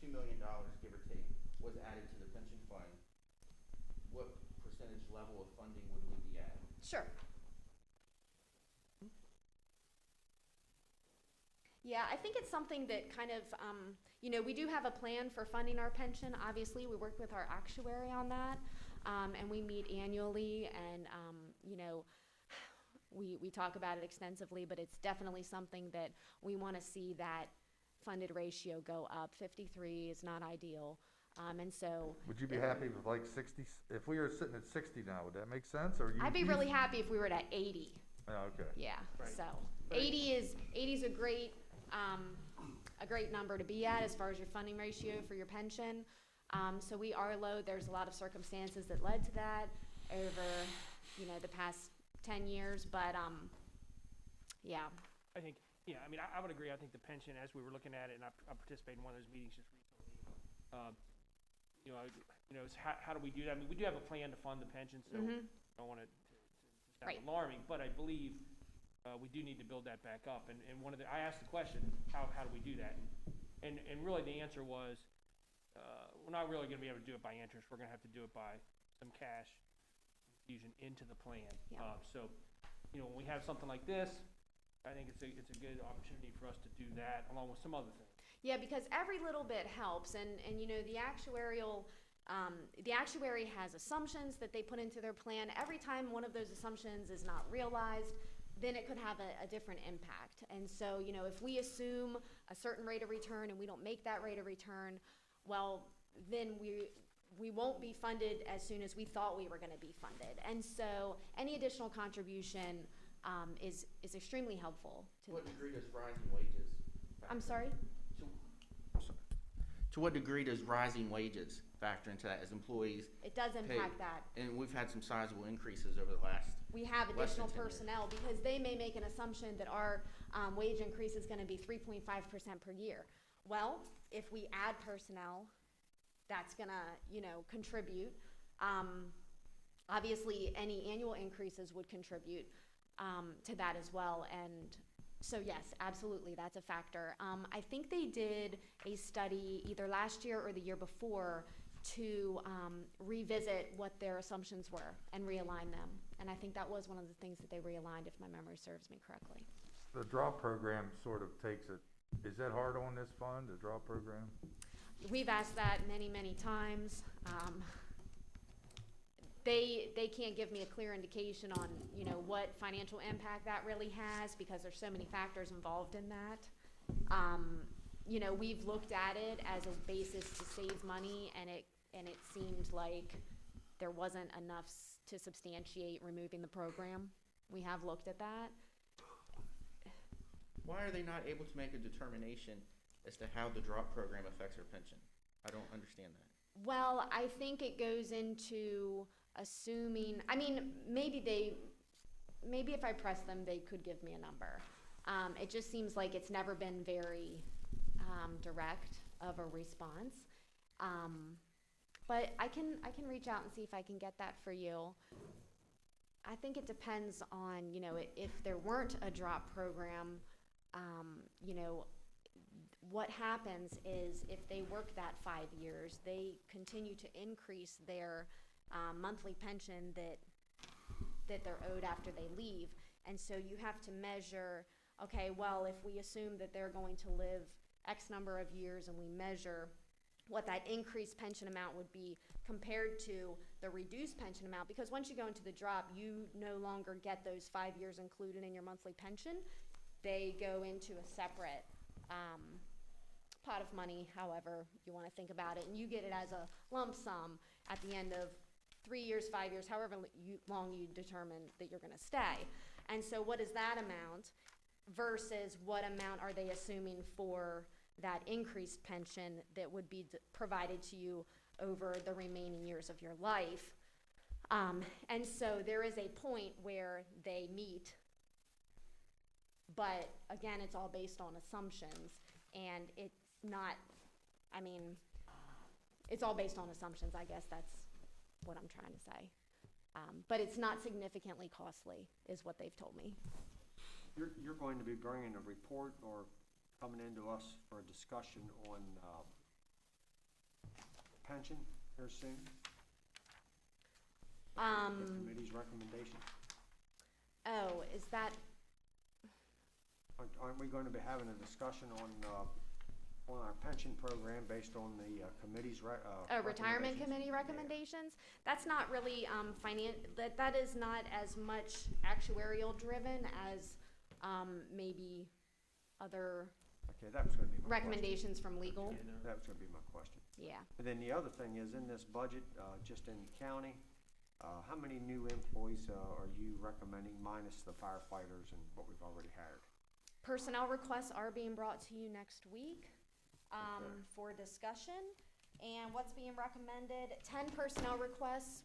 $2 million, give or take, was added to the pension fund, what percentage level of funding would we be at? Sure. Yeah, I think it's something that kind of, we do have a plan for funding our pension. Obviously, we work with our actuary on that, and we meet annually, and, we talk about it extensively, but it's definitely something that we want to see that funded ratio go up. 53 is not ideal, and so. Would you be happy with like 60, if we were sitting at 60 now, would that make sense, or you? I'd be really happy if we were at 80. Oh, okay. Yeah, Right. so 80 is a great number to be at as far as your funding ratio for your pension. So we are low. There's a lot of circumstances that led to that over, the past 10 years, but yeah. I think, I would agree. I think the pension, as we were looking at it, and I participated in one of those meetings just recently, it's how do we do that? I mean, we do have a plan to fund the pension, so I don't want it to sound Right. alarming, but I believe we do need to build that back up. And I asked the question, how do we do that? And really the answer was, we're not really gonna be able to do it by interest. We're gonna have to do it by some cash infusion into the plan. Yeah. So, when we have something like this, I think it's a good opportunity for us to do that along with some other things. Yeah, because every little bit helps, and the actuary has assumptions that they put into their plan. Every time one of those assumptions is not realized, then it could have a different impact. And so, if we assume a certain rate of return and we don't make that rate of return, well, then we won't be funded as soon as we thought we were going to be funded. And so, any additional contribution is extremely helpful. To what degree does rising wages factor? I'm sorry? To what degree does rising wages factor into that as employees? It does impact that. And we've had some sizable increases over the last. We have less additional than 10 years. personnel because they may make an assumption that our wage increase is going to be 3.5% per year. Well, if we add personnel, that's going to, contribute. Obviously, any annual increases would contribute to that as well. And So yes, absolutely, that's a factor. I think they did a study either last year or the year before to revisit what their assumptions were and realign them. And I think that was one of the things that they realigned, if my memory serves me correctly. The drop program sort of takes it, is that hard on this fund, the drop program? We've asked that many, many times. They can't give me a clear indication on, you know, what financial impact that really has, because there's so many factors involved in that. You know, we've looked at it as a basis to save money, and it seemed like there wasn't enough to substantiate removing the program. We have looked at that. Why are they not able to make a determination as to how the drop program affects their pension? I don't understand that. Well, I think it goes into assuming, I mean, maybe if I press them, they could give me a number. It just seems like it's never been very direct of a response. But I can reach out and see if I can get that for you. I think it depends on, you know, if there weren't a drop program, you know, what happens is if they work that 5 years, they continue to increase their monthly pension that they're owed after they leave. And so you have to measure, okay, well, if we assume that they're going to live X number of years and we measure what that increased pension amount would be compared to the reduced pension amount, because once you go into the drop, you no longer get those 5 years included in your monthly pension. They go into a separate pot of money, however you want to think about it, and you get it as a lump sum at the end of 3 years, 5 years, however long you determine that you're going to stay. And so what is that amount versus what amount are they assuming for that increased pension that would be provided to you over the remaining years of your life? And so there is a point where they meet, but again, it's all based on assumptions, and it's not, I mean, it's all based on assumptions, I guess that's what I'm trying to say. But it's not significantly costly, is what they've told me. You're going to be bringing a report or coming into us for a discussion on pension here soon? The committee's recommendation? Oh, is that? Aren't we going to be having a discussion on our pension program based on the committee's Retirement committee recommendations? Yeah. That's not really that is not as much actuarial driven as maybe other that was going to be my recommendations question. from legal. That was going to be my question. Yeah. And then the other thing is, in this budget, just in the county, how many new employees are you recommending, minus the firefighters and what we've already hired? Personnel requests are being brought to you next week for discussion. And what's being recommended, 10 personnel requests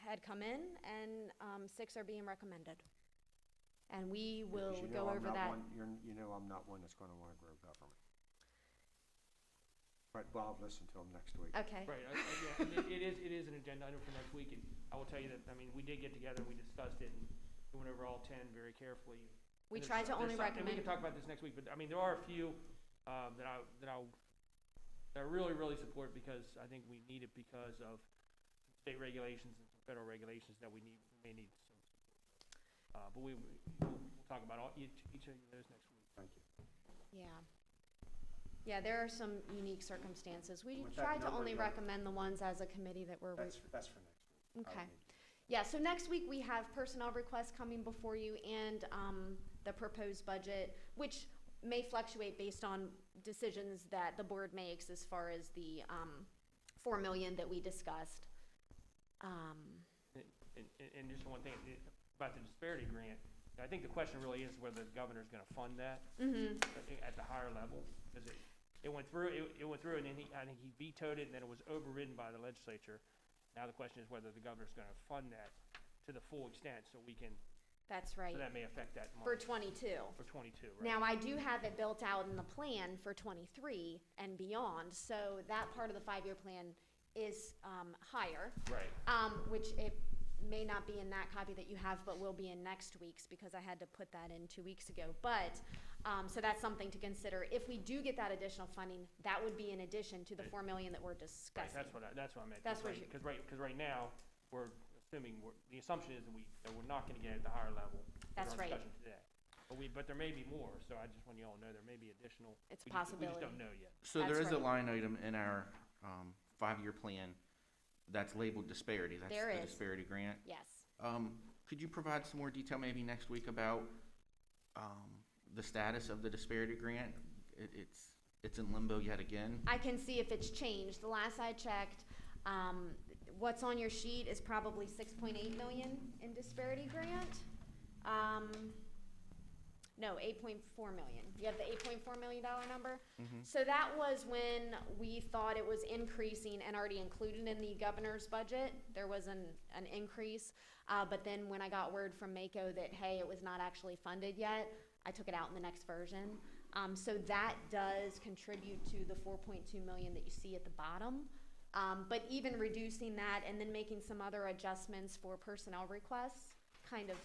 had come in, and 6 are being recommended. And we will go over that. You know I'm not one that's going to want to grow government. Right, well, I'll listen to them next week. Okay. Right, yeah, it is an agenda item for next week, and I will tell you that, I mean, we did get together and we discussed it, and we went over all 10 very carefully. We tried to only recommend. And we can talk about this next week, but I mean, there are a few that I really support, because I think we need it because of state regulations and some federal regulations that we may need some. But we'll talk about each of those next week. Thank you. Yeah. Yeah, there are some unique circumstances. We tried to only recommend the ones as a committee that were. That's for next week. Okay. Yeah, so next week we have personnel requests coming before you, and the proposed budget, which may fluctuate based on decisions that the board makes as far as the $4 million that we discussed. And just one thing about the disparity grant, I think the question really is whether the governor's going to fund that at the higher level, because it went through, and then I think he vetoed it, and then it was overridden by the legislature. Now the question is whether the governor's going to fund that to the full extent, so we can. That's right. So that may affect that money. For 22. For 22, right. Now, I do have it built out in the plan for 23 and beyond, so that part of the 5-year plan is higher. Right. Which it may not be in that copy that you have, but will be in next week's, because I had to put that in 2 weeks ago. But, so that's something to consider. If we do get that additional funding, that would be in addition to the 4 million that we're discussing. Right, that's what I meant. That's what you- Because right now, we're assuming, the assumption is that we're not gonna get at the higher level. with That's our right. discussion today. But there may be more, so I just want you all to know there may be additional. It's a We possibility. just don't know yet. So That's there is a right. line item in our 5-year plan that's labeled disparity. That's There the is. disparity grant. Yes. Could you provide some more detail maybe next week about the status of the disparity grant? It's in limbo yet again. I can see if it's changed. The last I checked, what's on your sheet is probably 6.8 million in disparity grant. No, 8.4 million. You have the $8.4 million number? So that was when we thought it was increasing and already included in the governor's budget. There was an increase, but then when I got word from Mako that, hey, it was not actually funded yet, I took it out in the next version. So that does contribute to the 4.2 million that you see at the bottom. But even reducing that and then making some other adjustments for personnel requests kind of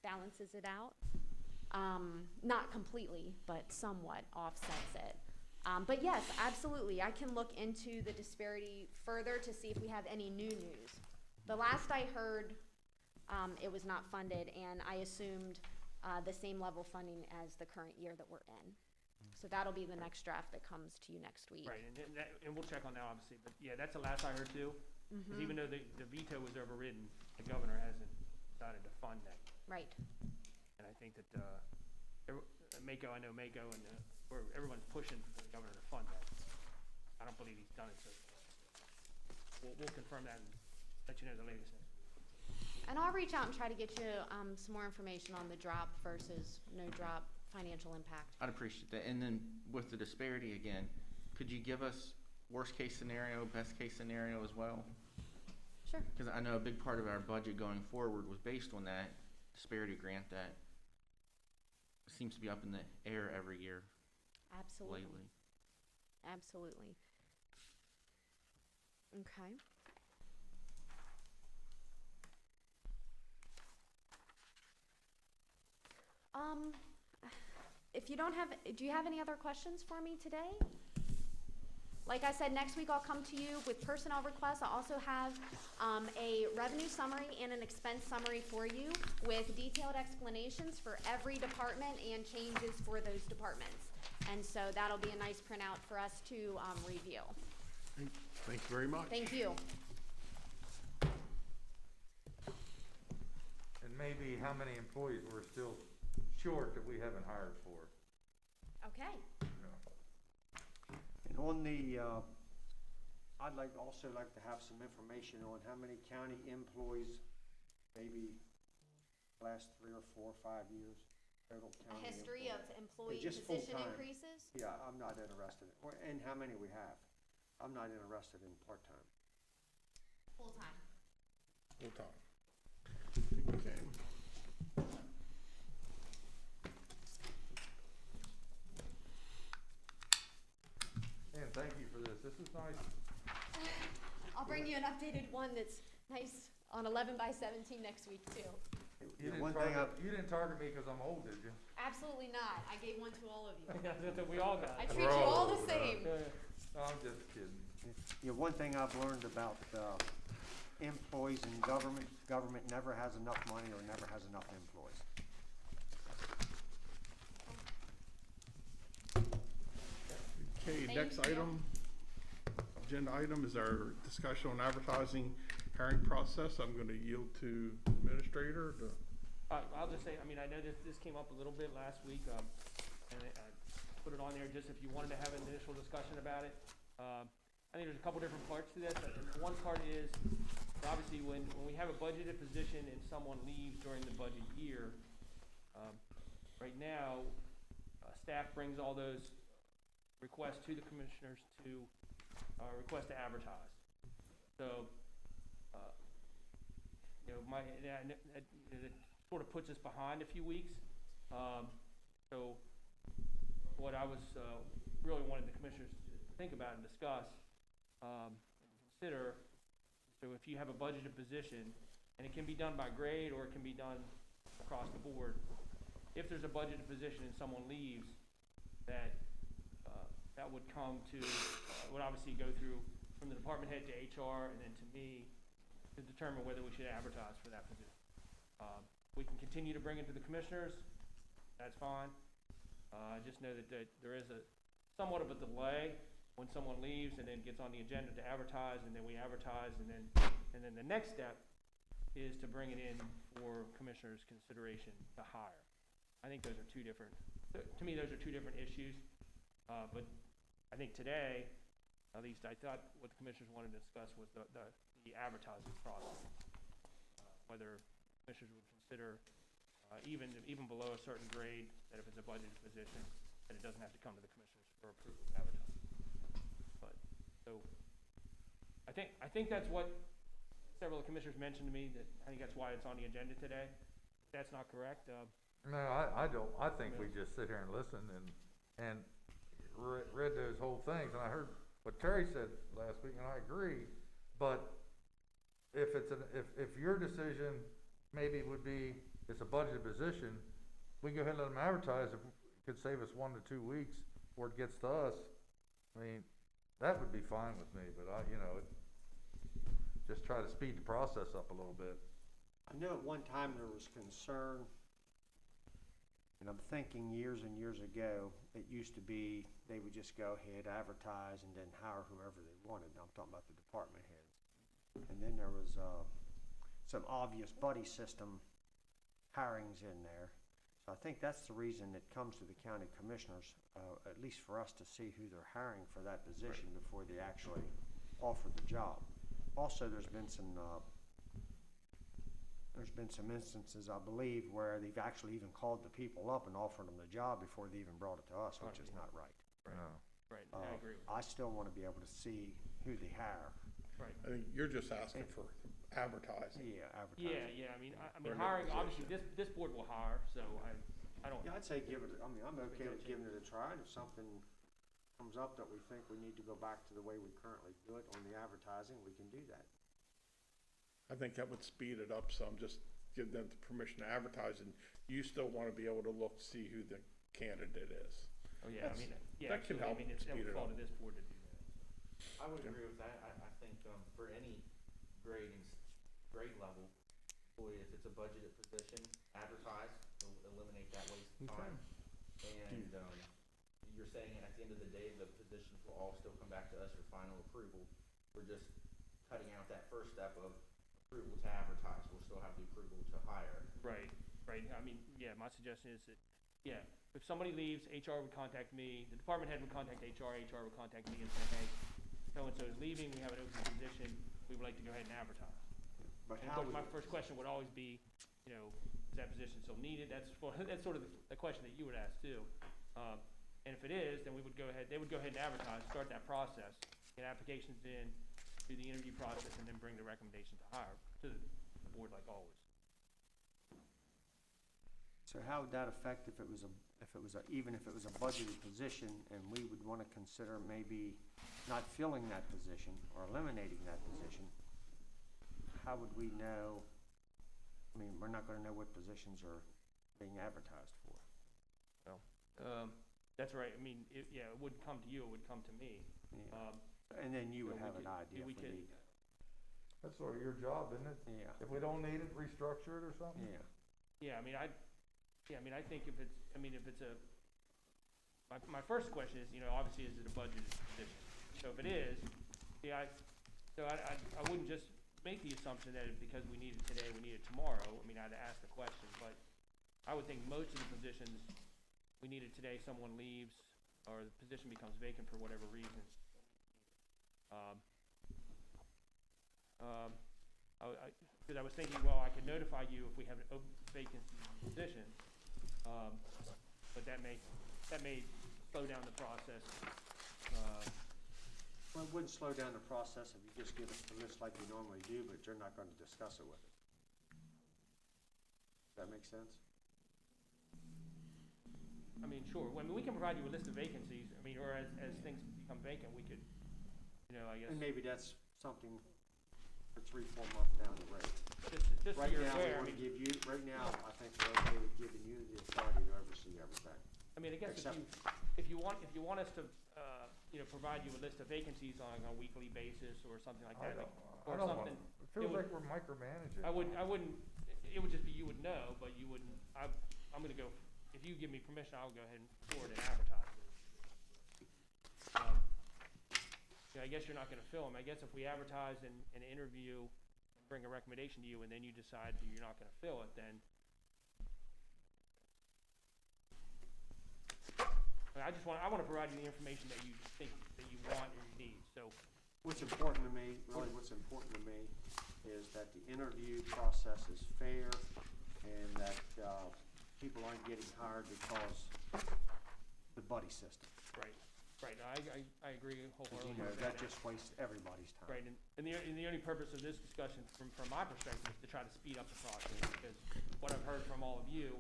balances it out. Not completely, but somewhat offsets it. But yes, absolutely, I can look into the disparity further to see if we have any new news. The last I heard, it was not funded, and I assumed the same level funding as the current year that we're in. So that'll be the next draft that comes to you next week. Right, and we'll check on that obviously, but yeah, that's the last I heard too. Because even though the veto was overridden, the governor hasn't decided to fund that. Right. And I think that, Mako, I know Mako and, everyone's pushing for the governor to fund that. I don't believe he's done it, so we'll confirm that and let you know the latest next week. And I'll reach out and try to get you some more information on the drop versus no drop financial impact. I'd appreciate that. And then with the disparity again, could you give us worst case scenario, best case scenario as well? Sure. Because I know a big part of our budget going forward was based on that disparity grant that seems to be up in the air every year. Absolutely. Lately. Absolutely. Okay. If you don't have, do you have any other questions for me today? Like I said, next week I'll come to you with personnel requests. I also have a revenue summary and an expense summary for you with detailed explanations for every department and changes for those departments. And so that'll be a nice printout for us to review. Thank you very much. Thank you. And maybe how many employees we're still short that we haven't hired for. Okay. And on the, I'd also like to have some information on how many county employees, maybe last 3 or 4 or 5 years, total county. A history of employee Just position full-time. increases? Yeah, I'm not interested, and how many we have. I'm not interested in part-time. Full-time. Full-time. Okay. And thank you for this. This is nice. I'll bring you an updated one that's nice on 11 by 17 next week too. You didn't target me because I'm old, did you? Absolutely not. I gave one to all of you. That's what we all got. I treat you all the same. No, I'm just kidding. Yeah, one thing I've learned about employees in government, government never has enough money or never has enough employees. Okay, Thank next you. item, agenda item is our discussion on advertising hiring process. I'm gonna yield to administrator to. I'll just say, I mean, I know this came up a little bit last week, and I put it on there just if you wanted to have an initial discussion about it. I think there's a couple different parts to this. One part is, obviously, when we have a budgeted position and someone leaves during the budget year, right now, staff brings all those requests to the commissioners to request to advertise. So, you know, it sort of puts us behind a few weeks. So, what I was really wanted the commissioners to think about and discuss and consider. So, if you have a budgeted position And it can be done by grade, or it can be done across the board. If there's a budgeted position and someone leaves, that would come to, would obviously go through from the department head to HR and then to me to determine whether we should advertise for that position. We can continue to bring it to the commissioners, that's fine. I just know that there is somewhat of a delay when someone leaves and then gets on the agenda to advertise, and then we advertise, and then the next step is to bring it in for commissioners' consideration to hire. I think those are two different, to me, those are two different issues. But I think today, at least I thought what the commissioners wanted to discuss was the advertising process. Whether commissioners would consider, even below a certain grade, that if it's a budgeted position, that it doesn't have to come to the commissioners for approval of advertising. But, so, I think that's what several of the commissioners mentioned to me, that I think that's why it's on the agenda today. If that's not correct. No, I don't. I think we just sit here and listen and read those whole things, and I heard what Terry said last week, and I agree. But if your decision maybe would be it's a budgeted position, we can go ahead and let them advertise. If it could save us 1 to 2 weeks before it gets to us, I mean, that would be fine with me. But just try to speed the process up a little bit. I know at one time there was concern, and I'm thinking years and years ago, it used to be they would just go ahead, advertise, and then hire whoever they wanted. I'm talking about the department heads. And then there was some obvious buddy system hirings in there. So I think that's the reason it comes to the county commissioners, at least for us to see who they're hiring for that position before they actually offer the job. Also, there's been some instances, I believe, where they've actually even called the people up and offered them the job before they even brought it to us, which is not right. Right, I agree with that. I still want to be able to see who they hire. Right. I think you're just asking for advertising. Yeah, advertising. Yeah, I mean, hiring, obviously, this board will hire, so I don't. Yeah, I'd say give it, I'm okay with giving it a try, and if something comes up that we think we need to go back to the way we currently do it on the advertising, we can do that. I think that would speed it up some, just give them the permission to advertise, and you still want to be able to look, see who the candidate is. Oh, yeah, That can help it speed would it fall up. to this board to do that. I would agree with that. I think for any grade level employee, if it's a budgeted position, advertise, eliminate that waste of time. And you're saying at the end of the day, the positions will all still come back to us for final approval. We're just cutting out that first step of approval to advertise. We'll still have the approval to hire. Right. I mean, yeah, my suggestion is that, yeah, if somebody leaves, HR would contact me, the department head would contact HR would contact me and say, hey, so-and-so is leaving, we have an open position, we would like to go ahead and advertise. But And how so my would, first question would always be, is that position still needed? That's sort of the question that you would ask too. And if it is, then they would go ahead and advertise, start that process, get applications in, do the interview process, and then bring the recommendation to hire to the board like always. so how would that affect even if it was a budgeted position, and we would want to consider maybe not filling that position or eliminating that position? How would we know? I mean, we're not going to know what positions are being advertised for. That's right. I mean, it wouldn't come to you, it would come to me. Yeah. And then you would have an idea we if we could- need that. That's sort of your job, isn't it? Yeah. If we don't need it, restructure it or something? Yeah. Yeah, I think if it's a, my first question is, obviously, is it a budgeted position? So if it is, I wouldn't just make the assumption that because we need it today, we need it tomorrow. I mean, I'd ask the question, but I would think most of the positions, we need it today, someone leaves, or the position becomes vacant for whatever reason. Because I was thinking, well, I could notify you if we have an open vacancy position, but that may slow down the process. Well, it wouldn't slow down the process if you just give us the list like you normally do, but you're not going to discuss it with us. Does that make sense? I mean, sure. I mean, we can provide you a list of vacancies. I mean, or as things become vacant, we could, I guess. And maybe that's something for for 3-4 months down the road. Just so Right you're now, we aware, I wanna mean, give you, right now, I think we're okay with giving you the authority to oversee everything. I mean, I guess Except- if you want us to, provide you a list of vacancies on a weekly basis or something like that, or something. It feels like we're micromanaging. I wouldn't, it would just be, you would know, but you wouldn't, I'm gonna go, if you give me permission, I'll go ahead and forward and advertise it. I guess you're not gonna fill them. I guess if we advertise and interview, and bring a recommendation to you, and then you decide that you're not gonna fill it, then I wanna provide you the information that you think that you want or you need, so. What's important to me, what's important to me is that the interview process is fair and that, people aren't getting hired because the buddy system. Right, I agree wholeheartedly You know, with that that. just wastes everybody's time. Right, and the only purpose of this discussion, from my perspective, is to try to speed up the process, because what I've heard from all of you,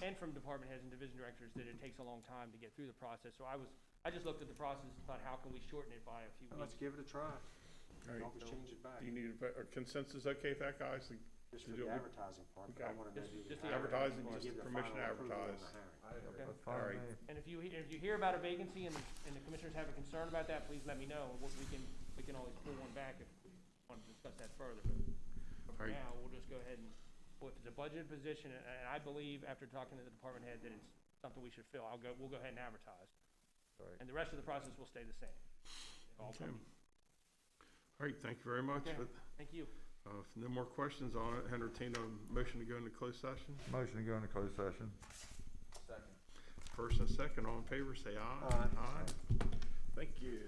and from department heads and division directors, that it takes a long time to get through the process, so I just looked at the process and thought, how can we shorten it by a few Let's weeks? give it a try. All right. Always change it back. Do you need a consensus okay with that, guys? Just to for do the it? advertising part, but I Okay. wanna know. Just the the advertising, to just give the permission to final approval on advertise. the hiring. Okay. That's All fine right. with me. And if you hear about a vacancy and the commissioners have a concern about that, please let me know, and we can always pull one back if we want to discuss that further. But for Right. now, we'll just go ahead and, well, if it's a budgeted position, and I believe, after talking to the department head, that it's something we should fill, we'll go ahead and advertise. Right. And the rest of the process will stay the same. All Okay. comes. All right, thank you very much. Okay, thank you. If no more questions, I'll entertain a motion to go into closed session. Motion to go into closed session. First and second, all in favor, say aye. Aye. Thank you.